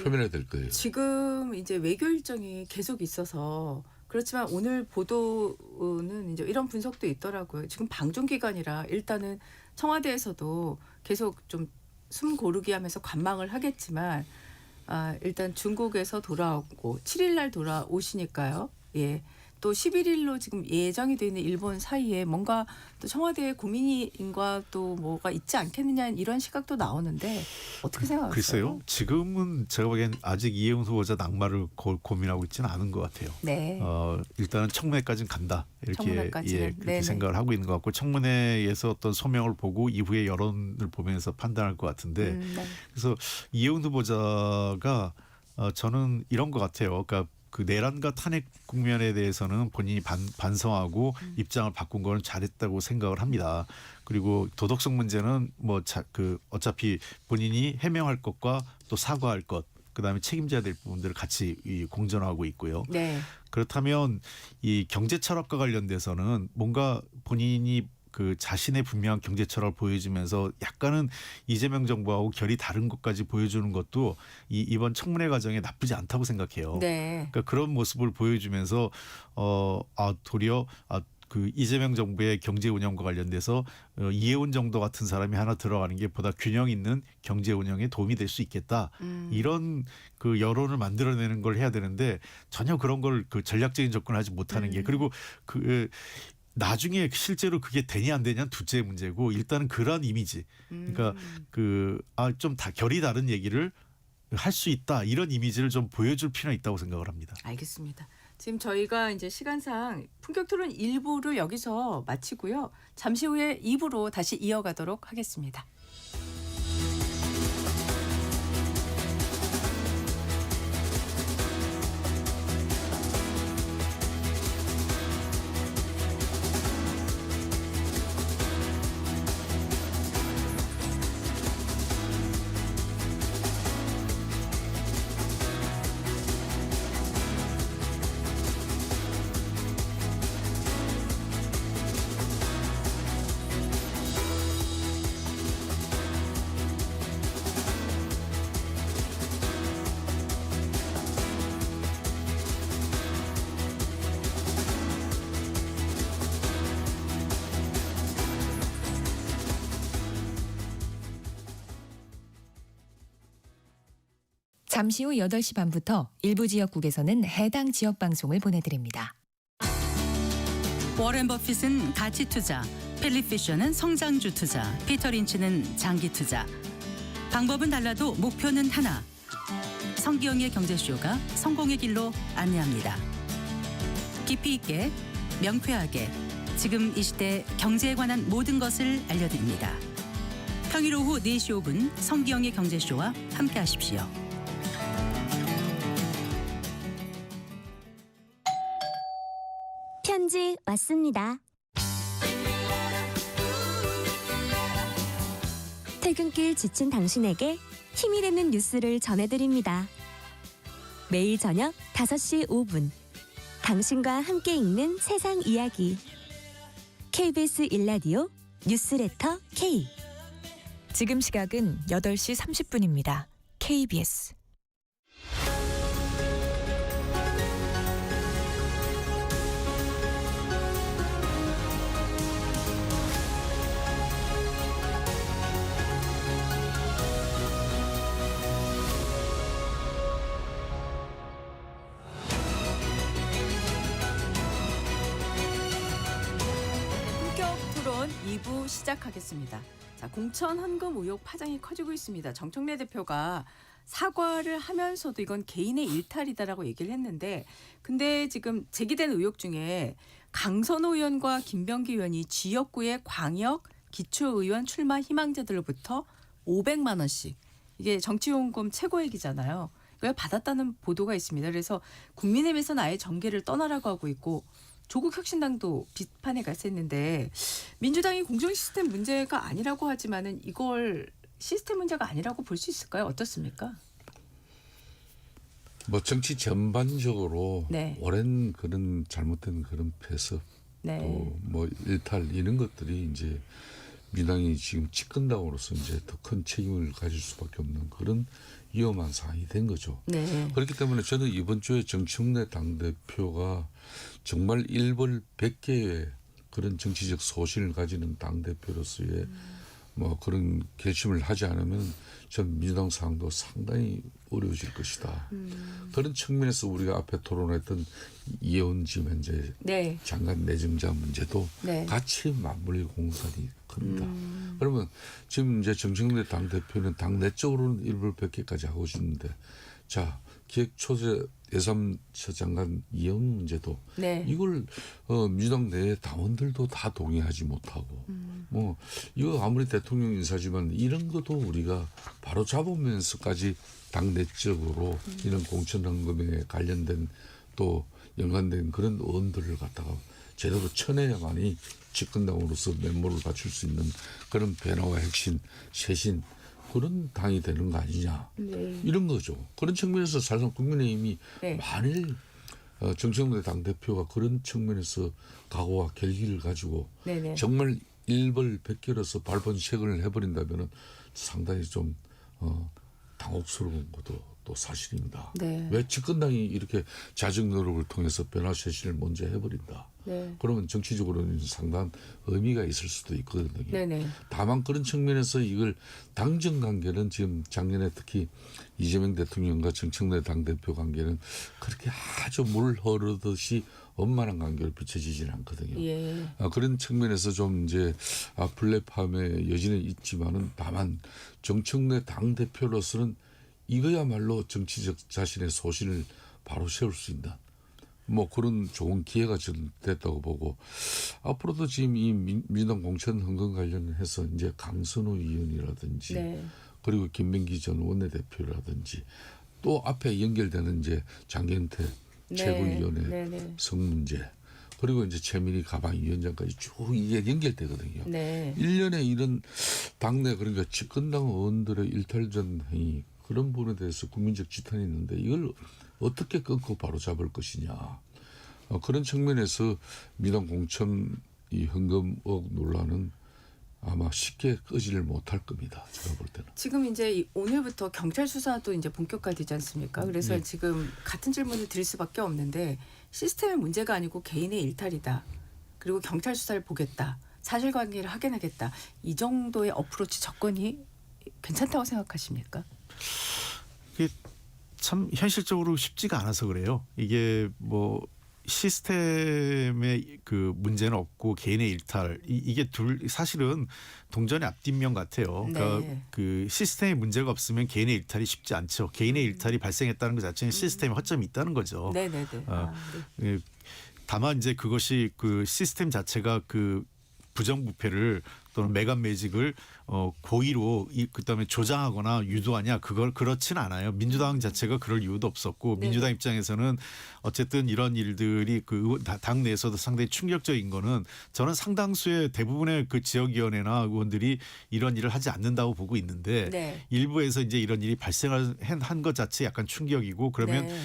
S15: 표면화될 거예요.
S8: 지금 이제 외교 일정이 계속 있어서 그렇지만 오늘 보도는 이제 이런 분석도 있더라고요. 지금 방중 기간이라 일단은 청와대에서도 계속 좀 숨 고르기 하면서 관망을 하겠지만 일단 중국에서 돌아오고 7일 날 돌아오시니까요. 또 11일로 지금 예정이 되어 있는 일본 사이에 뭔가 또 청와대의 고민인과 또 뭐가 있지 않겠느냐 이런 시각도 나오는데 어떻게 생각하세요?
S14: 글쎄요. 지금은 제가 보기엔 아직 이혜원 후보자 낙마를 고민하고 있지는 않은 것 같아요. 일단은 청문회까지는 간다. 그렇게 생각을 하고 있는 것 같고 청문회에서 어떤 소명을 보고 이후에 여론을 보면서 판단할 것 같은데 그래서 이혜원 후보자가 저는 이런 것 같아요. 그러니까 그 내란과 탄핵 국면에 대해서는 본인이 반성하고 입장을 바꾼 거는 잘했다고 생각을 합니다. 그리고 도덕성 문제는 어차피 본인이 해명할 것과 또 사과할 것, 그다음에 책임져야 될 부분들을 같이 공존하고 있고요. 그렇다면 이 경제 철학과 관련돼서는 뭔가 본인이 그 자신의 분명한 경제 철학을 보여주면서 약간은 이재명 정부하고 결이 다른 것까지 보여주는 것도 이번 청문회 과정에 나쁘지 않다고 생각해요. 그러니까 그런 모습을 보여주면서 도리어 그 이재명 정부의 경제 운영과 관련돼서 이혜원 정도 같은 사람이 하나 들어가는 게 보다 균형 있는 경제 운영에 도움이 될 수 있겠다. 이런 그 여론을 만들어내는 걸 해야 되는데 전혀 그런 걸 그 전략적인 접근을 하지 못하는 게 그리고 나중에 실제로 그게 되냐 안 되냐는 둘째 문제고 일단은 그런 이미지 그러니까 좀 다 결이 다른 얘기를 할 수 있다 이런 이미지를 좀 보여줄 필요가 있다고 생각을 합니다.
S8: 알겠습니다. 지금 저희가 이제 시간상 품격 토론 1부를 여기서 마치고요. 잠시 후에 2부로 다시 이어가도록 하겠습니다.
S11: 잠시 후 8시 반부터 일부 지역국에서는 해당 지역 방송을 보내드립니다.
S16: 워렌 버핏은 가치 투자, 필립 피셔는 성장주 투자, 피터 린치는 장기 투자. 방법은 달라도 목표는 하나. 성기영의 경제쇼가 성공의 길로 안내합니다. 깊이 있게, 명쾌하게, 지금 이 시대 경제에 관한 모든 것을 알려드립니다. 평일 오후 4시 5분 성기영의 경제쇼와 함께하십시오.
S17: 편지 왔습니다. 퇴근길 지친 당신에게 힘이 되는 뉴스를 전해드립니다. 매일 저녁 5시 5분 당신과 함께 읽는 세상 이야기 KBS 1라디오 뉴스레터 K.
S11: 지금 시각은 8시 30분입니다. KBS
S1: 본격 토론 2부 시작하겠습니다. 자, 공천 헌금 의혹 파장이 커지고 있습니다. 정청래 대표가 사과를 하면서도 이건 개인의 일탈이다라고 얘기를 했는데, 근데 지금 제기된 의혹 중에 강선호 의원과 김병기 의원이 지역구의 광역 기초의원 출마 희망자들로부터 500만 원씩, 이게 정치용금 최고액이잖아요. 이걸 받았다는 보도가 있습니다. 그래서 국민의힘에서는 아예 정계를 떠나라고 하고 있고, 조국혁신당도 비판에 갔었는데, 민주당이 공정 시스템 문제가 아니라고 하지만은 이걸 시스템 문제가 아니라고 볼 수 있을까요? 어떻습니까?
S15: 뭐 정치 전반적으로
S1: 네.
S15: 오랜 그런 잘못된 그런 폐습,
S1: 네.
S15: 또 뭐 일탈 이런 것들이 이제 민당이 지금 집권당으로서 이제 더 큰 책임을 가질 수밖에 없는 그런 위험한 상황이 된 거죠.
S1: 네.
S15: 그렇기 때문에 저는 이번 주에 정청래 당대표가 정말 일벌백계의 그런 정치적 소신을 가지는 당대표로서의 뭐 그런 결심을 하지 않으면 전 민주당 상황도 상당히 어려워질 것이다. 그런 측면에서 우리가 앞에 토론했던 이혜원 지금 현재
S1: 네.
S15: 장관 내정자 문제도
S1: 네.
S15: 같이 맞물릴 공산이 큽니다. 그러면 지금 이제 정청래 당대표는 당내적으로는 일벌백계까지 하고 있는데, 자, 기획초제 예산처 장관 이혜원 문제도
S1: 네.
S15: 이걸 민주당 내 당원들도 다 동의하지 못하고 뭐 이거 아무리 대통령 인사지만 이런 것도 우리가 바로 잡으면서까지 당내적으로 이런 공천 헌금에 관련된 또 연관된 그런 의원들을 갖다가 제대로 쳐내야만이 집권당으로서 면모를 갖출 수 있는 그런 변화와 혁신, 쇄신 그런 당이 되는 거 아니냐.
S1: 네.
S15: 이런 거죠. 그런 측면에서 사실상 국민의힘이
S1: 네.
S15: 만일 정청래 당대표가 그런 측면에서 각오와 결기를 가지고
S1: 네네.
S15: 정말 일벌백계로서 발본색을 해버린다면 상당히 좀 당혹스러운 것도 또 사실입니다.
S1: 네.
S15: 왜 집권당이 이렇게 자정 노력을 통해서 변화 쇄신을 먼저 해버린다.
S1: 네.
S15: 그러면 정치적으로는 상당한 의미가 있을 수도 있거든요.
S1: 네네.
S15: 다만 그런 측면에서 이걸 당정 관계는 지금 작년에 특히 이재명 대통령과 정청래 당대표 관계는 그렇게 아주 물 흐르듯이 원만한 관계로 비춰지지는 않거든요.
S1: 예.
S15: 그런 측면에서 좀 이제 플랫폼의 여지는 있지만은 다만 정청래 당대표로서는 이거야말로 정치적 자신의 소신을 바로 세울 수 있는 뭐 그런 좋은 기회가 좀 됐다고 보고, 앞으로도 지금 이 민주당 공천 헌금 관련해서 이제 강선호 의원이라든지
S1: 네.
S15: 그리고 김병기 전 원내대표라든지 또 앞에 연결되는 이제 장경태
S1: 네.
S15: 최고위원회
S1: 네네.
S15: 성문제 그리고 이제 최민희 가방위원장까지 쭉 이게 연결되거든요.
S1: 네.
S15: 1년에 이런 당내 그러니까 집권당 의원들의 일탈전 행위 그런 부분에 대해서 국민적 지탄이 있는데 이걸 어떻게 끊고 바로 잡을 것이냐. 그런 측면에서 민당 공천 이 헌금 의혹 논란은 아마 쉽게 끄지를 못할 겁니다. 제가 볼 때는.
S1: 지금 이제 오늘부터 경찰 수사도 이제 본격화되지 않습니까? 그래서
S15: 네.
S1: 지금 같은 질문을 드릴 수밖에 없는데, 시스템의 문제가 아니고 개인의 일탈이다. 그리고 경찰 수사를 보겠다. 사실관계를 확인하겠다. 이 정도의 어프로치 접근이 괜찮다고 생각하십니까?
S14: 참 현실적으로 쉽지가 않아서 그래요. 이게 뭐 시스템의 그 문제는 없고 개인의 일탈 이게 사실은 동전의 앞뒷면 같아요. 그러니까
S8: 네.
S14: 그 시스템에 문제가 없으면 개인의 일탈이 쉽지 않죠. 개인의 일탈이 발생했다는 것 자체는 시스템에 허점이 있다는 거죠.
S8: 네네네.
S14: 다만 이제 그것이 그 시스템 자체가 그 부정부패를 또는 매간 매직을 고의로 그다음에 조장하거나 유도하냐 그걸 그렇지는 않아요. 민주당 자체가 그럴 이유도 없었고
S8: 네.
S14: 민주당 입장에서는 어쨌든 이런 일들이 그 당 내에서도 상당히 충격적인 거는 저는 상당수의 대부분의 그 지역위원회나 의원들이 이런 일을 하지 않는다고 보고 있는데
S8: 네.
S14: 일부에서 이제 이런 일이 발생한 것 자체 약간 충격이고 그러면
S8: 네.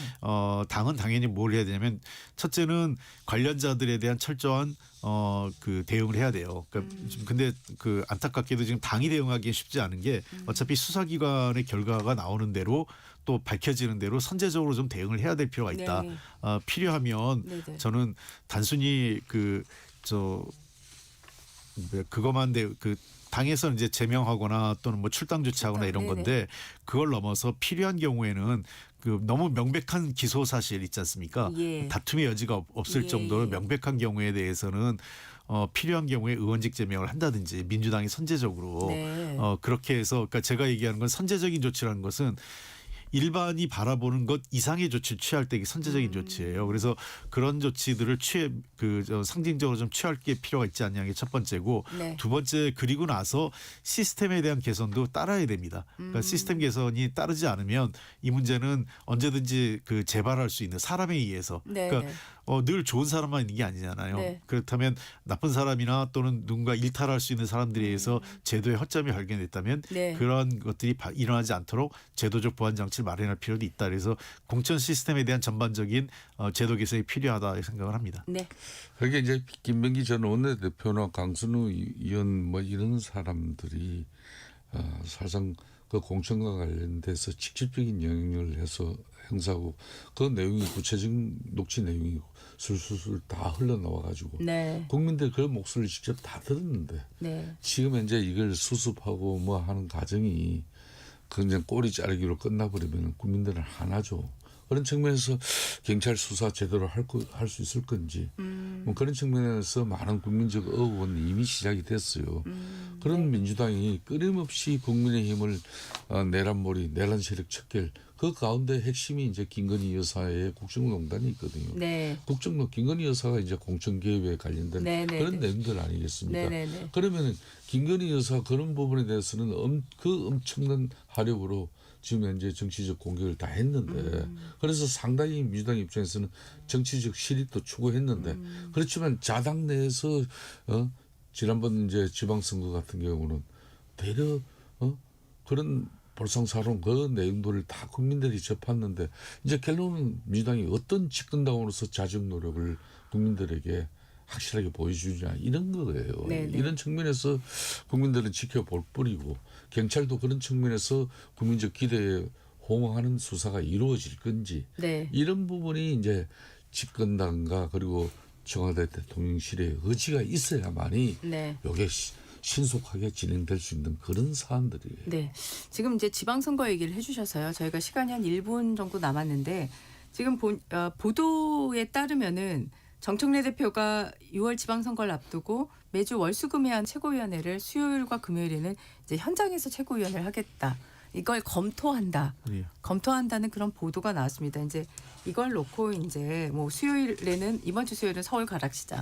S14: 당은 당연히 뭘 해야 되냐면 첫째는 관련자들에 대한 철저한 그 대응을 해야 돼요. 그러니까 근데 그 안타깝게도 지금 당이 대응하기 쉽지 않은 게 어차피 수사기관의 결과가 나오는 대로 또 밝혀지는 대로 선제적으로 좀 대응을 해야 될 필요가 있다.
S8: 네.
S14: 필요하면
S8: 네네.
S14: 저는 단순히 그것만 그 당에서는 이제 제명하거나 또는 뭐 출당 조치하거나 이런
S8: 네네.
S14: 건데 그걸 넘어서 필요한 경우에는 그 너무 명백한 기소 사실 있지 않습니까?
S8: 예.
S14: 다툼의 여지가 없을
S8: 예.
S14: 정도로 명백한 경우에 대해서는 필요한 경우에 의원직 제명을 한다든지 민주당이 선제적으로
S8: 네.
S14: 그렇게 해서 그러니까 제가 얘기하는 건 선제적인 조치라는 것은 일반이 바라보는 것 이상의 조치를 취할 때 이게 선제적인 조치예요. 그래서 그런 조치들을 상징적으로 좀 취할 게 필요가 있지 않냐는 게 첫 번째고
S8: 네.
S14: 두 번째 그리고 나서 시스템에 대한 개선도 따라야 됩니다. 그러니까 시스템 개선이 따르지 않으면 이 문제는 언제든지 그 재발할 수 있는 사람에 의해서
S8: 네.
S14: 그러니까 늘 좋은 사람만 있는 게 아니잖아요.
S8: 네.
S14: 그렇다면 나쁜 사람이나 또는 누군가 일탈할 수 있는 사람들에 의해서 제도의 허점이 발견됐다면
S8: 네.
S14: 그런 것들이 일어나지 않도록 제도적 보완 장치를 마련할 필요도 있다. 그래서 공천 시스템에 대한 전반적인 제도 개선이 필요하다 생각을 합니다.
S8: 네.
S15: 그러니까 이제 김병기 전 원내대표나 강선우 의원 뭐 이런 사람들이 사실상 그 공천과 관련돼서 직접적인 영향을 해서 행사하고 그 내용이 구체적인 녹취 내용이 술술술 다 흘러나와가지고
S8: 네.
S15: 국민들 그 목소리를 직접 다 들었는데
S8: 네.
S15: 지금 이제 이걸 수습하고 뭐 하는 과정이 그냥 꼬리 자르기로 끝나버리면 국민들은 하나죠. 그런 측면에서 경찰 수사 제대로 할 수 있을 건지 뭐 그런 측면에서 많은 국민적 의혹은 이미 시작이 됐어요. 그런 민주당이 끊임없이 국민의힘을 내란몰이, 내란 세력 척결 그 가운데 핵심이 이제 김건희 여사의 국정농단이 있거든요.
S8: 네.
S15: 김건희 여사가 이제 공천 개입에 관련된
S8: 네네네.
S15: 그런 내용들 아니겠습니까?
S8: 네네네.
S15: 그러면 김건희 여사 그런 부분에 대해서는 그 엄청난 하력으로 지금 현재 정치적 공격을 다 했는데 그래서 상당히 민주당 입장에서는 정치적 실익도 추구했는데 그렇지만 자당 내에서 지난번 이제 지방선거 같은 경우는 대려 그런 볼상사론 그 내용들을 다 국민들이 접했는데 이제 결론은 민주당이 어떤 집권당으로서 자정 노력을 국민들에게 확실하게 보여주냐 이런 거예요.
S8: 네네.
S15: 이런 측면에서 국민들은 지켜볼 뿐이고 경찰도 그런 측면에서 국민적 기대에 호응하는 수사가 이루어질 건지
S8: 네.
S15: 이런 부분이 이제 집권당과 그리고 청와대 대통령실의 의지가 있어야만이
S8: 네.
S15: 이게 신속하게 진행될 수 있는 그런 사안들이에요.
S8: 네. 지금 이제 지방선거 얘기를 해주셔서요. 저희가 시간이 한 1분 정도 남았는데 지금 보도에 따르면은 정청래 대표가 6월 지방선거를 앞두고 매주 월수금에 한 최고위원회를 수요일과 금요일에는 이제 현장에서 최고위원회를 하겠다. 이걸 검토한다.
S14: 예.
S8: 검토한다는 그런 보도가 나왔습니다. 이제 이걸 놓고 이제 뭐 수요일에는 이번 주 수요일은 서울 가락시장,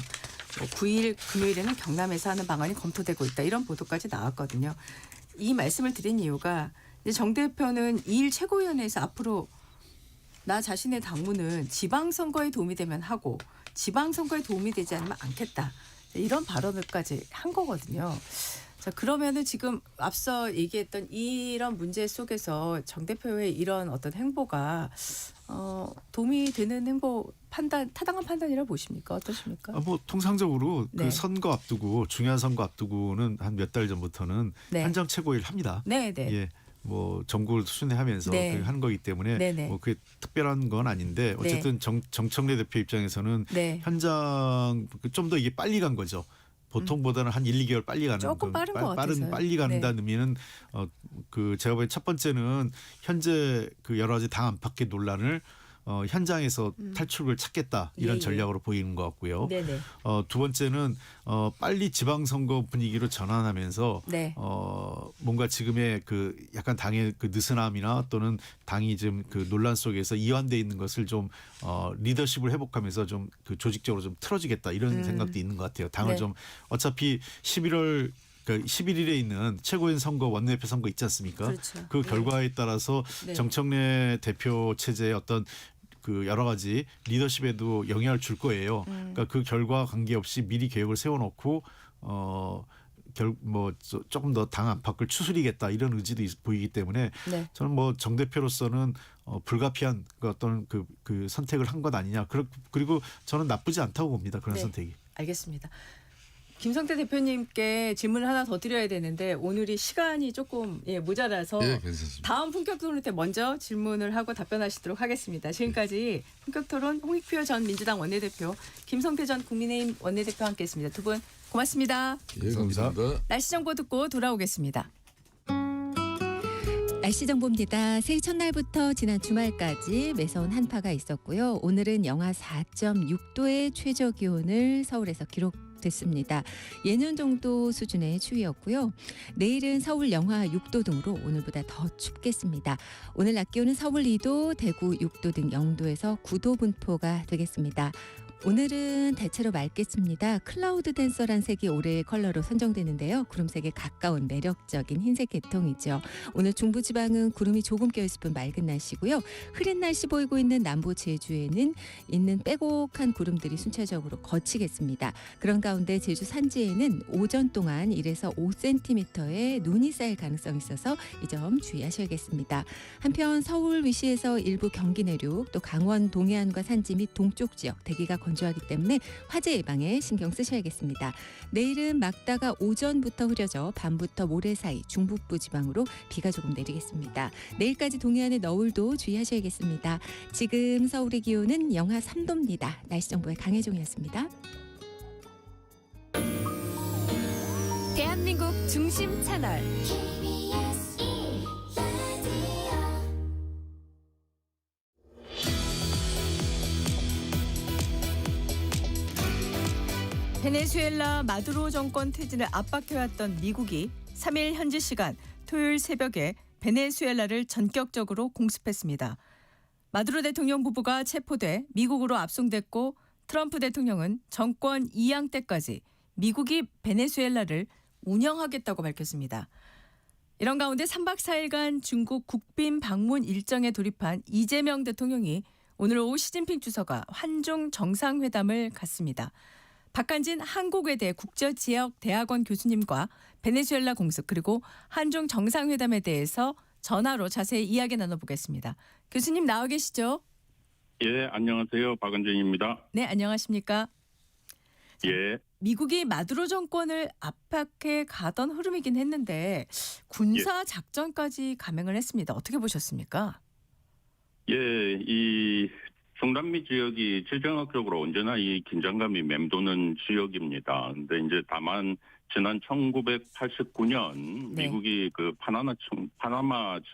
S8: 뭐 9일 금요일에는 경남에서 하는 방안이 검토되고 있다. 이런 보도까지 나왔거든요. 이 말씀을 드린 이유가 이제 정 대표는 2일 최고위원회에서 앞으로 나 자신의 당무는 지방선거에 도움이 되면 하고 지방선거에 도움이 되지 않으면 않겠다. 이런 발언을까지 한 거거든요. 자, 그러면은 지금 앞서 얘기했던 이런 문제 속에서 정 대표의 이런 어떤 행보가 도움이 되는 행보 타당한 판단이라고 보십니까? 어떠십니까?
S14: 뭐 통상적으로
S8: 네.
S14: 그 선거 앞두고 중요한 선거 앞두고는 한 몇 달 전부터는
S8: 네.
S14: 현장 최고위를 합니다.
S8: 네, 네.
S14: 예. 뭐 전국을 순회하면서
S8: 네.
S14: 하는 거기 때문에
S8: 네네.
S14: 뭐 그게 특별한 건 아닌데 어쨌든 정청래 대표 입장에서는
S8: 네.
S14: 현장 좀 더 이게 빨리 간 거죠. 보통보다는 한 1, 2개월 빨리 가는
S1: 조금 빠른 것 같아서요.
S14: 빨리 간다는 의미는 그 제가 보기엔 첫 번째는 현재 그 여러 가지 당 안팎의 논란을 현장에서 탈출을 찾겠다 이런
S1: 예, 예.
S14: 전략으로 보이는 것 같고요.
S1: 네네.
S14: 두 번째는 빨리 지방선거 분위기로 전환하면서
S1: 네.
S14: 뭔가 지금의 그 약간 당의 그 느슨함이나 또는 당이 지금 그 논란 속에서 이완돼 있는 것을 좀 리더십을 회복하면서 좀 그 조직적으로 좀 틀어지겠다 이런 생각도 있는 것 같아요. 당을
S1: 네.
S14: 좀 어차피 11월 그러니까 11일에 있는 최고위원 선거 원내대표 선거 있지 않습니까?
S1: 그렇죠.
S14: 그 결과에 따라서
S1: 네.
S14: 정청래 대표 체제의 어떤 그 여러 가지 리더십에도 영향을 줄 거예요. 그러니까 그 결과 관계없이 미리 계획을 세워놓고 조금 더 당 안팎을 추스리겠다 이런 의지도 보이기 때문에
S1: 네.
S14: 저는 뭐 정 대표로서는 불가피한 그 어떤 그 선택을 한 것 아니냐. 그리고 저는 나쁘지 않다고 봅니다. 그런
S1: 네.
S14: 선택이.
S1: 알겠습니다. 김성태 대표님께 질문을 하나 더 드려야 되는데 오늘이 시간이 조금 모자라서
S15: 예, 괜찮습니다.
S1: 다음 본격 토론 때 먼저 질문을 하고 답변하시도록 하겠습니다. 지금까지 본격 토론 홍익표 전 민주당 원내대표, 김성태 전 국민의힘 원내대표와 함께했습니다. 두 분 고맙습니다.
S15: 예, 감사합니다.
S1: 날씨 정보 듣고 돌아오겠습니다.
S12: 날씨 정보입니다. 새해 첫날부터 지난 주말까지 매서운 한파가 있었고요. 오늘은 영하 4.6도의 최저 기온을 서울에서 기록됐습니다. 예년 정도 수준의 추위였고요. 내일은 서울 영하 6도 등으로 오늘보다 더 춥겠습니다. 오늘 낮 기온은 서울 2도, 대구 6도 등 0도에서 9도 분포가 되겠습니다. 오늘은 대체로 맑겠습니다. 클라우드 댄서란 색이 올해의 컬러로 선정되는데요. 구름색에 가까운 매력적인 흰색 계통이죠. 오늘 중부지방은 구름이 조금 껴있을 뿐 맑은 날씨고요. 흐린 날씨 보이고 있는 남부 제주에는 있는 빼곡한 구름들이 순차적으로 거치겠습니다. 그런 가운데 제주 산지에는 오전 동안 1에서 5cm의 눈이 쌓일 가능성이 있어서 이 점 주의하셔야겠습니다. 한편 서울 위시에서 일부 경기 내륙 또 강원 동해안과 산지 및 동쪽 지역 대기가 건조하기 때문에 화재 예방에 신경 쓰셔야겠습니다. 내일은 막다가 오전부터 흐려져 밤부터 모레 사이 중북부 지방으로 비가 조금 내리겠습니다. 내일까지 동해안의 너울도 주의하셔야겠습니다. 지금 서울의 기온은 영하 3도입니다. 날씨 정보의 강혜종이었습니다.
S11: 대한민국 중심 채널
S6: KBS 1라디오
S1: 베네수엘라 마두로 정권 퇴진을 압박해왔던 미국이 3일 현지 시간 토요일 새벽에 베네수엘라를 전격적으로 공습했습니다. 마두로 대통령 부부가 체포돼 미국으로 압송됐고 트럼프 대통령은 정권 이양 때까지 미국이 베네수엘라를 운영하겠다고 밝혔습니다. 이런 가운데 3박 4일간 중국 국빈 방문 일정에 돌입한 이재명 대통령이 오늘 오후 시진핑 주석과 한중 정상회담을 갖습니다. 박한진 한국외대 국제지역대학원 교수님과 베네수엘라 공습 그리고 한중 정상회담에 대해서 전화로 자세히 이야기 나눠보겠습니다. 교수님 나와 계시죠?
S18: 예, 안녕하세요. 박은진입니다.
S1: 네, 안녕하십니까?
S18: 예.
S1: 미국이 마두로 정권을 압박해 가던 흐름이긴 했는데 군사 작전까지 감행을 했습니다. 어떻게 보셨습니까?
S18: 예, 이 중남미 지역이 지정학적으로 언제나 이 긴장감이 맴도는 지역입니다. 근데 이제 다만 지난 1989년
S1: 네.
S18: 미국이 그 파나마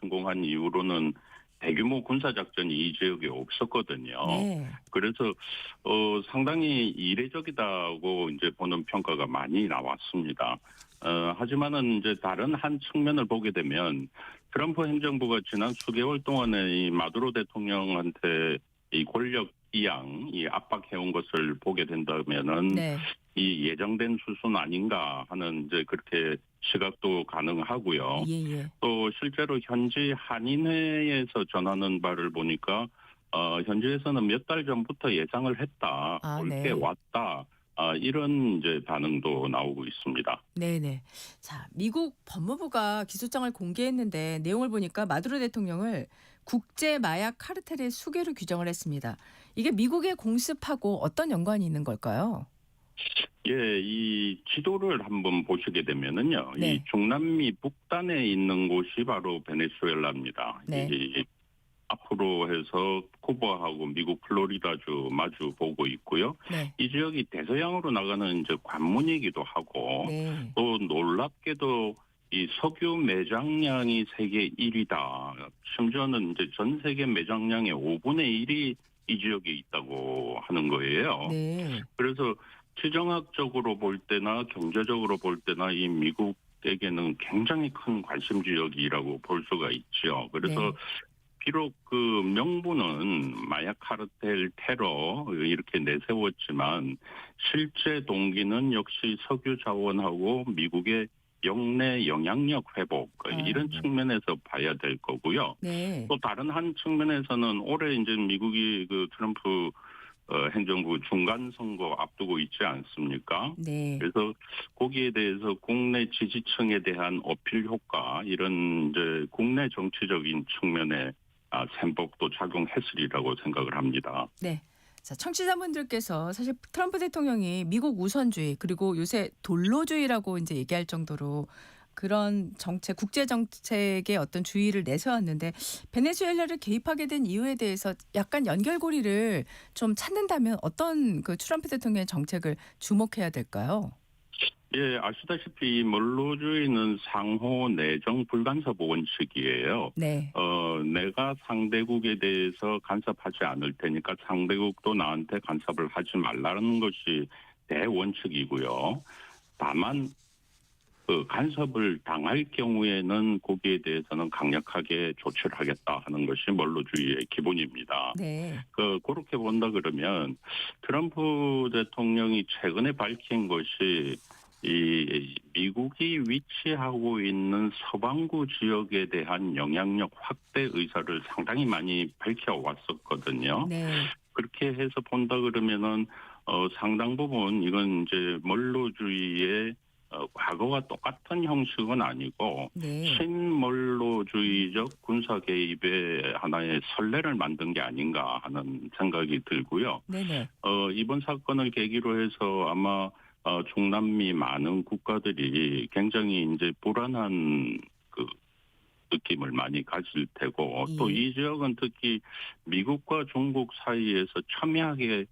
S18: 침공한 이후로는 대규모 군사 작전이 이 지역에 없었거든요.
S1: 네.
S18: 그래서 상당히 이례적이다고 이제 보는 평가가 많이 나왔습니다. 하지만은 이제 다른 한 측면을 보게 되면 트럼프 행정부가 지난 수개월 동안에 이 마두로 대통령한테 이 권력 이양, 이 압박해온 것을 보게 된다면은
S1: 네.
S18: 이 예정된 수순 아닌가 하는 이제 그렇게 시각도 가능하고요.
S1: 예.
S18: 또 실제로 현지 한인회에서 전하는 바를 보니까 현지에서는 몇 달 전부터 예상을 했다, 올게
S1: 네.
S18: 왔다. 이런 이제 반응도 나오고 있습니다.
S1: 네네. 자, 미국 법무부가 기소장을 공개했는데 내용을 보니까 마두로 대통령을 국제 마약 카르텔의 수괴로 규정을 했습니다. 이게 미국의 공습하고 어떤 연관이 있는 걸까요?
S18: 예, 이 지도를 한번 보시게 되면은요,
S1: 네.
S18: 이 중남미 북단에 있는 곳이 바로 베네수엘라입니다.
S1: 네.
S18: 이 앞으로 해서 쿠바하고 미국 플로리다주 마주 보고 있고요.
S1: 네.
S18: 이 지역이 대서양으로 나가는 이제 관문이기도 하고
S1: 네.
S18: 또 놀랍게도 이 석유 매장량이 세계 1위다. 심지어는 이제 전 세계 매장량의 5분의 1이 이 지역에 있다고 하는 거예요.
S1: 네.
S18: 그래서 지정학적으로 볼 때나 경제적으로 볼 때나 이 미국에게는 굉장히 큰 관심 지역이라고 볼 수가 있죠. 그래서
S1: 네.
S18: 비록 그 명분은 마약 카르텔 테러 이렇게 내세웠지만 실제 동기는 역시 석유 자원하고 미국의 영내 영향력 회복 이런 측면에서 봐야 될 거고요.
S1: 네.
S18: 또 다른 한 측면에서는 올해 이제 미국이 그 트럼프 행정부 중간 선거 앞두고 있지 않습니까?
S1: 네.
S18: 그래서 거기에 대해서 국내 지지층에 대한 어필 효과 이런 이제 국내 정치적인 측면에 셈법도 작용했으리라고 생각을 합니다.
S1: 네. 자, 청취자분들께서 사실 트럼프 대통령이 미국 우선주의 그리고 요새 돌로주의라고 이제 얘기할 정도로 그런 정책, 국제 정책에 어떤 주의를 내세웠는데 베네수엘라를 개입하게 된 이유에 대해서 약간 연결고리를 좀 찾는다면 어떤 그 트럼프 대통령의 정책을 주목해야 될까요?
S18: 예, 아시다시피 이 몰로주의는 상호 내정 불간섭 원칙이에요.
S1: 네.
S18: 내가 상대국에 대해서 간섭하지 않을 테니까 상대국도 나한테 간섭을 하지 말라는 것이 대원칙이고요. 다만 그 간섭을 당할 경우에는 거기에 대해서는 강력하게 조치를 하겠다 하는 것이 몰로주의의 기본입니다.
S1: 네.
S18: 그렇게 본다 그러면 트럼프 대통령이 최근에 밝힌 것이 이 미국이 위치하고 있는 서반구 지역에 대한 영향력 확대 의사를 상당히 많이 밝혀왔었거든요.
S1: 네.
S18: 그렇게 해서 본다 그러면은 상당 부분 이건 이제 몰로주의의 과거와 똑같은 형식은 아니고
S1: 네.
S18: 신몰로주의적 군사 개입의 하나의 선례를 만든 게 아닌가 하는 생각이 들고요.
S1: 네네.
S18: 이번 사건을 계기로 해서 아마 중남미 많은 국가들이 굉장히 이제 불안한 그 느낌을 많이 가질 테고 또 이 지역은 특히 미국과 중국 사이에서 첨예하게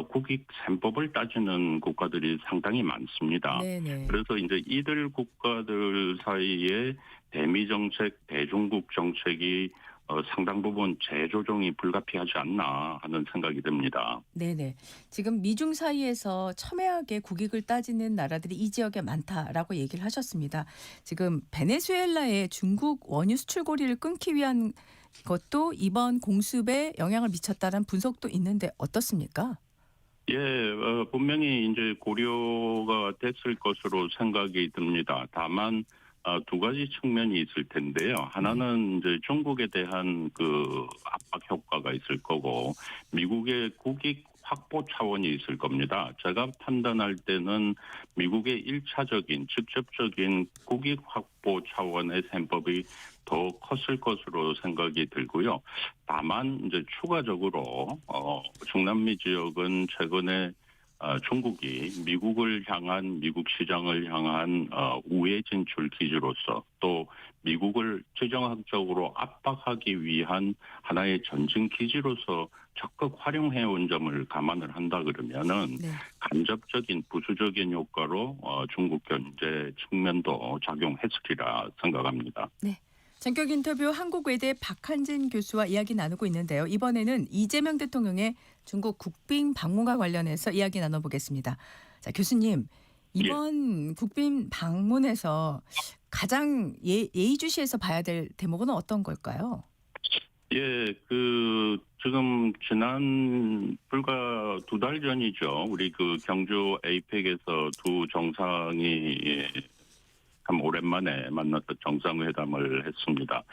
S18: 국익 셈법을 따지는 국가들이 상당히 많습니다.
S1: 네네.
S18: 그래서 이제 이들 국가들 사이에 대미 정책, 대중국 정책이 상당 부분 재조정이 불가피하지 않나 하는 생각이 듭니다.
S1: 네네. 지금 미중 사이에서 첨예하게 국익을 따지는 나라들이 이 지역에 많다라고 얘기를 하셨습니다. 지금 베네수엘라의 중국 원유 수출 고리를 끊기 위한 것도 이번 공습에 영향을 미쳤다는 분석도 있는데 어떻습니까?
S18: 예, 분명히 이제 고려가 됐을 것으로 생각이 듭니다. 다만 두 가지 측면이 있을 텐데요. 하나는 이제 중국에 대한 그 압박 효과가 있을 거고 미국의 국익 확보 차원이 있을 겁니다. 제가 판단할 때는 미국의 1차적인 직접적인 국익 확보 차원의 셈법이 더 컸을 것으로 생각이 들고요. 다만 이제 추가적으로 중남미 지역은 최근에 중국이 미국을 향한 미국 시장을 향한 우회 진출 기지로서 또 미국을 지정학적으로 압박하기 위한 하나의 전진 기지로서 적극 활용해 온 점을 감안을 한다 그러면은 간접적인 부수적인 효과로 중국 경제 측면도 작용했으리라 생각합니다.
S1: 네. 전격 인터뷰 한국외대 박한진 교수와 이야기 나누고 있는데요. 이번에는 이재명 대통령의 중국 국빈 방문과 관련해서 이야기 나눠보겠습니다. 자, 교수님, 이번 국빈 방문에서 가장 예의주시해서 봐야 될 대목은 어떤 걸까요?
S18: 예, 지금 지난 불과 2달 전이죠. 우리 경주 에이펙에서 두 정상이 참 오랜만에 만나서 정상회담을 했습니다.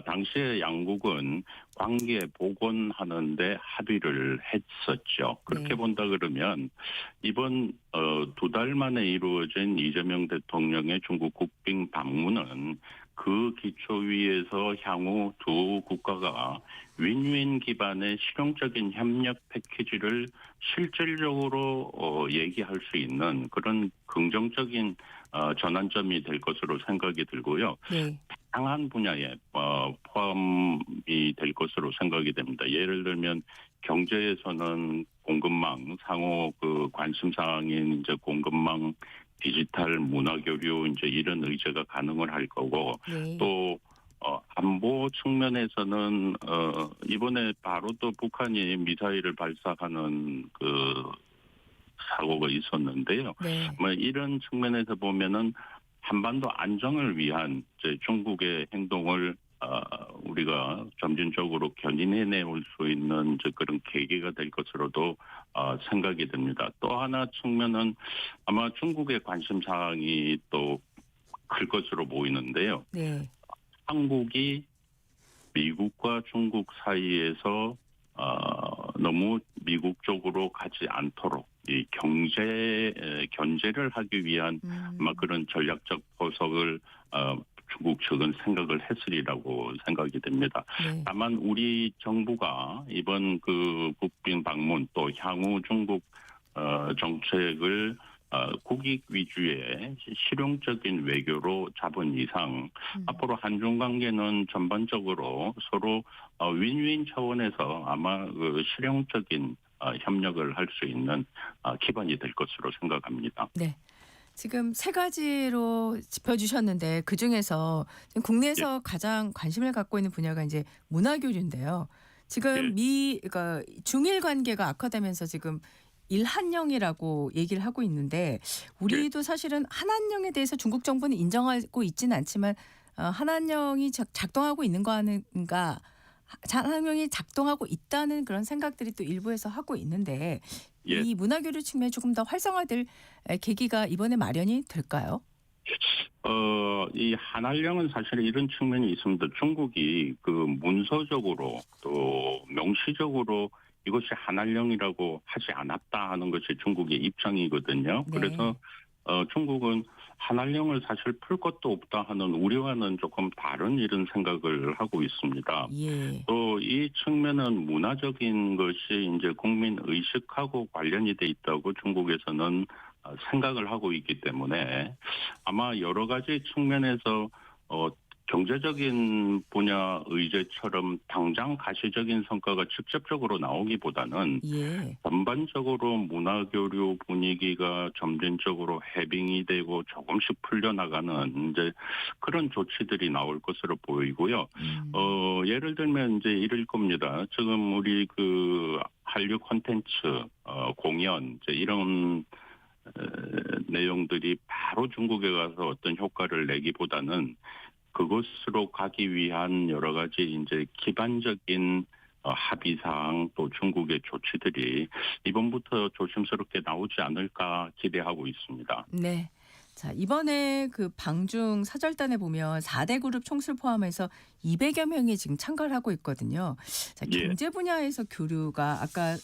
S18: 당시에 양국은 관계 복원하는데 합의를 했었죠. 그렇게 본다 그러면 이번 2달 만에 이루어진 이재명 대통령의 중국 국빈 방문은 그 기초 위에서 향후 두 국가가 윈윈 기반의 실용적인 협력 패키지를 실질적으로 얘기할 수 있는 그런 긍정적인 전환점이 될 것으로 생각이 들고요. 다양한 분야에 포함이 될 것으로 생각이 됩니다. 예를 들면 경제에서는 공급망, 상호 그 관심 사항인 이제 공급망, 디지털, 문화교류 이제 이런 의제가 가능을 할 거고
S5: 네.
S18: 또 안보 측면에서는 이번에 바로 또 북한이 미사일을 발사하는 그 사고가 있었는데요.
S5: 네.
S18: 뭐 이런 측면에서 보면은 한반도 안정을 위한 이제 중국의 행동을 우리가 점진적으로 견인해내올 수 있는 이제 그런 계기가 될 것으로도 생각이 됩니다. 또 하나 측면은 아마 중국의 관심 사항이 또 클 것으로 보이는데요.
S5: 네.
S18: 한국이 미국과 중국 사이에서 너무 미국 쪽으로 가지 않도록 이 견제를 하기 위한 아마 그런 전략적 포석을 중국 측은 생각을 했으리라고 생각이 됩니다.
S5: 네.
S18: 다만 우리 정부가 이번 그 국빈 방문 또 향후 중국 정책을 국익 위주의 실용적인 외교로 잡은 이상 앞으로 한중 관계는 전반적으로 서로 윈윈 차원에서 아마 그 실용적인 협력을 할 수 있는 기반이 될 것으로 생각합니다.
S1: 네. 지금 세 가지로 짚어주셨는데 그 중에서 국내에서 가장 관심을 갖고 있는 분야가 이제 문화교류인데요. 지금 그러니까 중일 관계가 악화되면서 지금 일한령이라고 얘기를 하고 있는데 우리도 사실은 한한령에 대해서 중국 정부는 인정하고 있지는 않지만 한한령이 작동하고 있는 거 아닌가, 한한령이 작동하고 있다는 그런 생각들이 또 일부에서 하고 있는데 이 문화교류 측면이 조금 더 활성화될 계기가 이번에 마련이 될까요?
S18: 이 한한령은 사실 이런 측면이 있습니다. 중국이 그 문서적으로 또 명시적으로 이것이 한한령이라고 하지 않았다 하는 것이 중국의 입장이거든요.
S5: 네.
S18: 그래서 중국은 한한령을 사실 풀 것도 없다 하는 우려와는 조금 다른 이런 생각을 하고 있습니다.
S5: 예.
S18: 또 이 측면은 문화적인 것이 이제 국민 의식하고 관련이 돼 있다고 중국에서는 생각을 하고 있기 때문에 아마 여러 가지 측면에서 경제적인 분야 의제처럼 당장 가시적인 성과가 직접적으로 나오기보다는 전반적으로 문화교류 분위기가 점진적으로 해빙이 되고 조금씩 풀려나가는 이제 그런 조치들이 나올 것으로 보이고요. 예를 들면 이제 이럴 겁니다. 지금 우리 그 한류 콘텐츠, 공연 이제 이런 내용들이 바로 중국에 가서 어떤 효과를 내기보다는 그것으로 가기 위한 여러 가지 이제 기반적인 합의사항 또 중국의 조치들이 이번부터 조심스럽게 나오지 않을까 기대하고 있습니다.
S1: 네. 자, 이번에 그 방중 사절단에 보면 4대 그룹 총수를 포함해서 200여 명이 지금 참가를 하고 있거든요. 자, 경제 분야에서 교류가 아까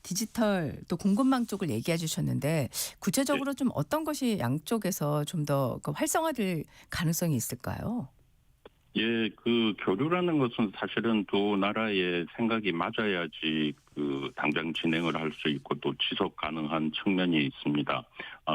S1: 디지털 또 공급망 쪽을 얘기해 주셨는데 구체적으로 좀 어떤 것이 양쪽에서 좀 더 활성화될 가능성이 있을까요?
S18: 예, 그 교류라는 것은 사실은 두 나라의 생각이 맞아야지 그 당장 진행을 할 수 있고 또 지속 가능한 측면이 있습니다.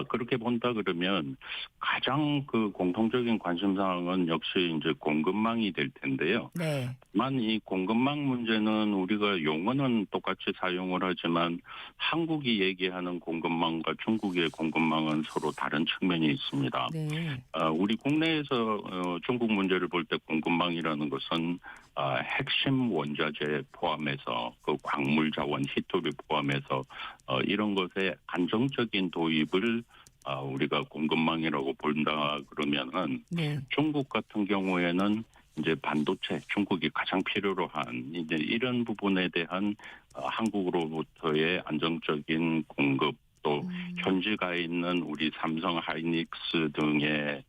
S18: 그렇게 본다 그러면 가장 그 공통적인 관심 사항은 역시 이제 공급망이 될 텐데요.
S1: 네.
S18: 만 이 공급망 문제는 우리가 용어는 똑같이 사용을 하지만 한국이 얘기하는 공급망과 중국의 공급망은 서로 다른 측면이 있습니다.
S5: 네.
S18: 우리 국내에서 중국 문제를 볼 때 공급망이라는 것은 핵심 원자재 포함해서 그 광물 자원, 히토류 포함해서 이런 것의 안정적인 도입을 우리가 공급망이라고 본다 그러면은 중국 같은 경우에는 이제 반도체, 중국이 가장 필요로 한 이제 이런 부분에 대한 한국으로부터의 안정적인 공급 또 현지가 있는 우리 삼성 하이닉스 등의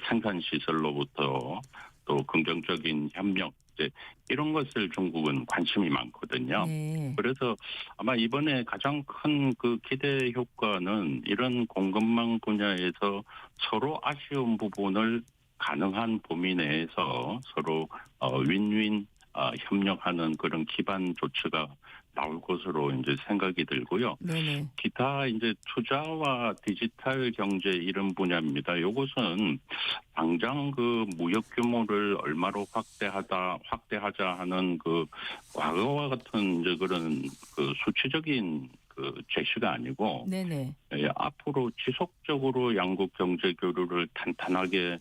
S18: 생산 시설로부터 또 긍정적인 협력 이제 이런 것을 중국은 관심이 많거든요. 그래서 아마 이번에 가장 큰 그 기대 효과는 이런 공급망 분야에서 서로 아쉬운 부분을 가능한 범위 내에서 서로 윈윈 협력하는 그런 기반 조치가 나올 것으로 이제 생각이 들고요.
S1: 네네.
S18: 기타 이제 투자와 디지털 경제 이런 분야입니다. 요것은 당장 그 무역 규모를 얼마로 확대하자 하는 그 과거와 같은 이제 그런 그 수치적인 그 제시가 아니고
S1: 네네.
S18: 앞으로 지속적으로 양국 경제 교류를 탄탄하게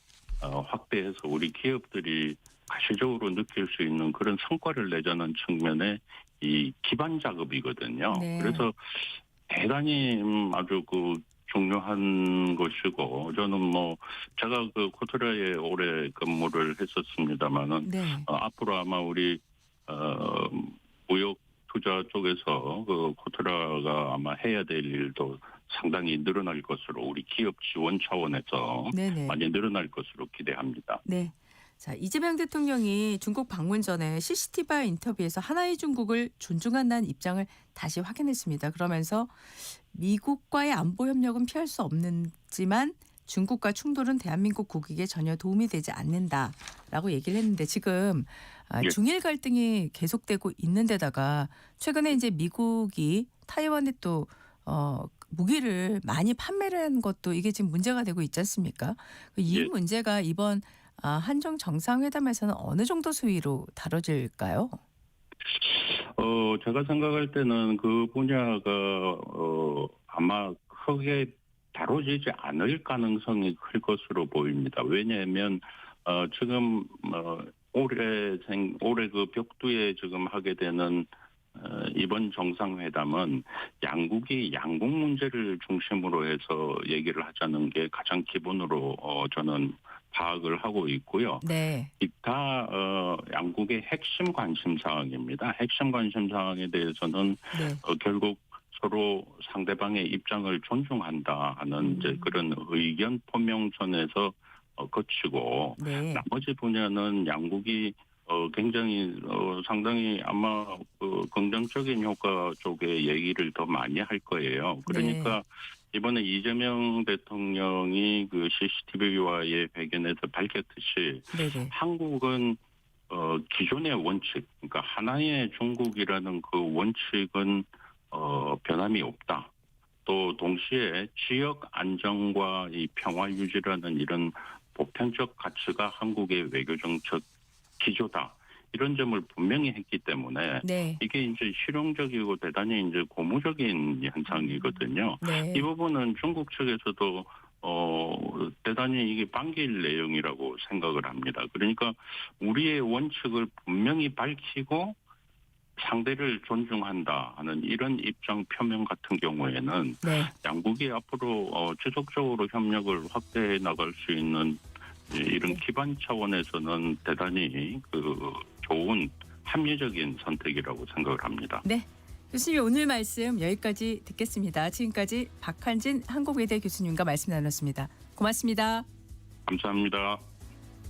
S18: 확대해서 우리 기업들이 가시적으로 느낄 수 있는 그런 성과를 내자는 측면의 이 기반 작업이거든요.
S1: 네.
S18: 그래서 대단히 아주 그 중요한 것이고 저는 뭐 제가 그 코트라에 오래 근무를 했었습니다만은
S1: 네.
S18: 앞으로 아마 우리 무역 투자 쪽에서 그 코트라가 아마 해야 될 일도 상당히 늘어날 것으로 우리 기업 지원 차원에서
S1: 네네.
S18: 많이 늘어날 것으로 기대합니다.
S1: 네. 자, 이재명 대통령이 중국 방문 전에 CCTV와 인터뷰에서 하나의 중국을 존중한다는 입장을 다시 확인했습니다. 그러면서 미국과의 안보 협력은 피할 수 없지만 중국과 충돌은 대한민국 국익에 전혀 도움이 되지 않는다라고 얘기를 했는데 지금
S18: 예.
S1: 중일 갈등이 계속되고 있는 데다가 최근에 이제 미국이 타이완에 또 무기를 많이 판매를 한 것도 이게 지금 문제가 되고 있지 않습니까? 이
S18: 예.
S1: 문제가 이번 한중 정상회담에서는 어느 정도 수위로 다뤄질까요?
S18: 제가 생각할 때는 그 분야가 아마 크게 다뤄지지 않을 가능성이 클 것으로 보입니다. 왜냐하면 지금 올해 그 벽두에 지금 하게 되는 이번 정상회담은 양국이 양국 문제를 중심으로 해서 얘기를 하자는 게 가장 기본으로 저는 파악을 하고 있고요.
S1: 네.
S18: 기타 양국의 핵심 관심 사항입니다. 핵심 관심 사항에 대해서는
S1: 네.
S18: 결국 서로 상대방의 입장을 존중한다 하는 이제 그런 의견 포명선에서 거치고
S1: 네.
S18: 나머지 분야는 양국이 굉장히 상당히 아마 긍정적인 효과 쪽에 얘기를 더 많이 할 거예요. 그러니까 이번에 이재명 대통령이 그 CCTV와의 회견에서 밝혔듯이
S1: 네네.
S18: 한국은 기존의 원칙, 그러니까 하나의 중국이라는 그 원칙은 변함이 없다. 또 동시에 지역 안정과 이 평화 유지라는 이런 보편적 가치가 한국의 외교정책 기조다. 이런 점을 분명히 했기 때문에
S1: 네.
S18: 이게 이제 실용적이고 대단히 이제 고무적인 현상이거든요.
S1: 네.
S18: 이 부분은 중국 측에서도 대단히 이게 반길 내용이라고 생각을 합니다. 그러니까 우리의 원칙을 분명히 밝히고 상대를 존중한다 하는 이런 입장 표명 같은 경우에는
S1: 네.
S18: 양국이 앞으로 지속적으로 협력을 확대해 나갈 수 있는 이런 기반 차원에서는 대단히 좋은 합리적인 선택이라고 생각을 합니다.
S1: 네. 교수님 오늘 말씀 여기까지 듣겠습니다. 지금까지 박한진 한국외대 교수님과 말씀 나눴습니다. 고맙습니다.
S18: 감사합니다.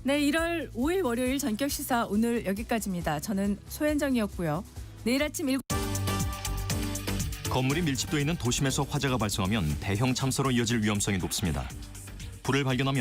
S1: 네, 1월 5일 월요일 전격 시사 오늘 여기까지입니다. 저는 소현정이었고요. 내일 아침 7시
S19: 건물이 밀집도 있는 도심에서 화재가 발생하면 대형 참사로 이어질 위험성이 높습니다. 불을 발견하면